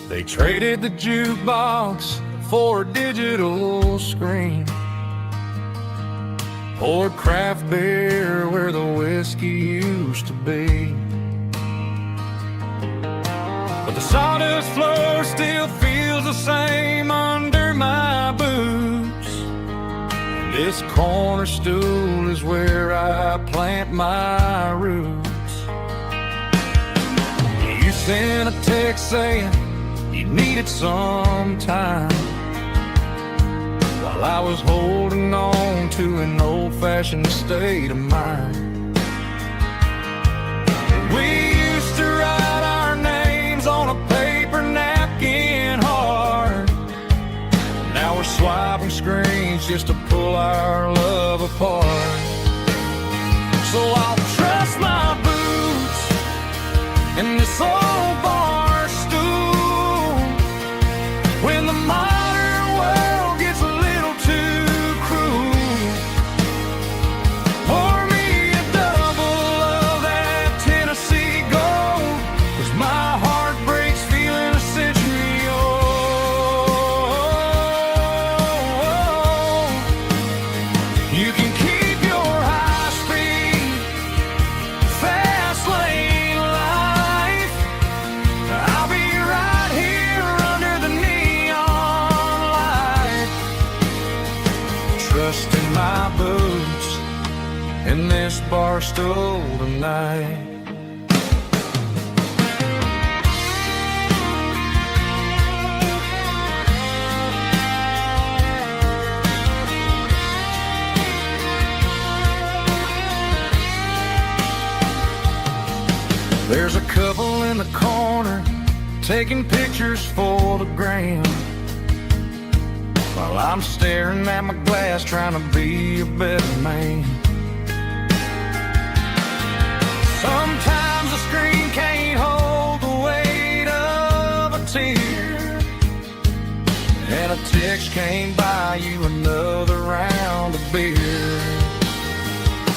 B: They traded the jukebox for a digital screen, poured craft beer where the whiskey used to be. But the sawdust floor still feels the same under my boots. This corner stool is where I plant my roots. You sent a text saying you needed some time, while I was holding on to an old-fashioned state of mind. We used to write our names on a paper napkin hard. Now we're swiping screens just to pull our love apart. So I'll trust my boots in this old bar stool when the modern world gets a little too cruel. Pour me a double of that Tennessee Gold, 'cause my heart breaks feeling a century old. You can keep your high-speed, fast lane life. I'll be right here under the neon light, trusting my boots in this bar stool tonight. There's a couple in the corner taking pictures for the gram, while I'm staring at my glass trying to be a better man. Sometimes the screen can't hold the weight of a tear, and a text can't buy you another round of beer.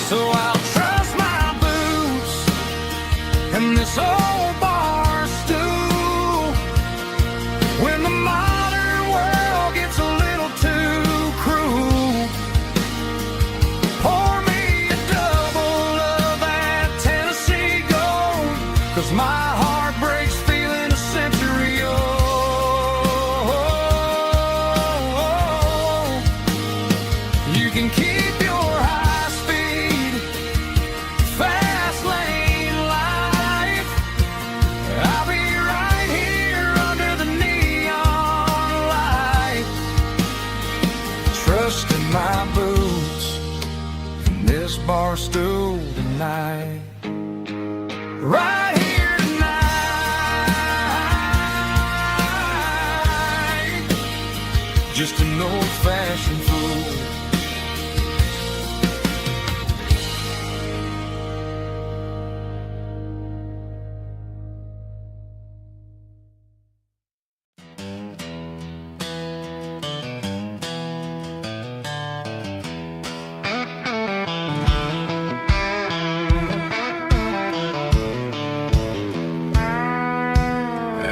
B: So I'll trust my boots and this old bar stool when the modern world gets a little too cruel. Pour me a double of that Tennessee Gold, 'cause my heart breaks feeling a century old. You can keep your high speed, fast lane life. I'll be right here under the neon light, trusting my boots and this bar stool tonight. Right here tonight, just an old-fashioned fool.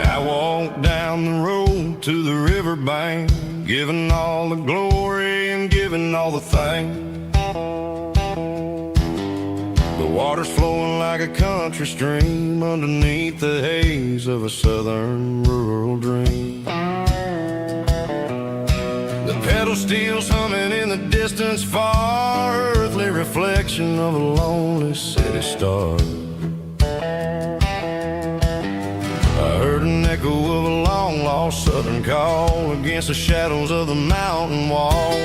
B: I walked down the road to the riverbank, giving all the glory and giving all the thanks. The water's flowing like a country stream underneath the haze of a southern rural dream. The pedal steel's humming in the distance far, earthly reflection of a lonely city star. I heard an echo of a long-lost southern call against the shadows of the mountain wall,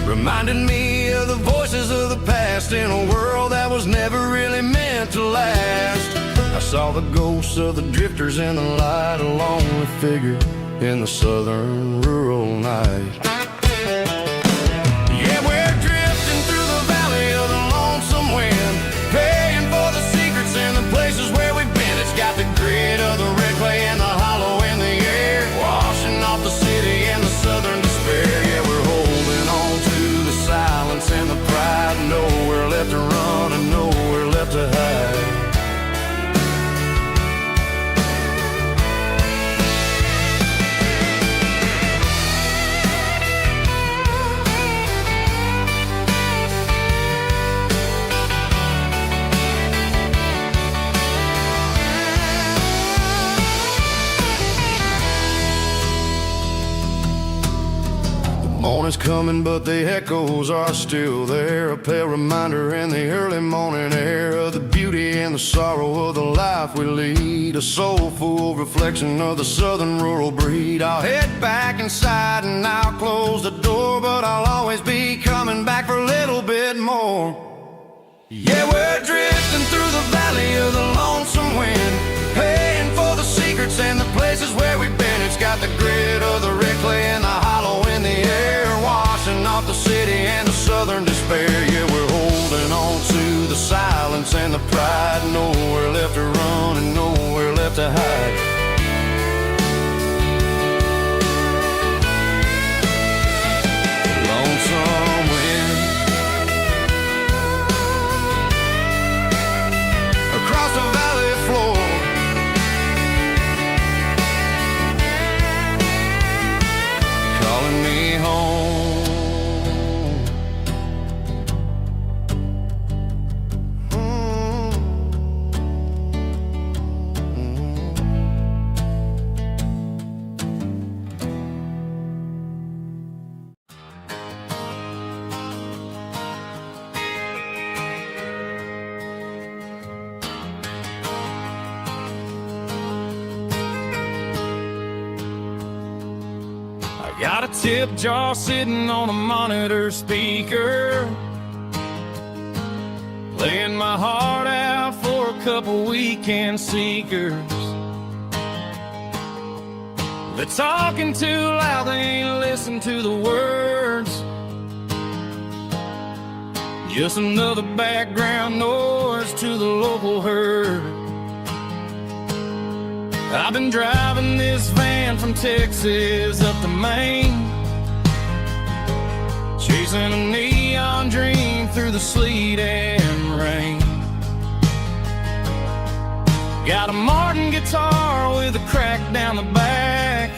B: reminding me of the voices of the past in a world that was never really meant to last. I saw the ghosts of the drifters in the light, a lonely figure in the southern rural night. Yeah, we're drifting through the valley of the lonesome wind, paying for the secrets and the places where we've been. It's got the grit of the red clay and the hollow in the air, washing off the city and the southern despair. Yeah, we're holding on to the silence and the pride, nowhere left to run and nowhere left to hide. Morning's coming, but the echoes are still there, a pale reminder in the early morning air of the beauty and the sorrow of the life we lead, a soulful reflection of the southern rural breed. I'll head back inside and I'll close the door, but I'll always be coming back for a little bit more. Yeah, we're drifting through the valley of the lonesome wind, paying for the secrets and the places where we've been. It's got the grit of the red clay and the hollow in the air, washing off the city and the southern despair. Yeah, we're holding on to the silence and the pride, nowhere left to run and nowhere left to hide. Lonesome wind across the valley floor, calling me home. Got a tip jar sitting on a monitor speaker, playing my heart out for a couple weekend seekers. They're talking too loud, they ain't listen to the words. Just another background noise to the local herd. I've been driving this van from Texas up to Maine, chasing a neon dream through the sleet and rain. Got a Martin guitar with a crack down the back,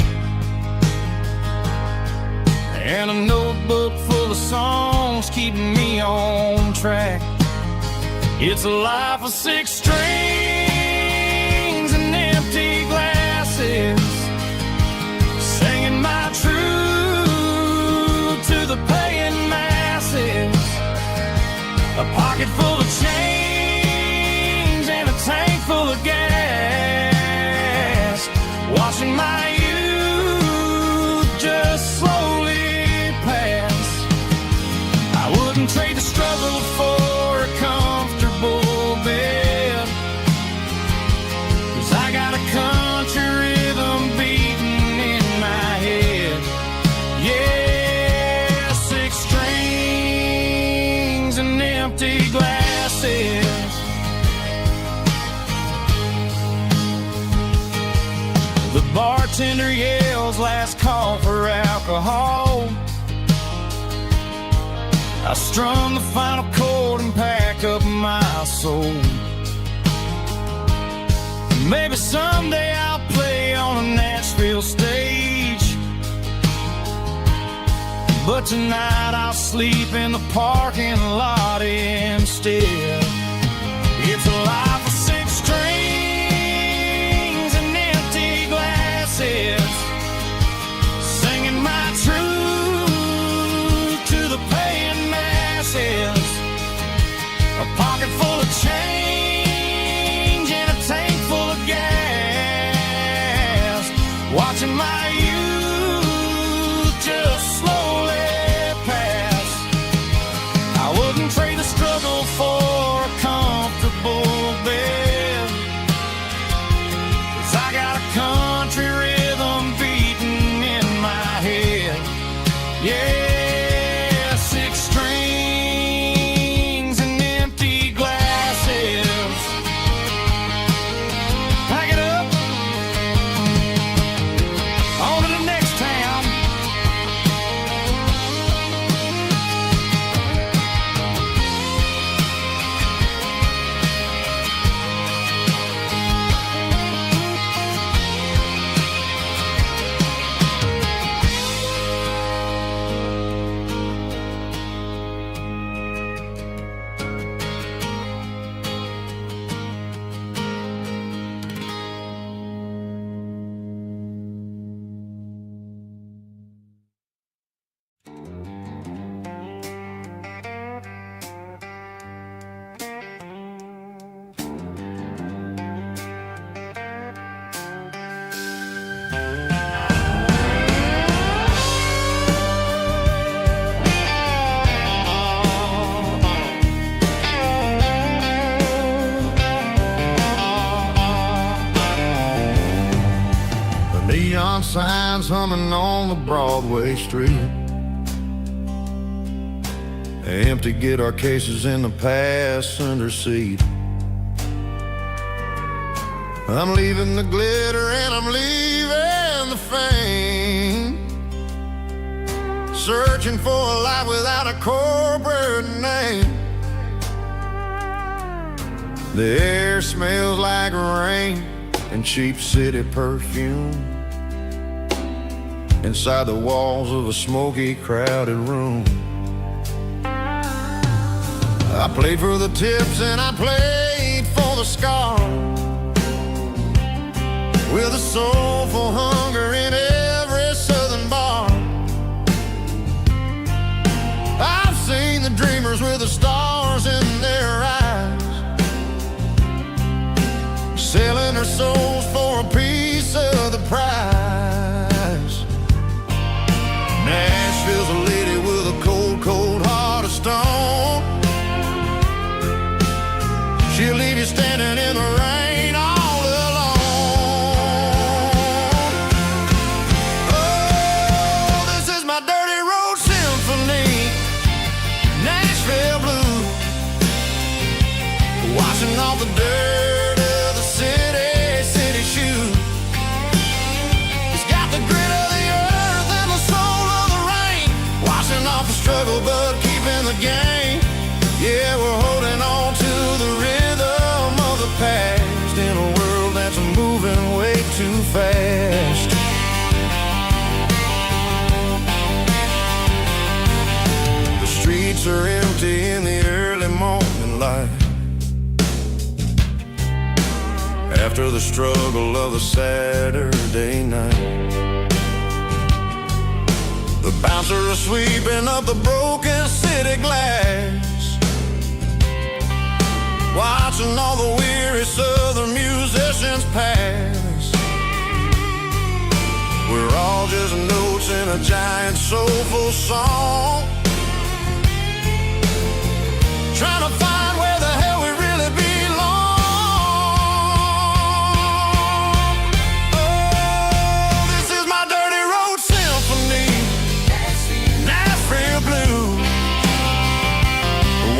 B: and a notebook full of songs keeping me on track. It's a life of 6 strings and empty glasses, singing my truth to the paying masses. A pocket full of change and a tank full of gas, watching my youth just slowly pass. I wouldn't trade the struggle for a comfortable bed, 'cause I got a country rhythm beating in my head. Yeah, 6 strings and empty glasses. The bartender yells last call for alcohol. I strum the final chord and pack up my soul. Maybe someday I'll play on a Nashville stage, but tonight I'll sleep in the parking lot instead. It's a life of 6 strings and empty glasses, singing my truth to the paying masses. A pocket full of change and a tank full of gas, watching my youth just slowly pass. I wouldn't trade the struggle for a comfortable bed, 'cause I got a country rhythm beating in my head. Yeah, 6 strings and empty glasses. Pack it up, on to the next town.
D: Neon signs humming on the Broadway street, empty guitar cases in the passenger seat. I'm leaving the glitter and I'm leaving the fame, searching for a life without a corporate name. The air smells like rain and cheap city perfume inside the walls of a smoky, crowded room. I played for the tips and I played for the scars, with a soulful hunger in every southern bar. I've seen the dreamers with the stars in their eyes, selling their souls for a piece of the prize. Nashville's a lady with a cold, cold heart of stone. She'll leave you standing in the rain all alone.
C: off the dirt of the city shoes. He's got the grit of the earth and the soul of the rain, washing off the struggle but keeping the game. Yeah, we're holding on to the rhythm of the past in a world that's moving way too fast. The streets are empty in the early morning light, after the struggle of the Saturday night. The bouncer is sweeping up the broken city glass, watching all the weary southern musicians pass. We're all just notes in a giant soulful song, trying to find where the hell we really belong. Oh, this is my dirty road symphony, Nashville blues,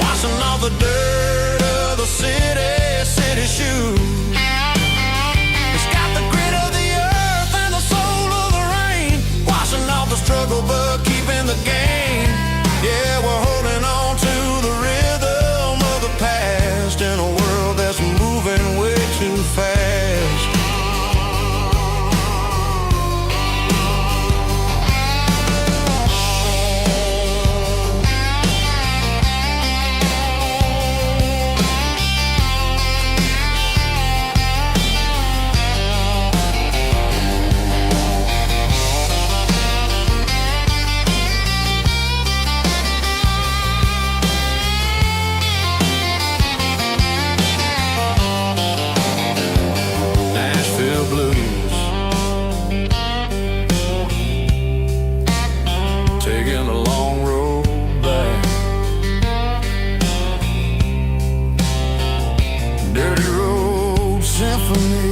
C: washing off the dirt of the city shoes. It's got the grit of the earth and the soul of the rain, washing off the struggle but keeping the game. Yeah, we're holding on to the rhythm of the past in a world that's moving way too fast. Nashville blues, taking a long road back. Dirty road symphony.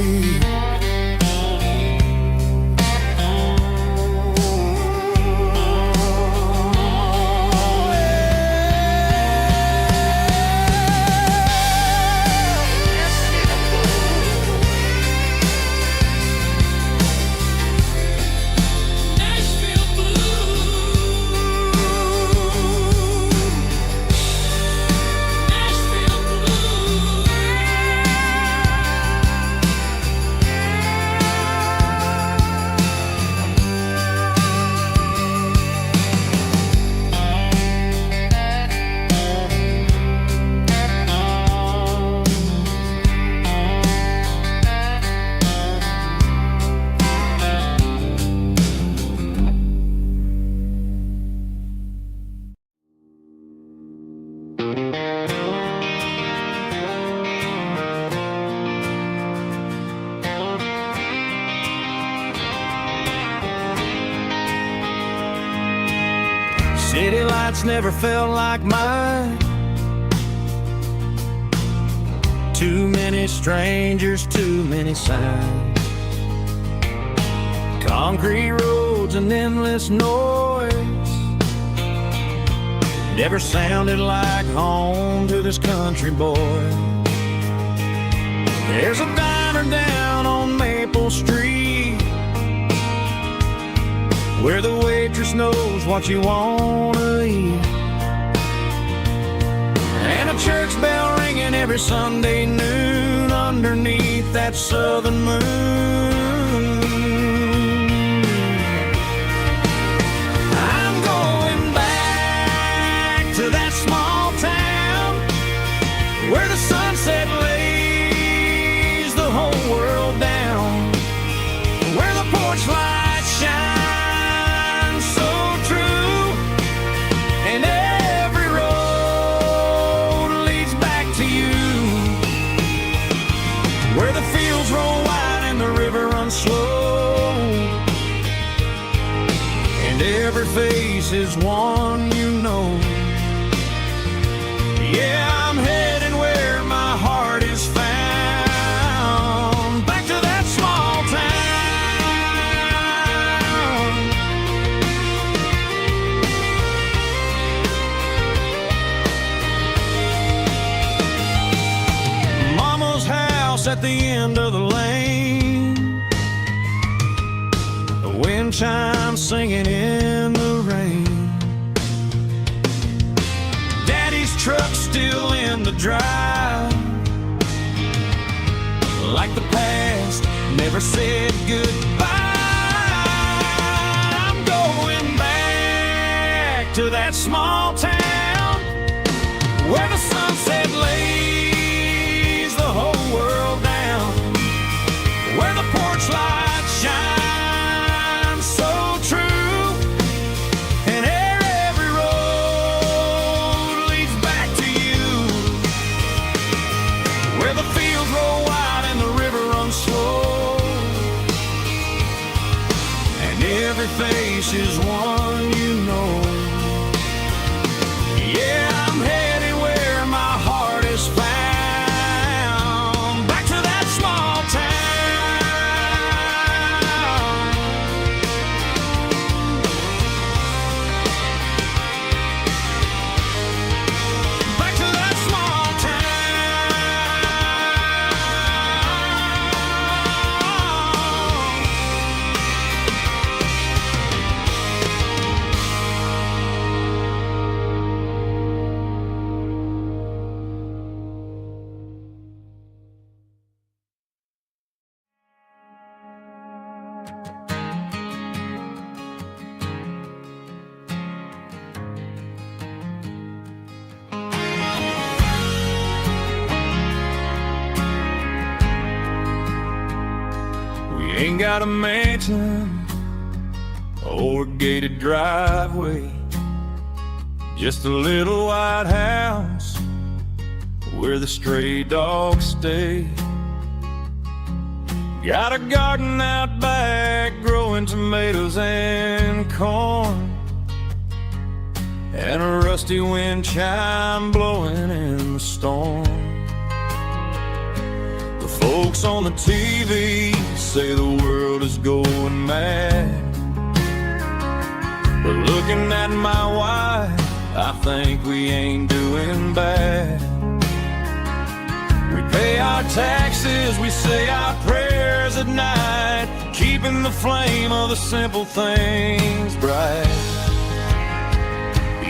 C: City lights never felt like mine. Too many strangers, too many signs. Concrete roads and endless noise never sounded like home to this country boy. There's a diner down on Maple Street where the waitress knows what you wanna eat, and a church bell ringing every Sunday noon underneath that southern moon. I'm going back to that small town where the sunset lays the whole world down, where the porch lights shine slow, and every face is one you know. Yeah, I'm heading where my heart is found, back to that small town.
B: at the end of the lane. The wind chimes singing in the rain. Daddy's truck's still in the drive, like the past never said goodbye. I'm going back to that small town where the sunset lays the whole world down, where the porch lights shine so true, and every road leads back to you, where the fields roll wide and the river runs slow, and every face is one you know. Yeah, I'm headed where my heart is found, back to that small town. Back to that small Ain't got a mansion or a gated driveway, just a little white house where the stray dogs stay. Got a garden out back growing tomatoes and corn, and a rusty wind chime blowing in the storm. The folks on the TV say the world is going mad, but looking at my wife, I think we ain't doing bad. We pay our taxes, we say our prayers at night, keeping the flame of the simple things bright.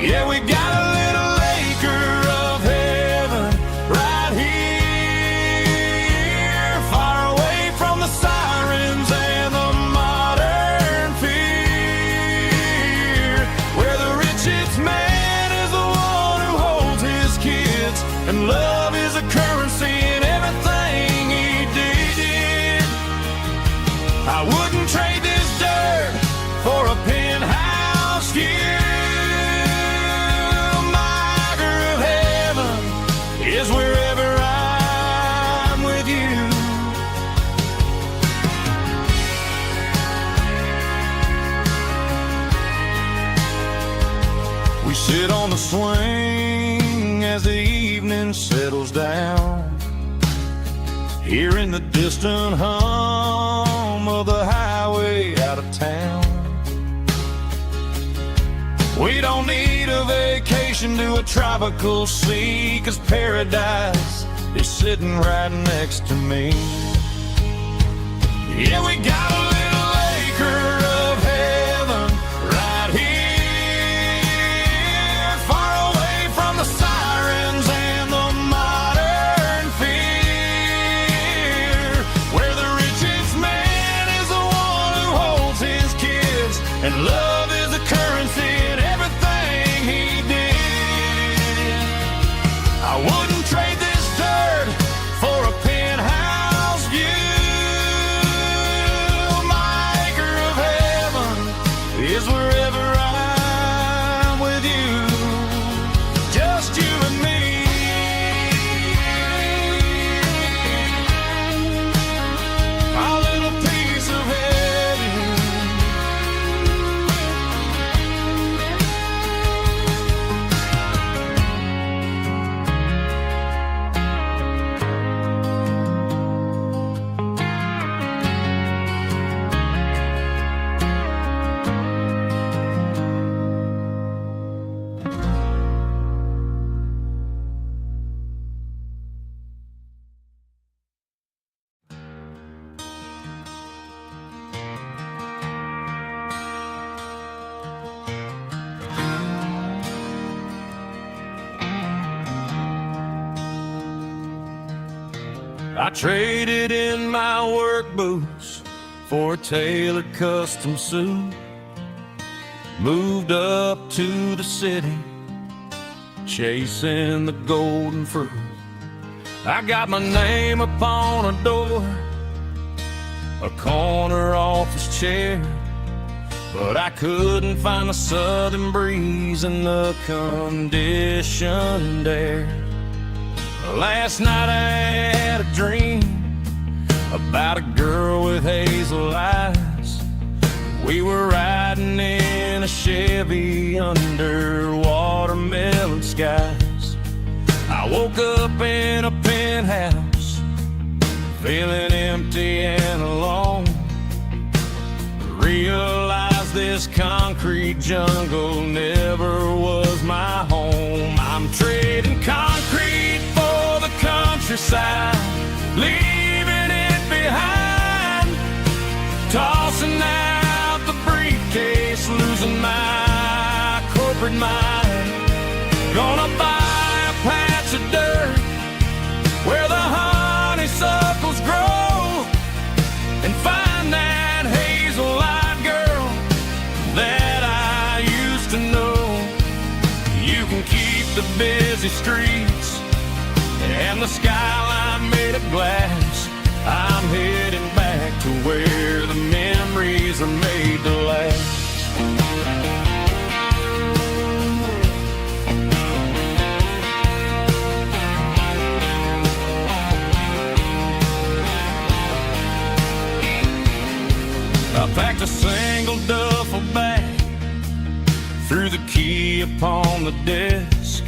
B: Yeah, we got a little acre of heaven right here, far away from the sirens and the modern fear, where the richest man is the one who holds his kids, and love is a currency in everything he did. I wouldn't trade this dirt for a penthouse view. Is wherever I'm with you. We sit on the swing as the evening settles down, hearing the distant hum of the highway out of town. We don't need a vacation to a tropical sea, 'cause paradise is sitting right next to me. Yeah, we got a little acre of heaven right here, far away from the sirens and the modern fear, where the richest man is the one who holds his kids, and love is a currency in everything he did. I wouldn't trade this dirt for a penthouse view. My I traded in my work boots for a tailored custom suit. Moved up to the city, chasing the golden fruit. I got my name upon a door, a corner office chair, but I couldn't find the southern breeze in the conditioned air. Last night I had a dream about a girl with hazel eyes. We were riding in a Chevy under watermelon skies. I woke up in a penthouse, feeling empty and alone. Realized this concrete jungle never was my home. I'm trading concrete for the countryside, leaving it behind. Tossing out the briefcase, losing my corporate mind. Gonna buy a patch of dirt where the honeysuckles grow, and find that hazel-eyed girl that I used to know. You can keep the busy streets and the skyline made of glass. I'm heading back to where the memories are made to last. I packed a single duffel bag, threw the key upon the desk,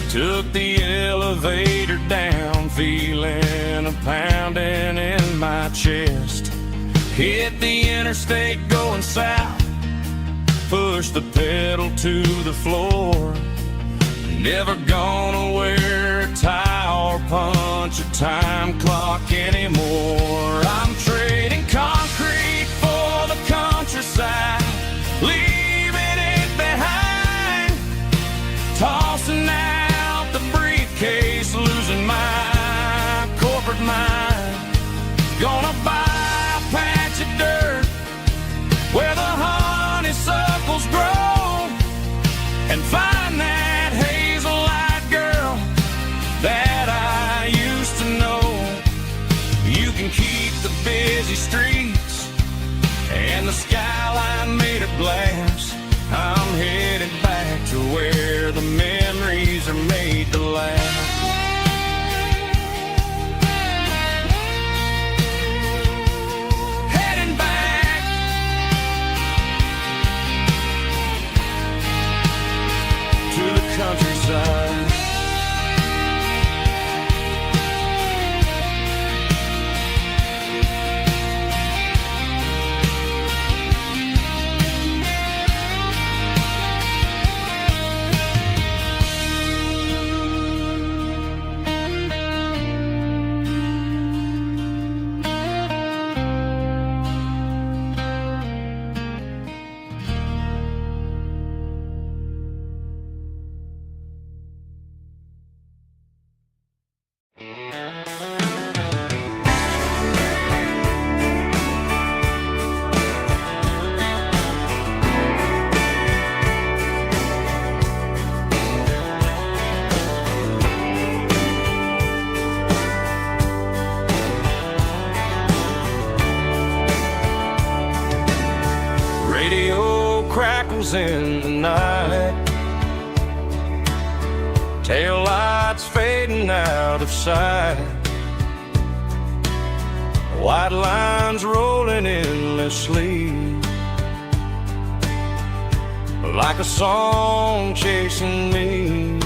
B: took the elevator down, feeling a pounding in my chest. Hit the interstate going south, pushed the pedal to the floor. Never gonna wear a tie or punch a time clock anymore. I'm trading concrete for the countryside, leaving it behind. Tossing out the briefcase, losing my corporate mind. Gonna buy a patch of dirt where the honeysuckles grow, and find that hazel-eyed girl that I used to know. You can keep the busy streets and the skyline made of glass. I'm headed back to where the memories are made to last. Heading back to the countryside. Radio crackles in the night, tail lights fading out of sight, white lines rolling endlessly, like a song chasing me.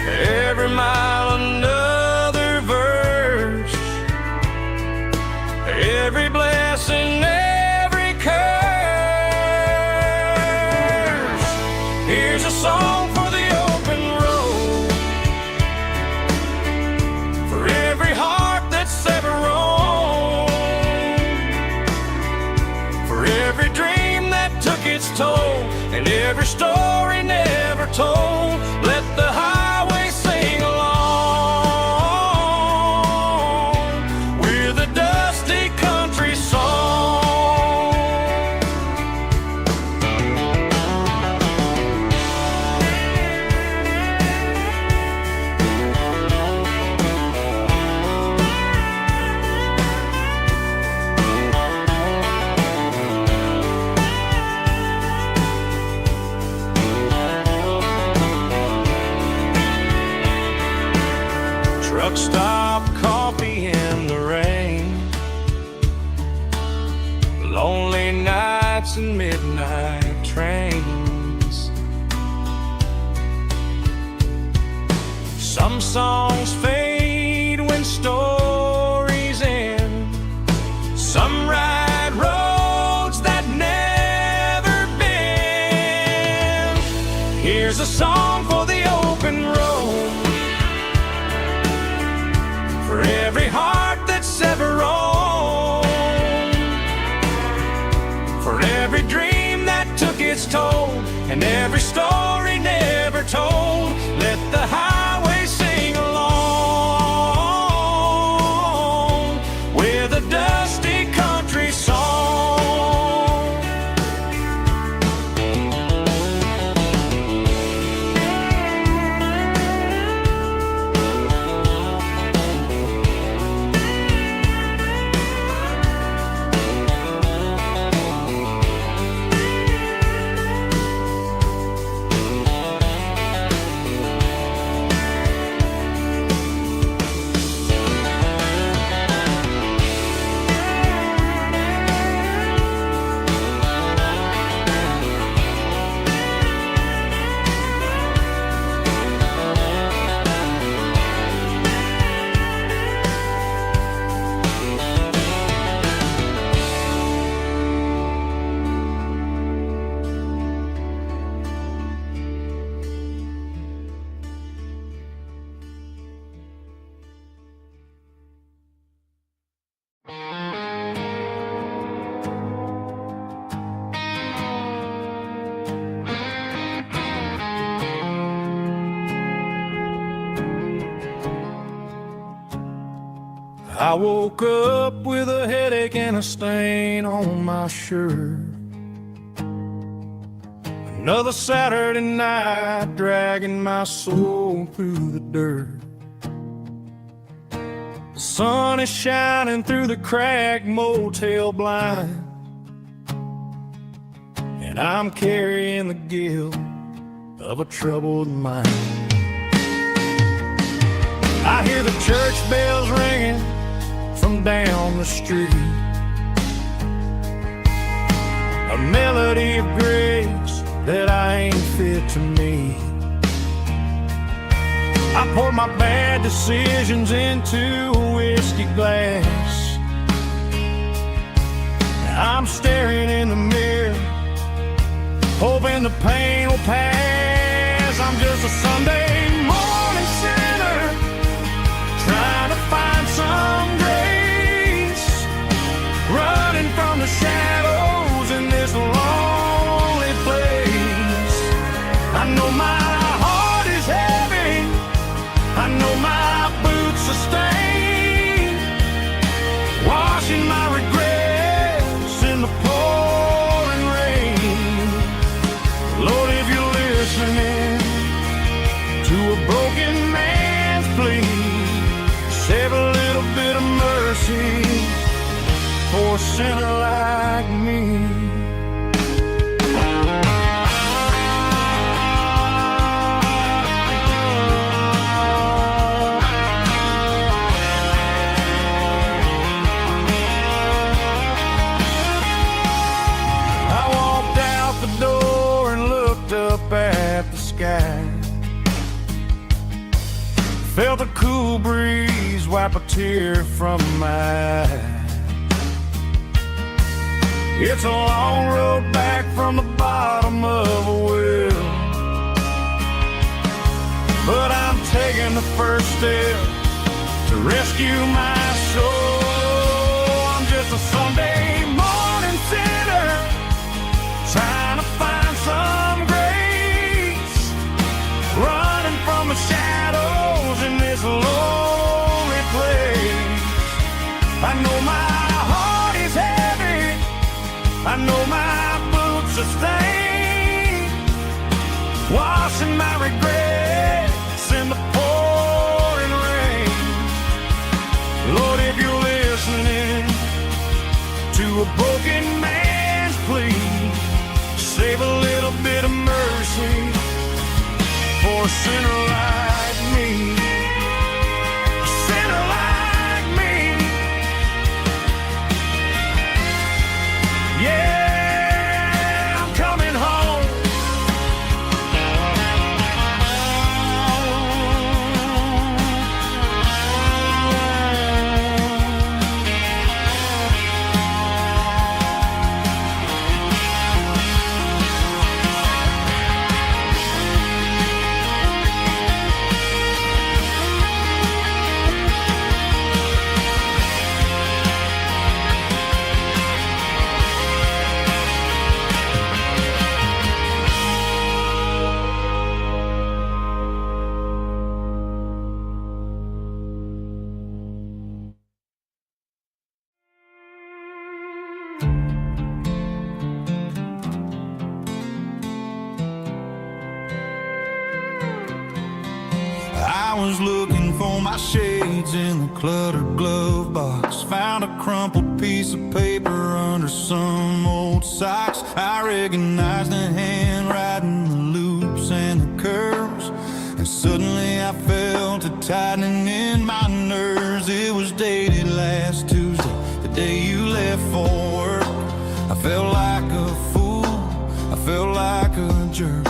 B: Every mile another verse, every blessing, every curse. Here's a song for the open road, for every heart that's ever roamed, for every dream that took its toll, and every story never told. Let the highway songs fade when stories end. Some ride roads that never bend. Here's a song for the open road, for every heart that's ever roamed, for every dream that took its toll, and every story never told. Let the highway sing along with a dusty country song. I woke up with a headache and a stain on my shirt. Another Saturday night dragging my soul through the dirt. The sun is shining through the cracked motel blind, and I'm carrying the guilt of a troubled mind. I hear the church bells ringing from down the street, a melody of grace that I ain't fit to meet. I pour my bad decisions into a whiskey glass. I'm staring in the mirror, hoping the pain will pass. I'm just a Sunday morning sinner, trying to find some grace, running from the shadows in this lonely place. I know my heart is heavy, I know my boots are stained, washing my regrets in the pouring rain. Lord, if you're listening to a broken man's plea, save a little bit of mercy for a sinner like me. I walked out the door and looked up at the sky, felt a cool breeze wipe a tear from my eye. It's a long road back from the bottom of a well, but I'm taking the first step to rescue my soul. I'm just a Sunday morning sinner, trying to find some grace, running from the shadows in this lonely place. I know my heart is heavy, I know my boots are stained, washing my regrets in the pouring rain. Lord, if you're listening to a broken man's plea, save a little bit of mercy for a sinner like me. A sinner like me. Yeah, I'm coming home.
E: I was looking for my shades in the cluttered glove box. Found a crumpled piece of paper under some old socks. I recognized the handwriting, the loops and the curves, and suddenly I felt a tightening in my nerves. It was dated last Tuesday, the day you left for work. I felt like a fool, I felt like a jerk.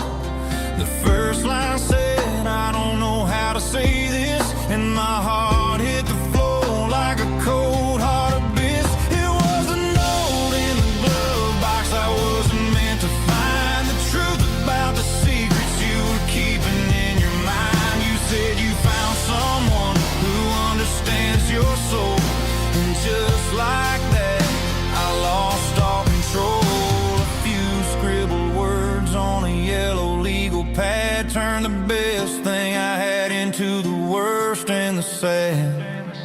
E: The first line said, I don't know how to say this, and my heart hit the floor like a cold hard abyss. It was a note in the glove box I wasn't meant to find. The truth about the secrets you were keeping in your mind. You said you found someone who understands your soul, and just like that, I lost all control. A few scribbled words on a yellow legal pad turned the best thing I had into the worst and the sad.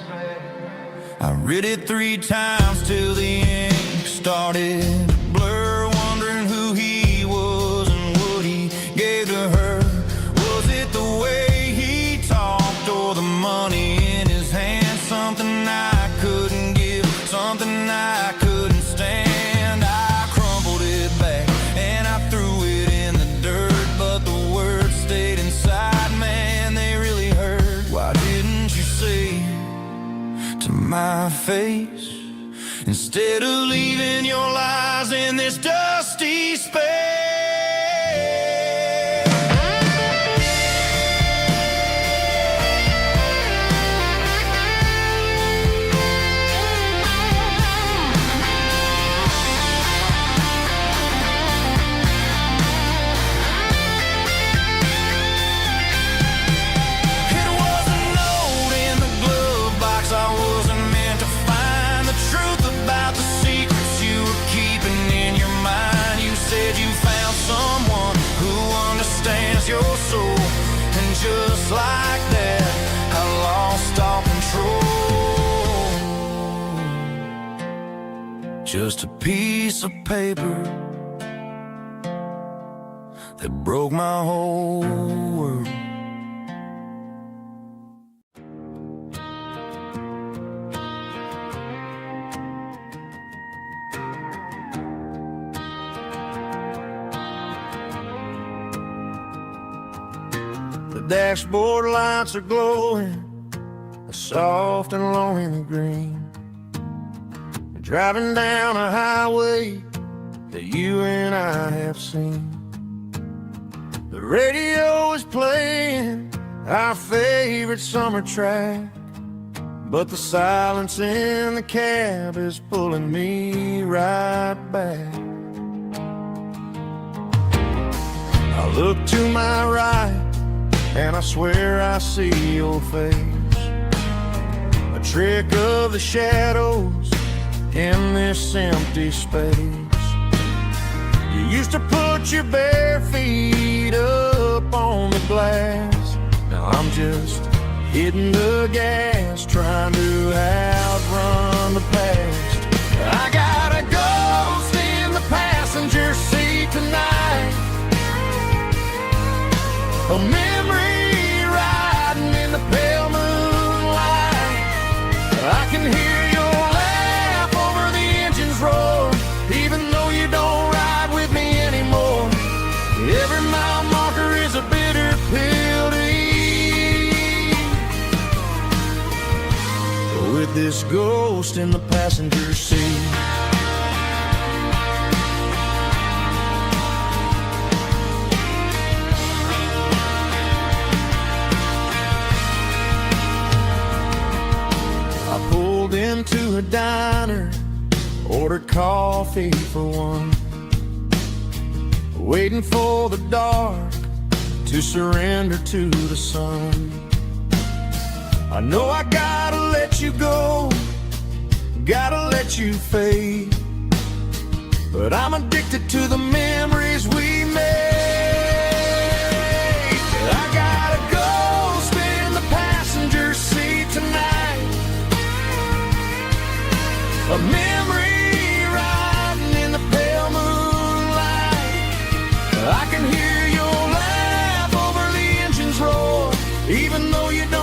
E: I read it 3 times till the ink started to blur, wondering who he was and what he gave to her. Was it the way he talked or the money in his hand? Something I couldn't give, something I couldn't stand. I crumpled it back and I threw it in the dirt, but the words stayed inside, man, they really hurt. Why didn't you say to my face, instead of leaving your lies in this dusty space? It was a note in the glove box I wasn't meant to find. The truth about the secrets you were keeping in your mind. You said you found someone who understands your soul, and just like that, I lost all control. Just a piece of paper that broke my whole world.
D: The dashboard lights are glowing, a soft and lonely green. You're driving down a highway that you and I have seen. The radio is playing our favorite summer track, but the silence in the cab is pulling me right back. I look to my right and I swear I see your face, a trick of the shadows in this empty space. You used to put your bare feet up on the glass. Now I'm just hitting the gas, trying to outrun the past. I got a ghost in the passenger seat tonight, a memory riding in the pale moonlight. I can hear your laugh over the engine's roar, even though you don't ride with me anymore. Every mile marker is a bitter pill to eat, with this ghost in the passenger seat. Into a diner, ordered coffee for one, waiting for the dark to surrender to the sun. I know I gotta let you go, gotta let you fade, but I'm addicted to the memories we made. I got a ghost in the passenger seat tonight, a memory riding in the pale moonlight. I can hear your laugh over the engine's roar, even though you don't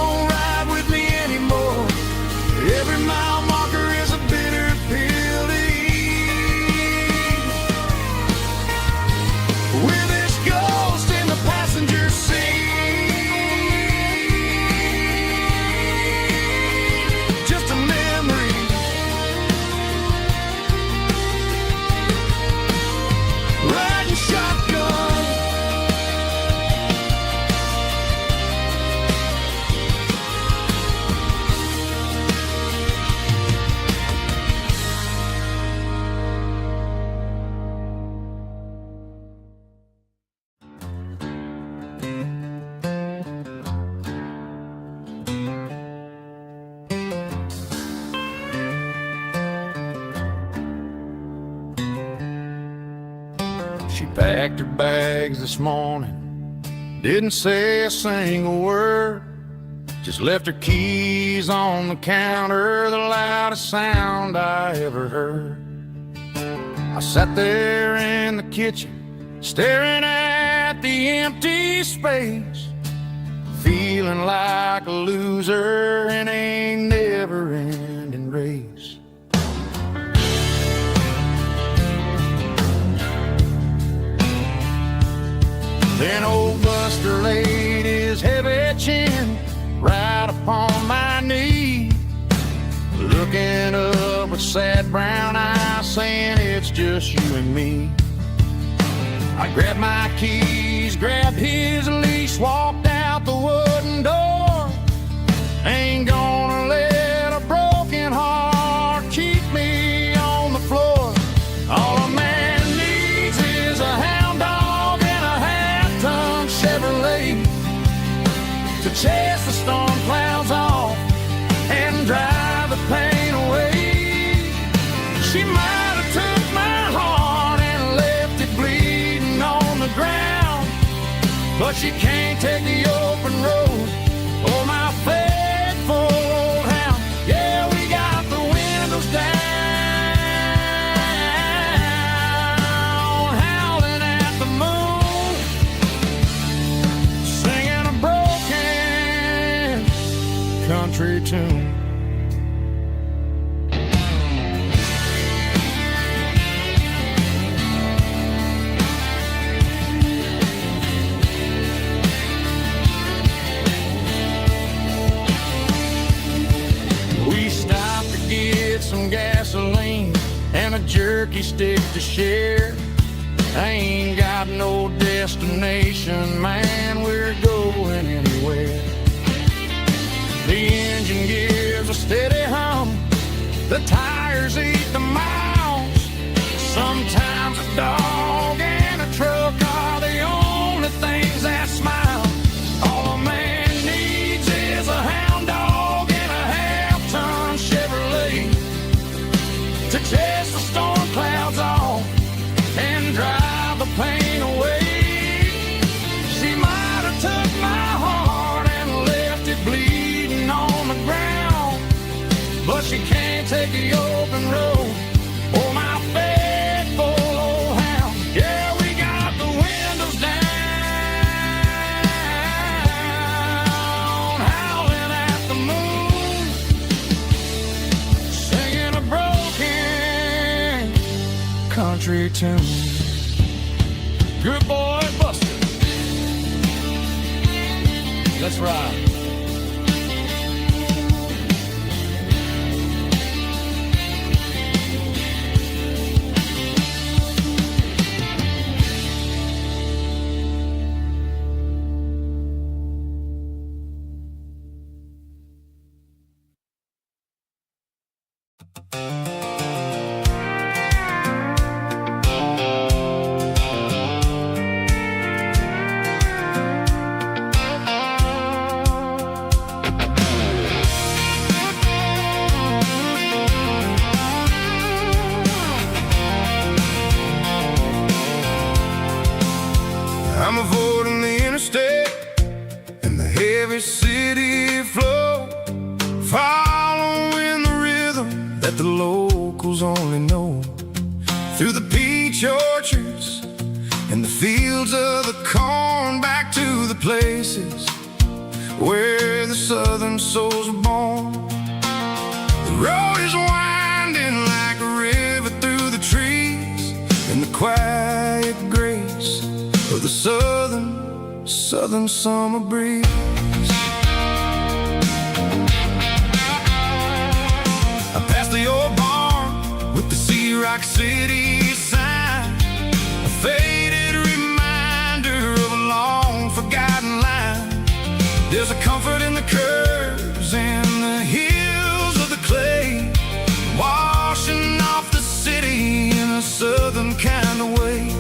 D: Packed her bags this morning, didn't say a single word, just left her keys on the counter, the loudest sound I ever heard. I sat there in the kitchen, staring at the empty space, feeling like a loser in a never-ending race. Then old Buster laid his heavy chin right upon my knee, looking up with sad brown eyes, saying it's just you and me. I grabbed my keys, grabbed his leash, walked out the wooden door. Ain't gonna let a broken heart keep me on the floor. All a man needs is a hound dog and a half-ton Chevrolet to chase the storm clouds off and drive the pain away. She might have took my heart and left it bleeding on the ground, but she can't take the open road. Oh, my faithful old hound. Yeah, we got the windows down, howling at the moon, singing a broken country tune. We stopped to get some gasoline and a jerky stick to share. I ain't got no destination, man, we're going anywhere. The engine gives a steady hum, the tires eat the miles. Sometimes a dog and a truck are the only things that smile. All a man needs is a hound dog and a half-ton Chevrolet to chase the storm clouds off and drive the pain away. She might have took my heart and left it bleeding on the ground, but she can't take the open road. Oh, my faithful old hound. Yeah, we got the windows down, howling at the moon, singing a broken country tune. Good boy, Buster. Let's ride. I'm avoiding the interstate and the heavy city flow, following the rhythm that the locals only know. Through the peach orchards and the fields of the corn, back to the places where the southern souls are born. The road is winding like a river through the trees, in the quiet grace of the southern summer breeze. I passed the old barn with the Sea Rock City sign, a faded reminder of a long forgotten line. There's a comfort in the curves and the hills of the clay, washing off the city in a southern kind of way.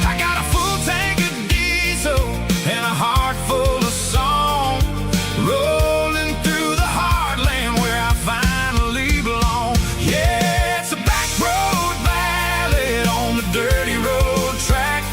D: I got a full tank of diesel and a heart full of song, rolling through the heartland where I finally belong. Yeah, it's a back road ballad on the dirty road track,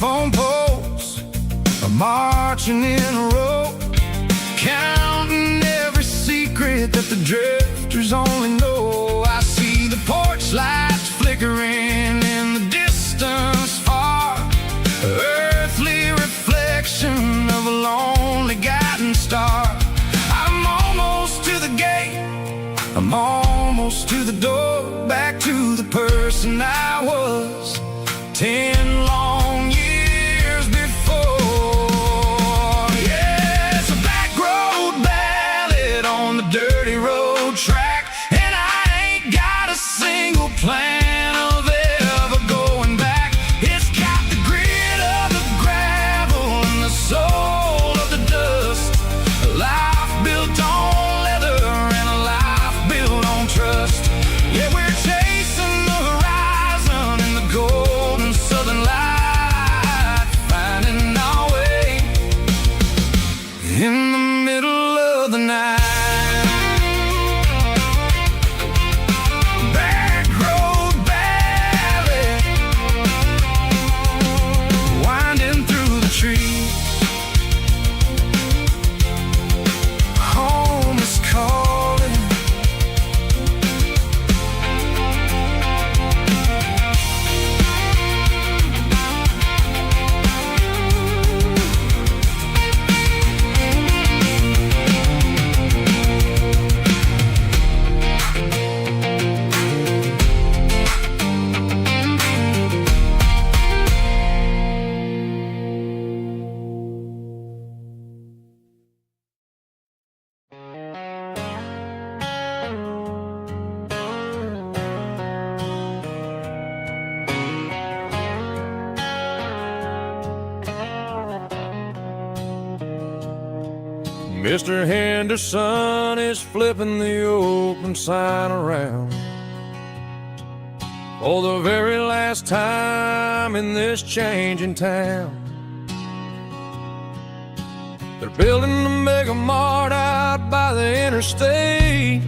A: telephone poles are marching in a row, counting every secret that the drifters only know. I see the porch lights flickering in the distance far, earthly reflection of a lonely guiding star. I'm almost to the gate, I'm almost to the door, back to the person I was 10 long years before. Yeah, it's a back road ballad on the dirty road track, and I ain't got a single plan of ever going back. It's got the grit of the gravel and the soul of the dust, a life built on leather and a life built on trust. Yeah, we're chasing the horizon in the golden southern light, finding our way in the middle of the night. Back road ballad, winding through the trees. Home is calling.
B: Mr. Henderson is flipping the open sign around for the very last time in this changing town. They're building a mega mart out by the interstate,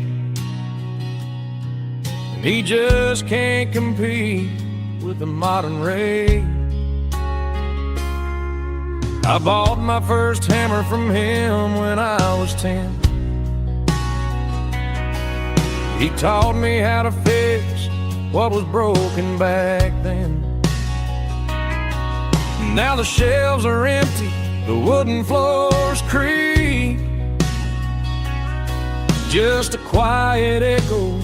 B: and he just can't compete with the modern rate. I bought my first hammer from him when I was 10. He taught me how to fix what was broken back then. Now the shelves are empty, the wooden floors creak, just a quiet echo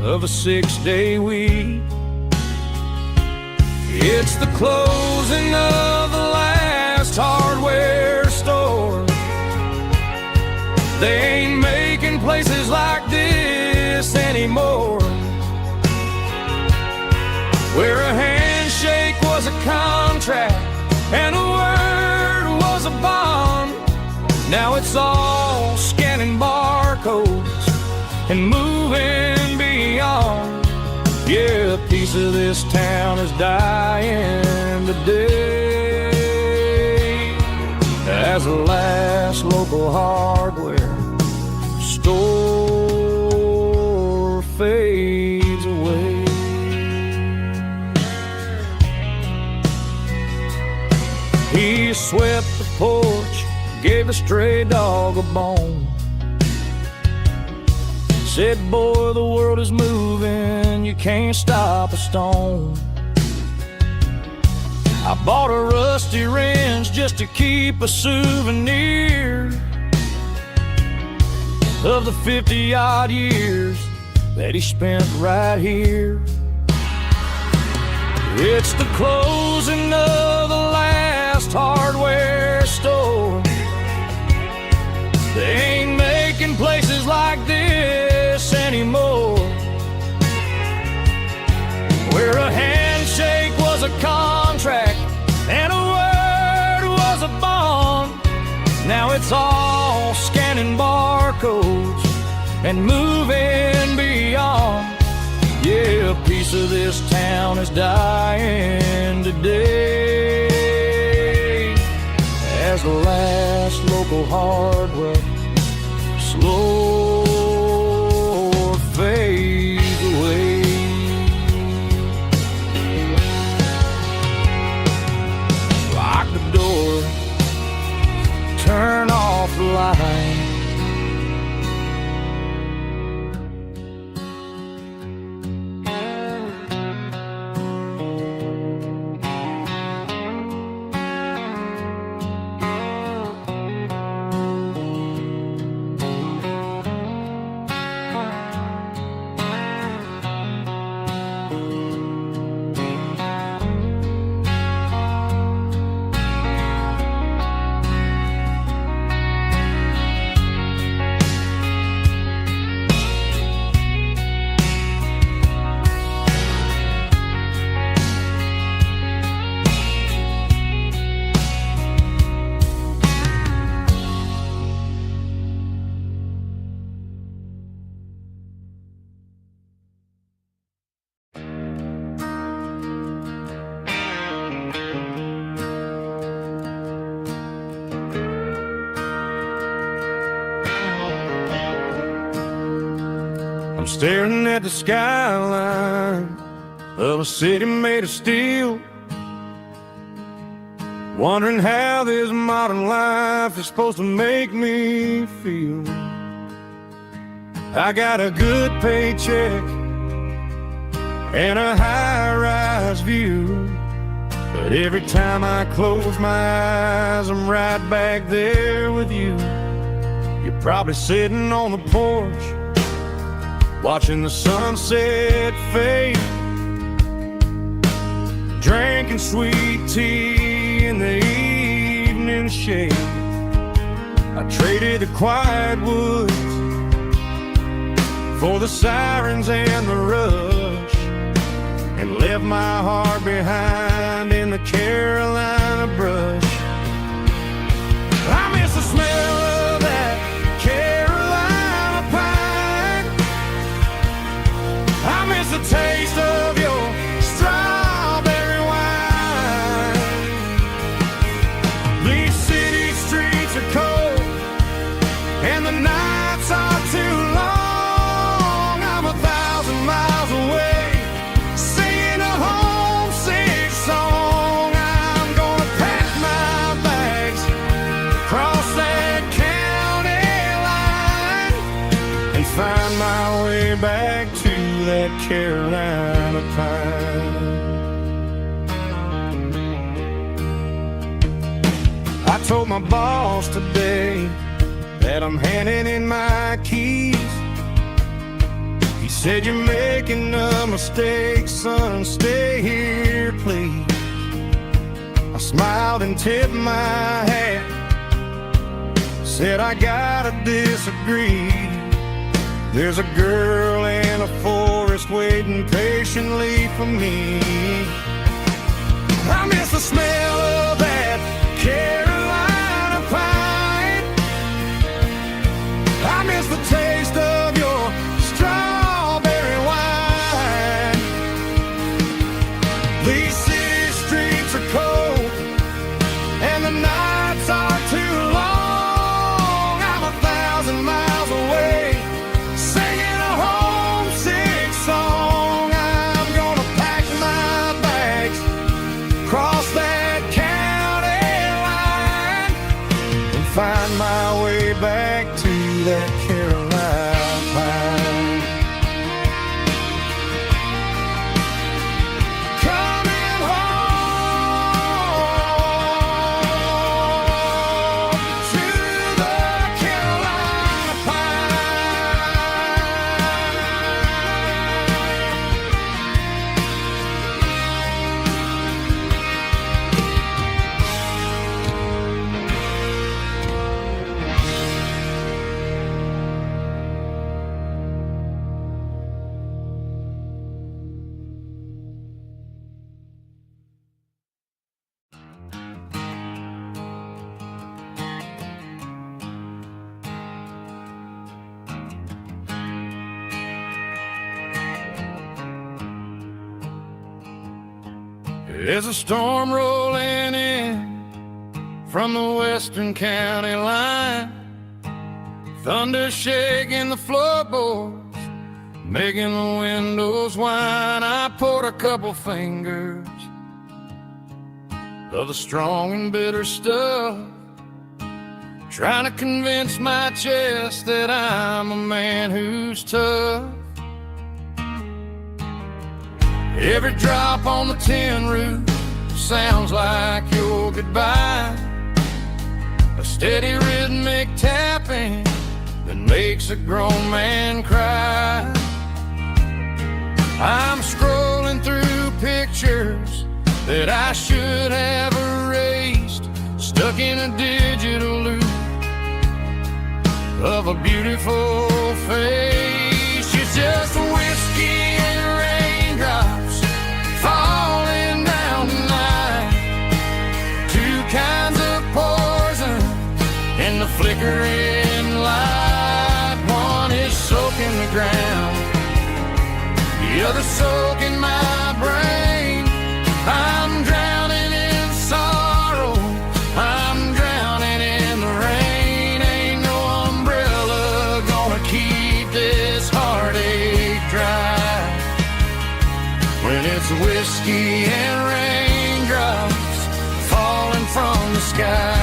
B: of a 6-day week. It's the closing of the last hardware store. They ain't making places like this anymore, where a handshake was a contract and a word was a bond. Now it's all scanning barcodes and moving beyond. Yeah, a piece of this town is dying today as the last local hardware store fades away. He swept the porch, gave a stray dog a bone, said, boy, the world is moving, you can't stop a stone. I bought a rusty wrench just to keep a souvenir of the 50-odd years that he spent right here. It's the closing of the last hardware store. They ain't making places like this anymore, where a handshake was a contract and a word was a bond. Now it's all scanning barcodes and moving beyond. Yeah, a piece of this town is dying today as the last local hardware slow fades away.
D: staring at the skyline of a city made of steel, wondering how this modern life is supposed to make me feel. I got a good paycheck and a high-rise view, but every time I close my eyes, I'm right back there with you. You're probably sitting on the porch, watching the sunset fade, drinking sweet tea in the evening shade. I traded the quiet woods for the sirens and the rush, and left my heart behind in the Carolina brush. I miss the smell of that Carolina pine. I miss the taste of your strawberry wine. These city streets are cold and the nights are too long. I'm 1,000 miles away, singing a homesick song. I'm gonna pack my bags, cross that county line, and find my way back to that Carolina pine. I told my boss today that I'm handing in my keys. He said, "You're making a mistake, son, stay here, please." I smiled and tipped my hat, said, "I gotta disagree. There's a girl in a forest waiting patiently for me." I miss the smell of that Carolina pine. I miss the taste of your strawberry wine. These city streets are cold and the nights are too long. I'm 1,000 miles away, singing a homesick song. I'm gonna pack my bags, cross that county line, and find my way back to that Carolina pine. Coming home to the Carolina pine. There's a storm rolling in from the western county line, thunder shaking the floorboards, making the windows whine. I poured a couple fingers of the strong and bitter stuff, trying to convince my chest that I'm a man who's tough. Every drop on the tin roof sounds like your goodbye, a steady rhythmic tapping that makes a grown man cry. I'm scrolling through pictures that I should have erased, stuck in a digital loop of a beautiful face. She's just whiskey and raindrops falling down tonight, two kinds of poison in the flickering light. One is soaking the ground, the other soaking my brain. I'm drowning in sorrow, I'm drowning in the rain. Ain't no umbrella gonna keep this heartache
A: whiskey and raindrops falling from the sky.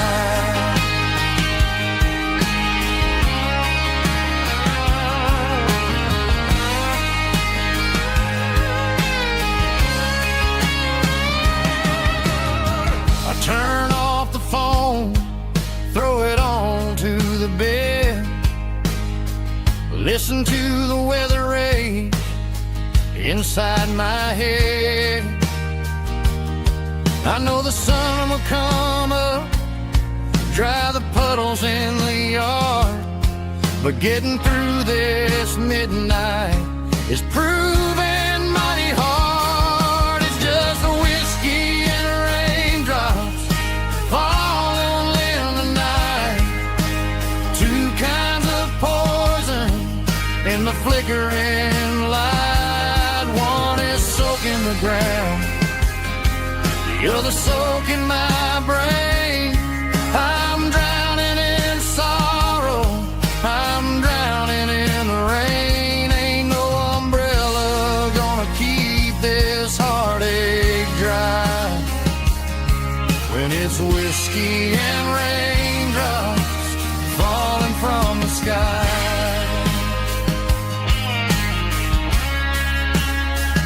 A: I turn off the phone, throw it on to the bed, listen to the weather rage inside my head. I know the sun will come up, dry the puddles in the yard, but getting through this midnight is proving mighty hard. It's just the whiskey and raindrops falling in the night, two kinds of poison in the flickering light. One is soaking the ground, the other soaking my brain. I'm drowning in sorrow, I'm drowning in the rain. Ain't no umbrella gonna keep this heartache dry when it's whiskey and raindrops falling from the sky.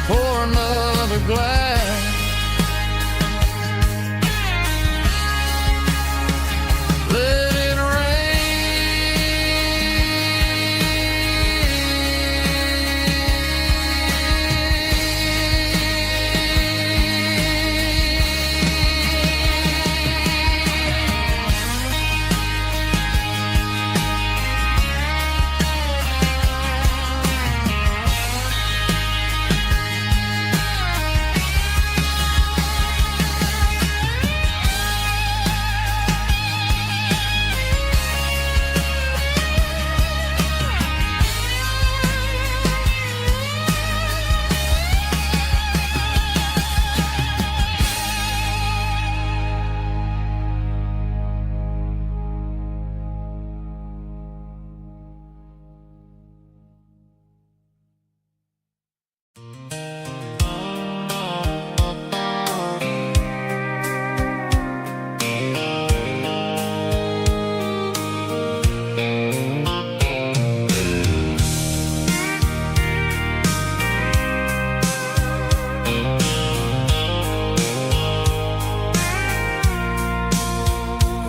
A: Pour another glass, let it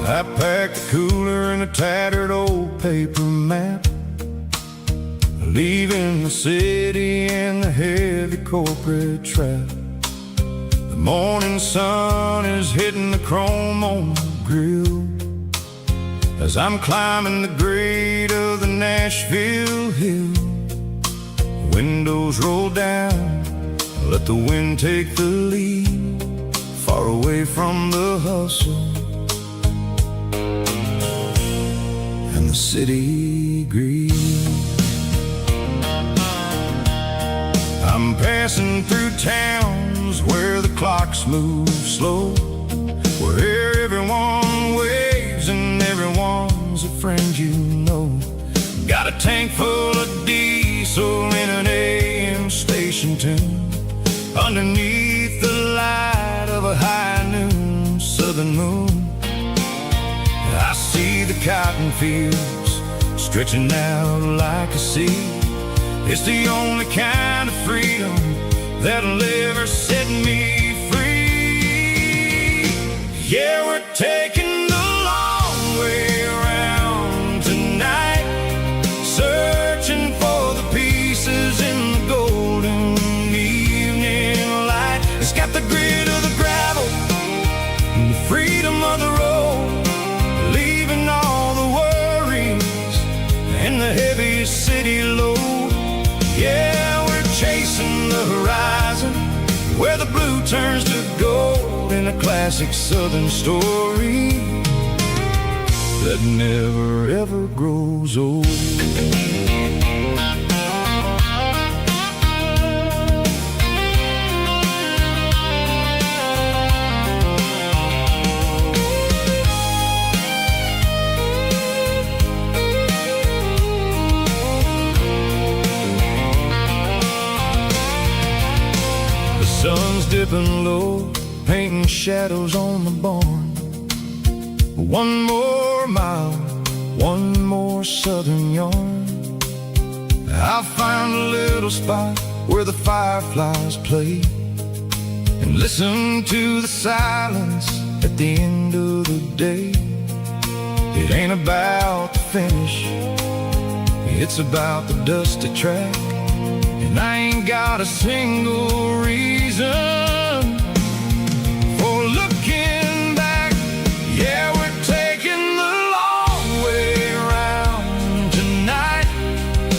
D: I packed the cooler in a tattered old paper map, leaving the city in the heavy corporate trap. The morning sun is hitting the chrome on the grill as I'm climbing the grade of the Nashville hill. Windows roll down, let the wind take the lead, far away from the hustle and the city greed. I'm passing through towns where the clocks move slow, where everyone waves and everyone's a friend you know. Got a tank full of diesel in an AM station tune, underneath the light of a high noon southern moon. I see the cotton fields stretching out like a sea. It's the only kind of freedom that'll ever set me free. Yeah, we're taking the long way around tonight, searching for the pieces in the golden evening light. It's got the grit of the gravel and the freedom of the road, leaving all the worries and the heavy city load. Yeah, we're chasing the horizon, where the blue turns to gold, in a classic southern story that never ever grows old. Sun's dipping
A: shadows on the barn. One more mile, one more southern yarn. I'll find a little spot where the fireflies play and listen to the silence at the end of the day. It ain't about the finish, it's about the dusty track. And I ain't got a single reason for looking back. Yeah, we're taking the long way around tonight,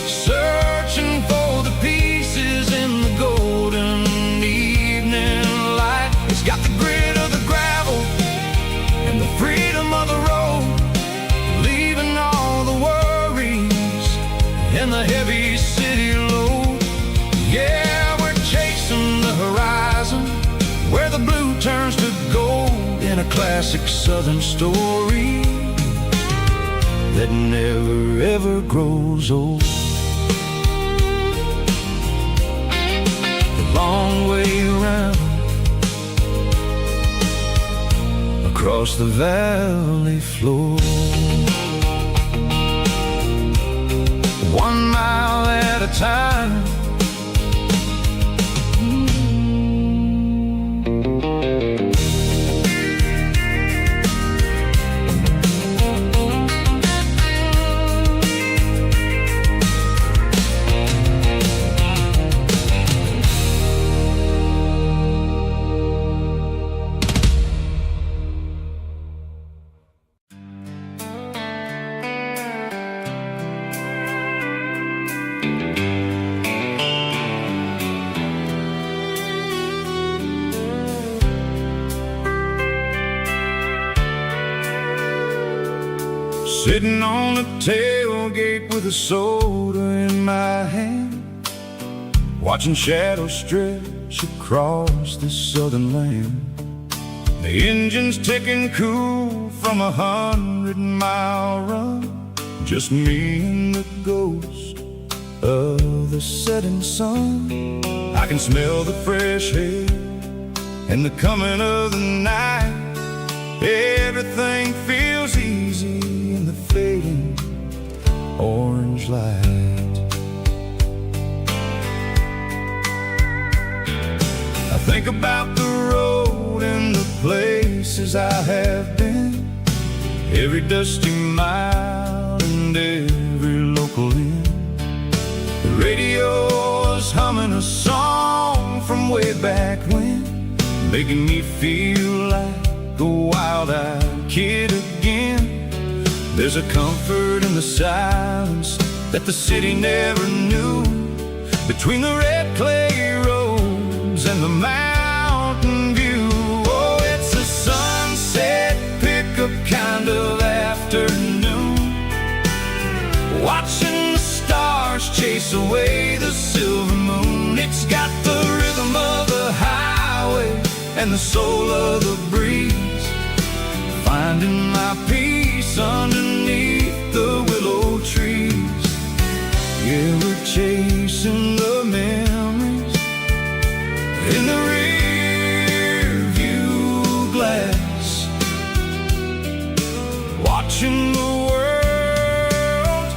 A: searching for the pieces in the golden evening light. It's got the grit of the gravel and the freedom of the road, leaving all the worries and the heavy city load. Yeah, we're chasing the horizon where the blue turns to gold in a classic southern story that never ever grows old. The long way around across the valley floor, 1 mile at a time. Sitting on the tailgate with a soda in my hand, watching shadows stretch across this southern land. The engine's ticking cool from a 100-mile run, just me and the ghost of the setting sun. I can smell the fresh air and the coming of the night. Everything feels easy in the fading orange light. I think about the road and the places I have been, every dusty mile and every local inn. The radio is humming a song from way back when, making me feel like a wild-eyed kid again. There's a comfort in the silence that the city never knew, between the red clay roads and the mountain view. Oh, it's a sunset pickup kind of afternoon, watching the stars chase away the silver moon. It's got the rhythm of the highway and the soul of the breeze, finding my peace underneath the willow trees. Yeah, we're chasing the memories in the rear view glass, watching the world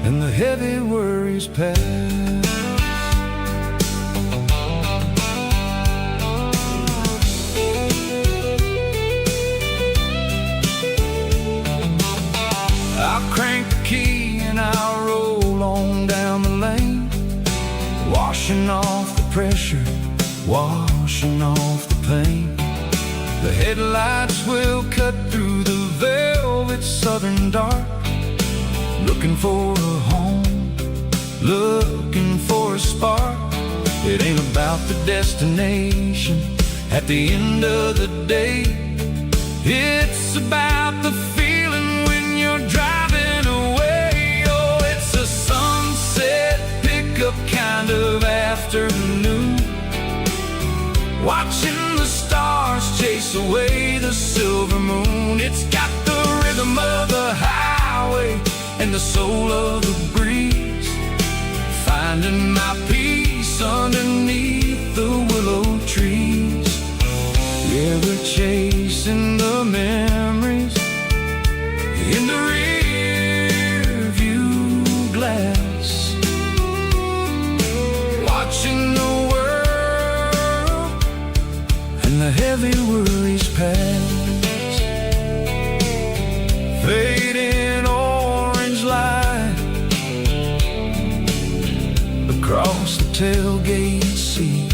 A: and the heavy worries pass. Crank the key and I'll roll on down the lane, washing off the pressure, washing off the pain. The headlights will cut through the velvet southern dark, looking for a home, looking for a spark. It ain't about the destination at the end of the day, it's about the feeling when you're driving away. Oh, it's a sunset pickup kind of afternoon, watching the stars chase away the silver moon. It's got the rhythm of the highway and the soul of the breeze, finding my peace underneath the willow trees. Together chasing the memories in the rear view glass, watching the world and the heavy worries pass. Fading orange light across the tailgate seat.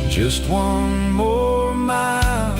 A: Just one more mile.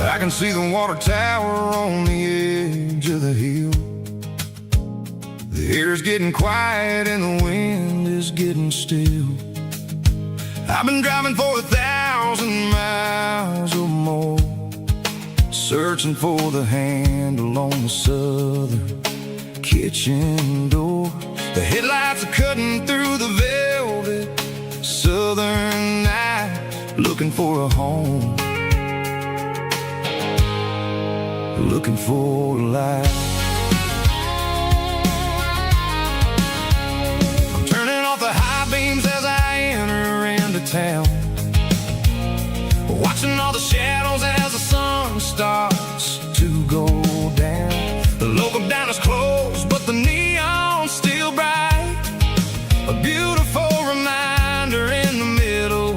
A: I can see the water tower on the edge of the hill. The air's getting quiet and the wind is getting still. I've been driving for 1,000 miles or more, searching for the handle on the southern kitchen door. The headlights are cutting through the velvet southern night, looking for a home, looking for a light. I'm turning off the high beams as I enter into town, watching all the shadows as the sun starts to go down. The local diner's closed, but the neon's still bright, a beautiful reminder in the middle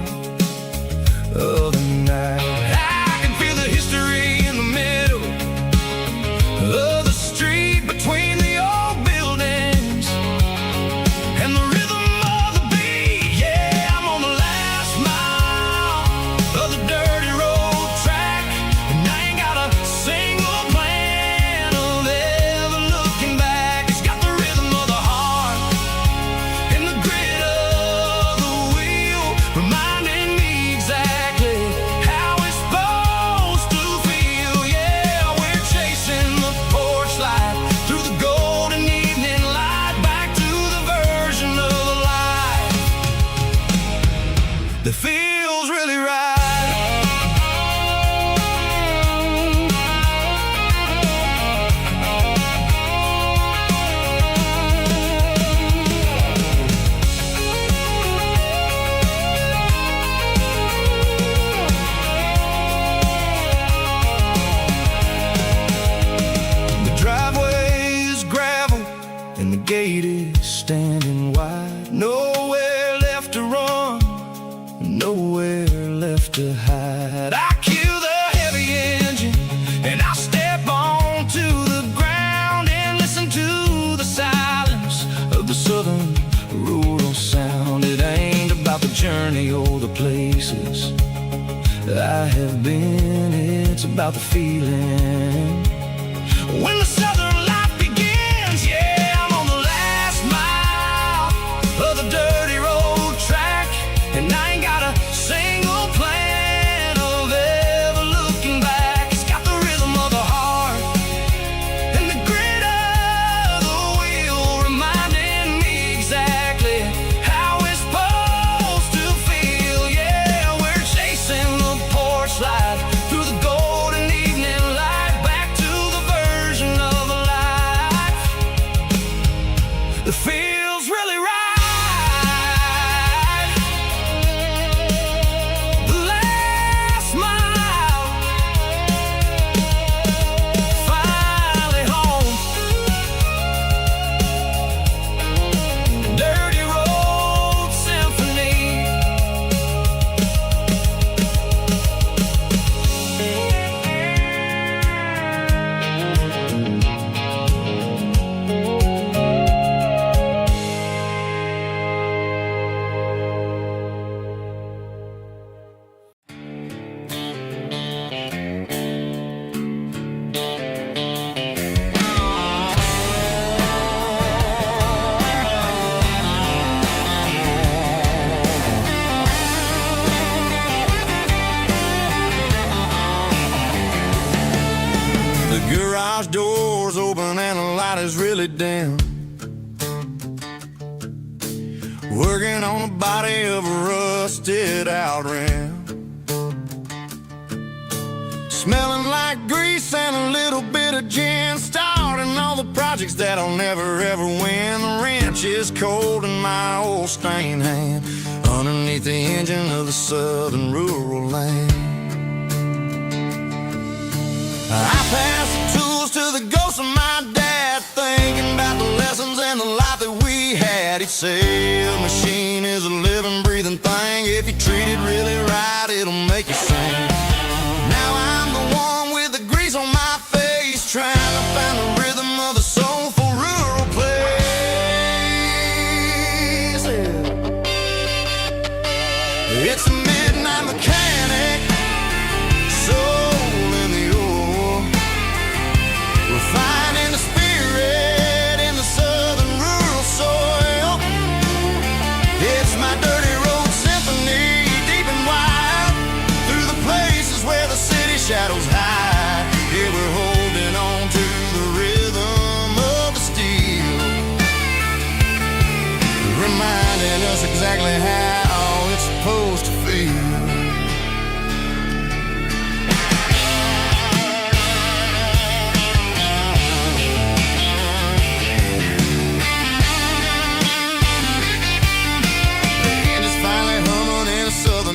A: of the night. I can feel the history in the middle of the street, between the old buildings and the rhythm of the beat. Yeah, I'm on the last mile of the dirty road track, and I ain't got a single plan of ever looking back. It's got the rhythm of the heart and the grit of the wheel, reminding me exactly how it's supposed to feel. Yeah, we're chasing the porch light through the golden evening light, back to the version of life that feels really right. The driveway is gravel and the gate is standing wide. Nowhere left to run, nowhere left to hide. I kill the heavy engine and I step onto the ground and listen to the silence of the southern rural sound. It ain't about the journey or the places I have been, it's about the feeling when the southern life begins. Yeah, I'm on the last mile of the dirty road track, and I ain't got a single plan of ever looking back. It's got the rhythm of the heart and the grit of the wheel, reminding me exactly how it's supposed to feel. Yeah, we're chasing the porch light through the golden evening light, back to
E: garage doors open and the light is really dim. Working on the body of a rusted out rim. Smelling like grease and a little bit of gin. Starting all the projects that I'll never ever win. The wrench is cold in my old stained hand underneath the engine of the southern rural land. I pass the tools to the ghost of my dad, thinking about the lessons and the life that we had. He'd say a machine is a living, breathing thing. If you treat it really right, it'll make you sing. Now I'm the one with the grease on my face, trying to find the rhythm of a soulful rural place. It's a midnight mechanic, soul in the ore, refining the spirit in the southern rural soil. It's my dirty road symphony, deep and wide, through the places where the city shadows hide. Yeah, we're holding on to the rhythm of the steel, reminding us exactly how it's supposed to feel.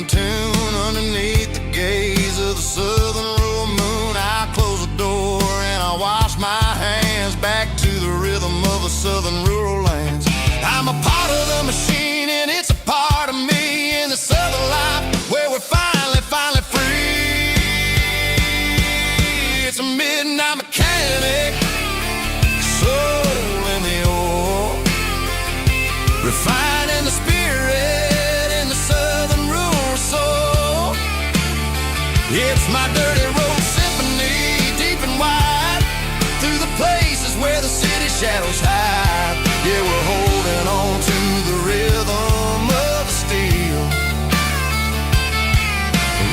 E: Tune underneath the gaze of the southern rural moon. I close the door and I wash my hands back to the rhythm of the southern rural lands. I'm a part of the machine and it's a part of me in this other life where we're finally free. It's a midnight mechanic, soul in the ore, refining the spirit in the southern rural soul. It's my dirty road symphony, deep and wide, through the places where the city shadows hide. Yeah, we're holding on to the rhythm of the steel,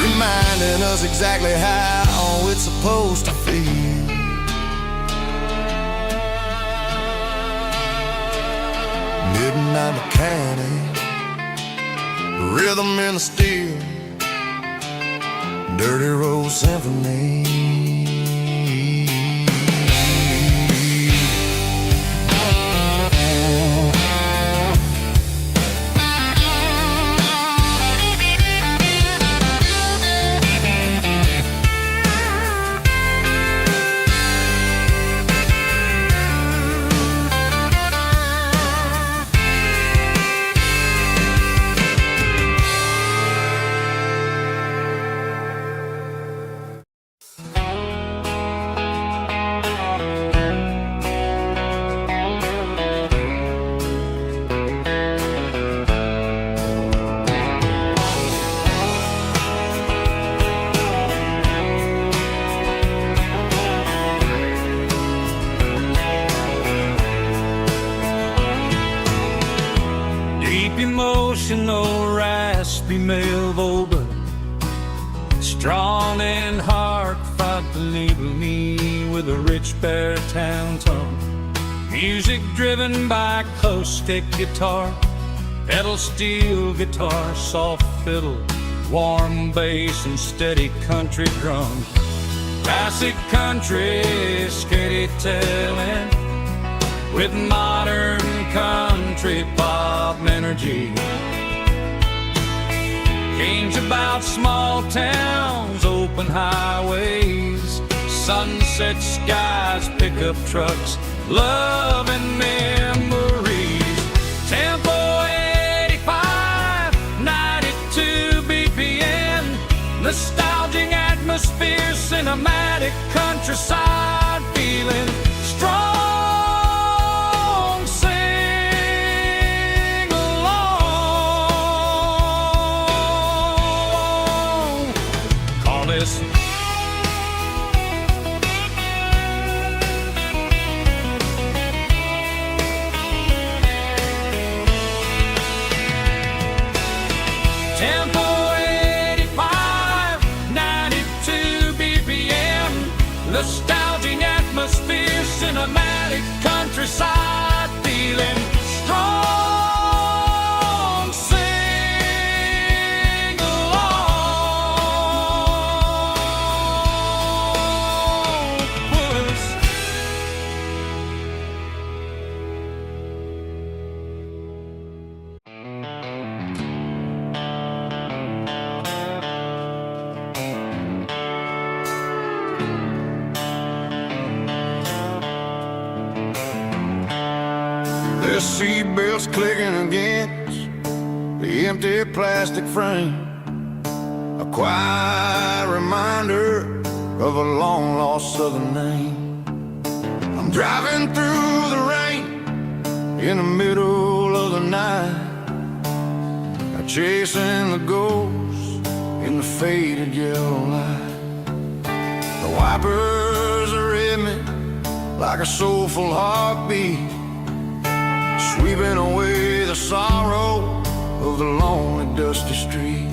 E: reminding us exactly how it's supposed to feel. Midnight mechanic, rhythm in the steel, dirty road symphony.
B: Emotional, raspy male vocal, strong and heartfelt, believe me, with a rich baritone tone. Music driven by acoustic guitar, pedal steel guitar, soft fiddle, warm bass and steady country drums. Classic country storytelling with modern country pop energy. Games about small towns, open highways, sunset skies, pickup trucks, love and memories. Tempo 85, 92 BPM, nostalgic atmosphere, cinematic countryside feeling, strong.
C: Tempo 85, 92 BPM, nostalgic
B: cinematic countryside, feeling strong. Sing along, puss.
D: The seatbelts clicking against the empty plastic frame, a quiet reminder of a long-lost southern name. I'm driving through the rain in the middle of the night, chasing the ghosts in the faded yellow light. The wipers are in me like a soulful heartbeat, sweeping away the sorrow of the lonely, dusty street.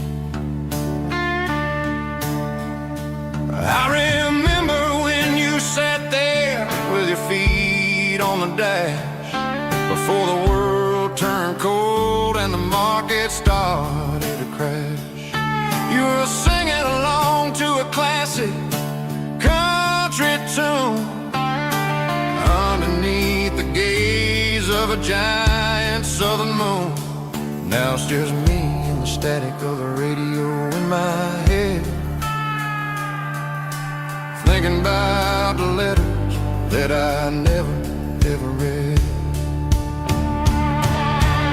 D: I remember when you sat there with your feet on the dash, before the world turned cold and the market started to crash. You were singing along to a classic country tune underneath the gaze of a giant southern moon. Now it's just me and the static of the radio in my head, thinking about the letters that I never, ever read.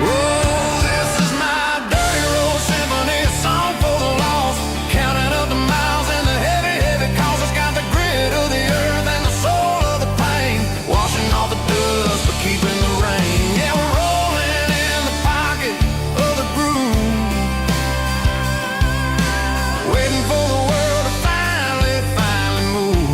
D: Oh, this is my dirty road symphony, a song for the lost, counting up the miles and the heavy, heavy calls. It's got the grit of the earth and the soul of the pain, washing off the dust but keeping the rain. Yeah, we're rolling in the pocket of the groove, waiting for the world to finally move.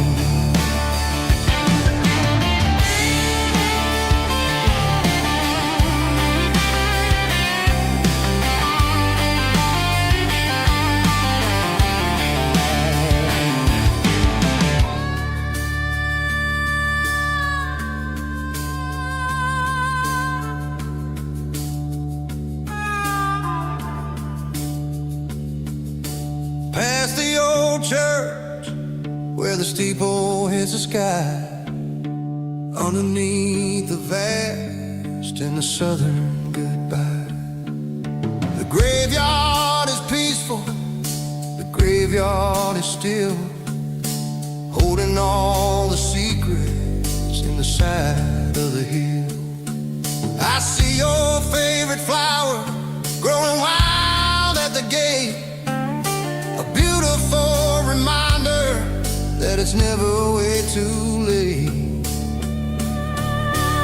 D: Past the old church where the steeple hits the sky, underneath the vast and the southern goodbye. The graveyard is peaceful, the graveyard is still, holding all the secrets in the side of the hill. I see your favorite flower growing wild at the gate, a beautiful reminder that it's never way too late.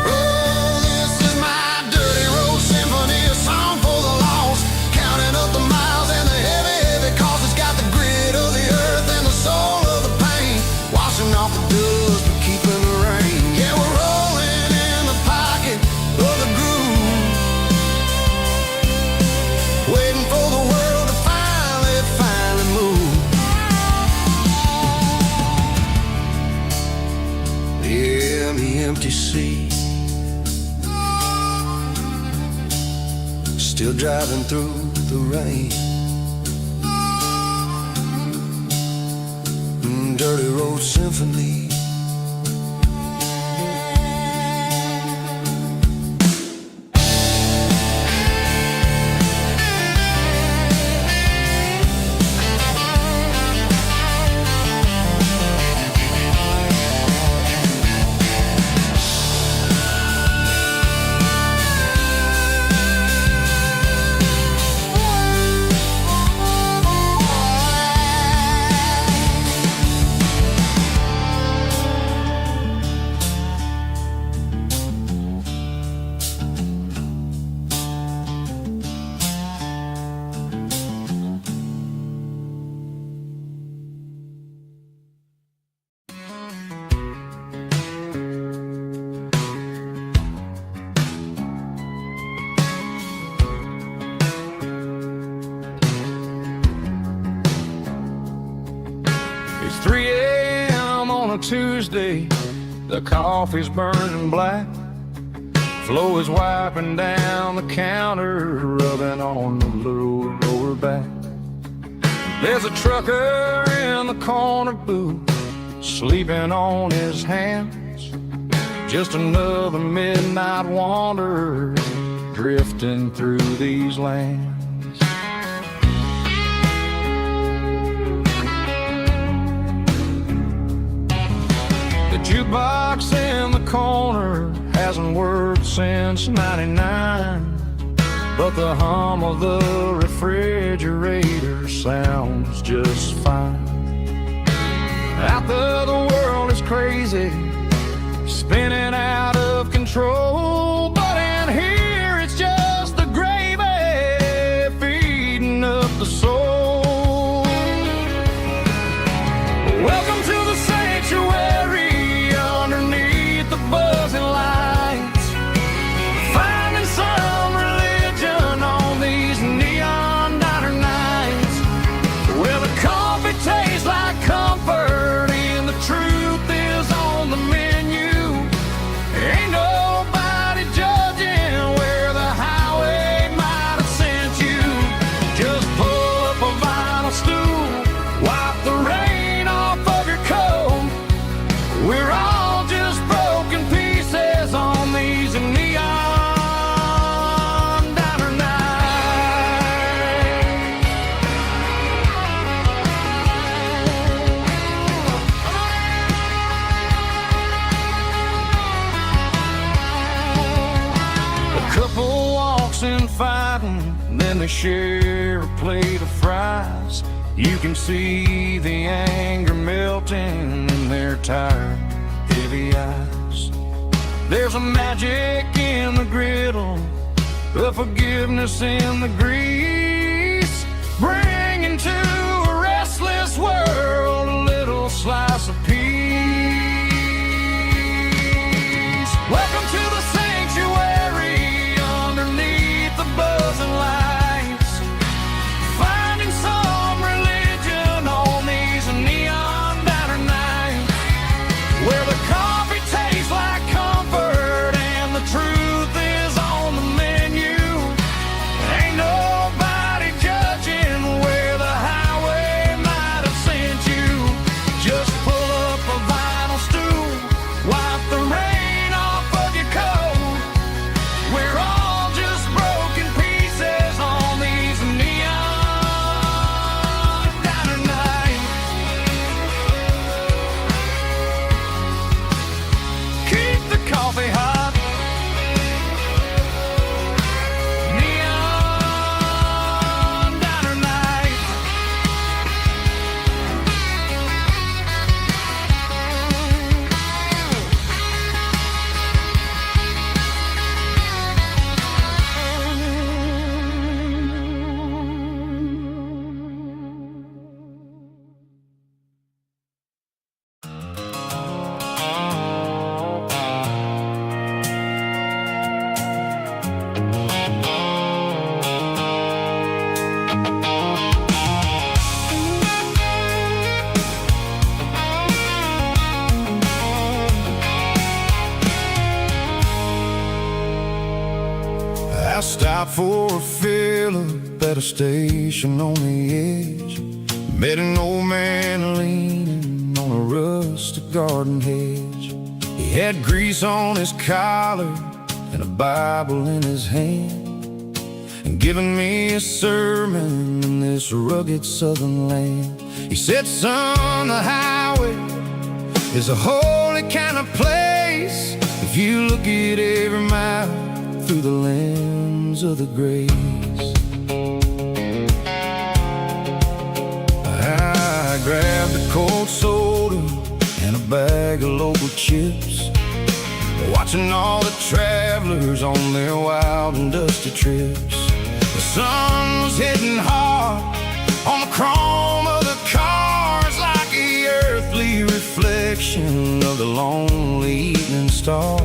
D: Oh, this is my dirty road symphony, a song for the lost, counting up the miles and the heavy, heavy calls. It's got the grit of the earth and the soul of the pain, washing off the dust but keeping the rain. Yeah, we're rolling in the pocket of the groove, waiting for the world to finally move. Yeah, the empty sea, still driving through the rain. Dirty road symphony.
B: The coffee's burning black. Flo is wiping down the counter, rubbing on the lower back. There's a trucker in the corner booth, sleeping on his hands. Just another midnight wanderer, drifting through these lands. The jukebox in the corner hasn't worked since '99, but the hum of the refrigerator sounds just fine. Out there the world is crazy, spinning out of control, but in here it's just the gravy feeding up the soul. Welcome to the sanctuary underneath the buzzing lights, finding some religion on these neon diner nights, where the coffee tastes like comfort and the truth is on the menu. Ain't nobody judging where the highway might have sent you. Just pull up a vinyl stool, wipe the rain off of your coat. We're all just broken pieces on these neon diner nights. A couple walks in fighting, then they share a plate of fries. You can see the anger melting in their tired, heavy eyes. There's a magic in the griddle, a forgiveness in the grease, bringing to a restless world a little slice of peace. Welcome to the sanctuary underneath the buzzing lights, finding some religion on these neon diner nights, where the coffee tastes like comfort and the truth is on the menu. Ain't nobody judging where the highway might have sent you. Just pull up a vinyl stool, wipe the rain off of your coat. We're all just broken pieces on these neon diner nights. Keep the coffee hot. Neon diner nights.
D: I stopped for a fill-up at a station on the edge. Met an old man leaning on a rustic garden hedge. He had grease on his collar and a Bible in his hand, and giving me a sermon in this rugged southern land. He said, son, the highway is a holy kind of place if you look at every mile through the lens of the grace. I grabbed a cold soda and a bag of local chips, watching all the travelers on their wild and dusty trips. The sun was hitting hard on the chrome of the cars, like the earthly reflection of the lonely evening star.